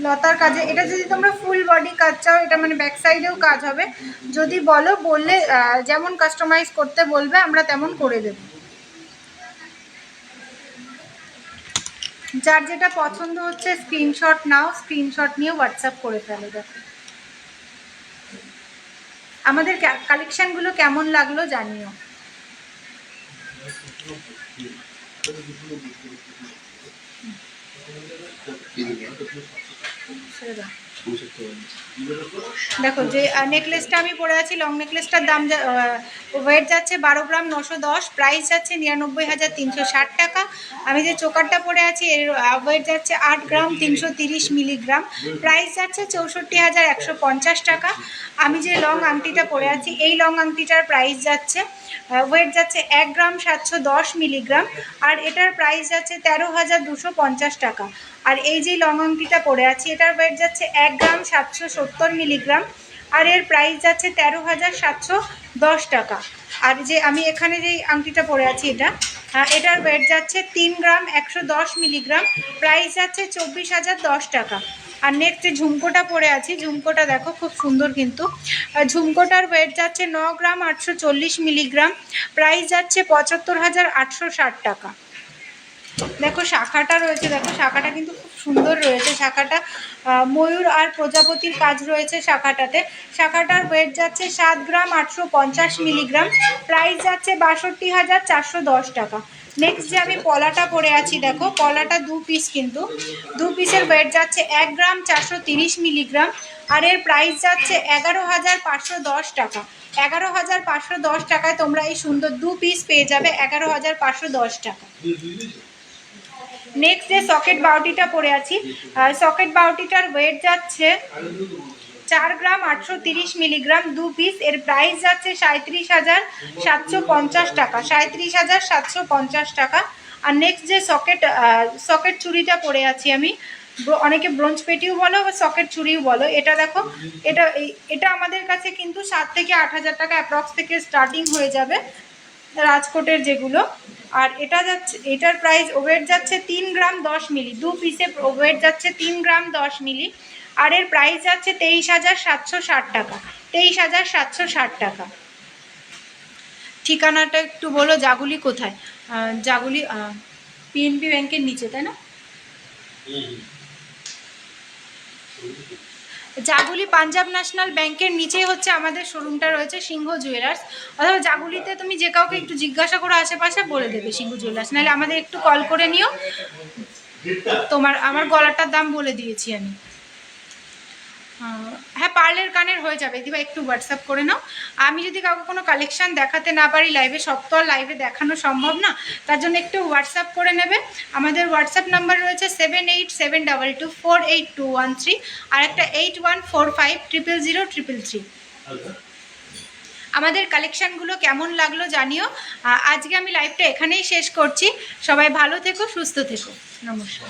লতার কাজে। এটা যদি তোমরা ফুল বডি কাজ চাও, এটা মানে ব্যাক সাইডেও কাজ হবে। যদি বললে যেমন কাস্টমাইজ করতে বলবে আমরা তেমন করে দেব। যার যেটা পছন্দ হচ্ছে স্ক্রিনশট নাও, স্ক্রিনশট নিয়ে হোয়াটসঅ্যাপ করে ফেলো। দেখো আমাদের কালেকশনগুলো কেমন লাগলো জানিও। দেখো যে নেকলেসটা আমি পরে আছি, লং নেকলেসটার দাম ওয়েট যাচ্ছে 12 গ্রাম 910, প্রাইস যাচ্ছে 99,360 টাকা। আমি যে চোকারটা পরে আছি এর ওয়েট যাচ্ছে 8 গ্রাম 330 মিলিগ্রাম, প্রাইস যাচ্ছে 64,150 টাকা। আমি যে লং আংটিটা পরে আছি এই লং আংটিটার প্রাইস যাচ্ছে ওয়েট যাচ্ছে 1 গ্রাম 710 মিলিগ্রাম, আর এটার প্রাইস যাচ্ছে 13,250 টাকা। আর এই যে লং আংটিটা পরে আছি এটার ওয়েট যাচ্ছে 1 গ্রাম 770 মিলিগ্রাম, আর এর প্রাইস যাচ্ছে 13,710 টাকা। আর যে আমি এখানে যে আংটিটা পরে আছি এটার ওয়েট যাচ্ছে 3 গ্রাম 110 মিলিগ্রাম, প্রাইস যাচ্ছে 24,010 টাকা। আর নেক্সট যে ঝুমকোটা পরে আছি, ঝুমকোটা দেখো খুব সুন্দর কিন্তু। ঝুমকোটার ওয়েট যাচ্ছে 9 গ্রাম 840 মিলিগ্রাম, প্রাইস যাচ্ছে 75,860 টাকা। দেখো শাখাটা রয়েছে, দেখো শাখাটা কিন্তু খুব সুন্দর রয়েছে। শাখাটা ময়ূর আর প্রজাপতির কাজ রয়েছে শাখাটাতে। শাখাটার ওয়েট যাচ্ছে 7 গ্রাম 850 মিলিগ্রাম, প্রাইস যাচ্ছে 62,410 টাকা। নেক্সট যে আমি পলাটা পরে আছি, দেখো পলাটা 2 পিস, কিন্তু 2 পিসের ওয়েট যাচ্ছে 1 গ্রাম 430 মিলিগ্রাম, আর এর প্রাইস যাচ্ছে 11,510 টাকা। 11,510 টাকায় তোমরা এই সুন্দর 2 পিস পেয়ে যাবে 11,510 টাকা। নেক্সট যে সকেট বাউটিটা পরে আছি, সকেট বাউটিটার ওয়েট যাচ্ছে 4 গ্রাম 830 মিলিগ্রাম 2 পিস। এর প্রাইস যাচ্ছে 37,750 টাকা, 37,750 টাকা। আর নেক্সট যে সকেট চুড়িটা পরে আছি আমি, অনেকে ব্রোঞ্জ পেটিও বলো বা সকেট চুড়িও বলো, এটা দেখো, এটা আমাদের কাছে কিন্তু 7 থেকে 8,000 টাকা অ্যাপ্রক্স থেকে স্টার্টিং হয়ে যাবে রাজকোটের যেগুলো। আর এটা যাচ্ছে, এটার প্রাইস ওয়েট যাচ্ছে 3 গ্রাম 10 মিলি, 2 পিসে ওয়েট যাচ্ছে 3 গ্রাম 10 মিলি। আর এর প্রাইস যাচ্ছে 23,760 টাকা, 23,760 টাকা। ঠিকানাটা একটু বলো, জাগুলি কোথায়? জাগুলি পিএনবি ব্যাংকের নিচে, তাই না? জাগুলি পাঞ্জাব ন্যাশনাল ব্যাংকের নিচেই হচ্ছে আমাদের শোরুমটা রয়েছে, সিংহ জুয়েলার্স। অথবা জাগুলিতে তুমি যে কাউকে একটু জিজ্ঞাসা করো আশেপাশে, বলে দেবে সিংহ জুয়েলার্স, নাহলে আমাদের একটু কল করে নিও। আমার গলাটার দাম বলে দিয়েছি আমি। হ্যাঁ, পার্লের কানের হয়ে যাবে দিবা, একটু হোয়াটসঅ্যাপ করে নাও। আমি যদি কাউকে কোনো কালেকশান দেখাতে না পারি লাইভে, সব তো আর লাইভে দেখানো সম্ভব না, তার জন্য একটু হোয়াটসঅ্যাপ করে নেবে। আমাদের হোয়াটসঅ্যাপ নাম্বার রয়েছে 7872248213 আর একটা 8145000333। আমাদের কালেকশানগুলো কেমন লাগলো জানিও। আজকে আমি লাইভটা এখানেই শেষ করছি। সবাই ভালো থেকো, সুস্থ থেকো, নমস্কার।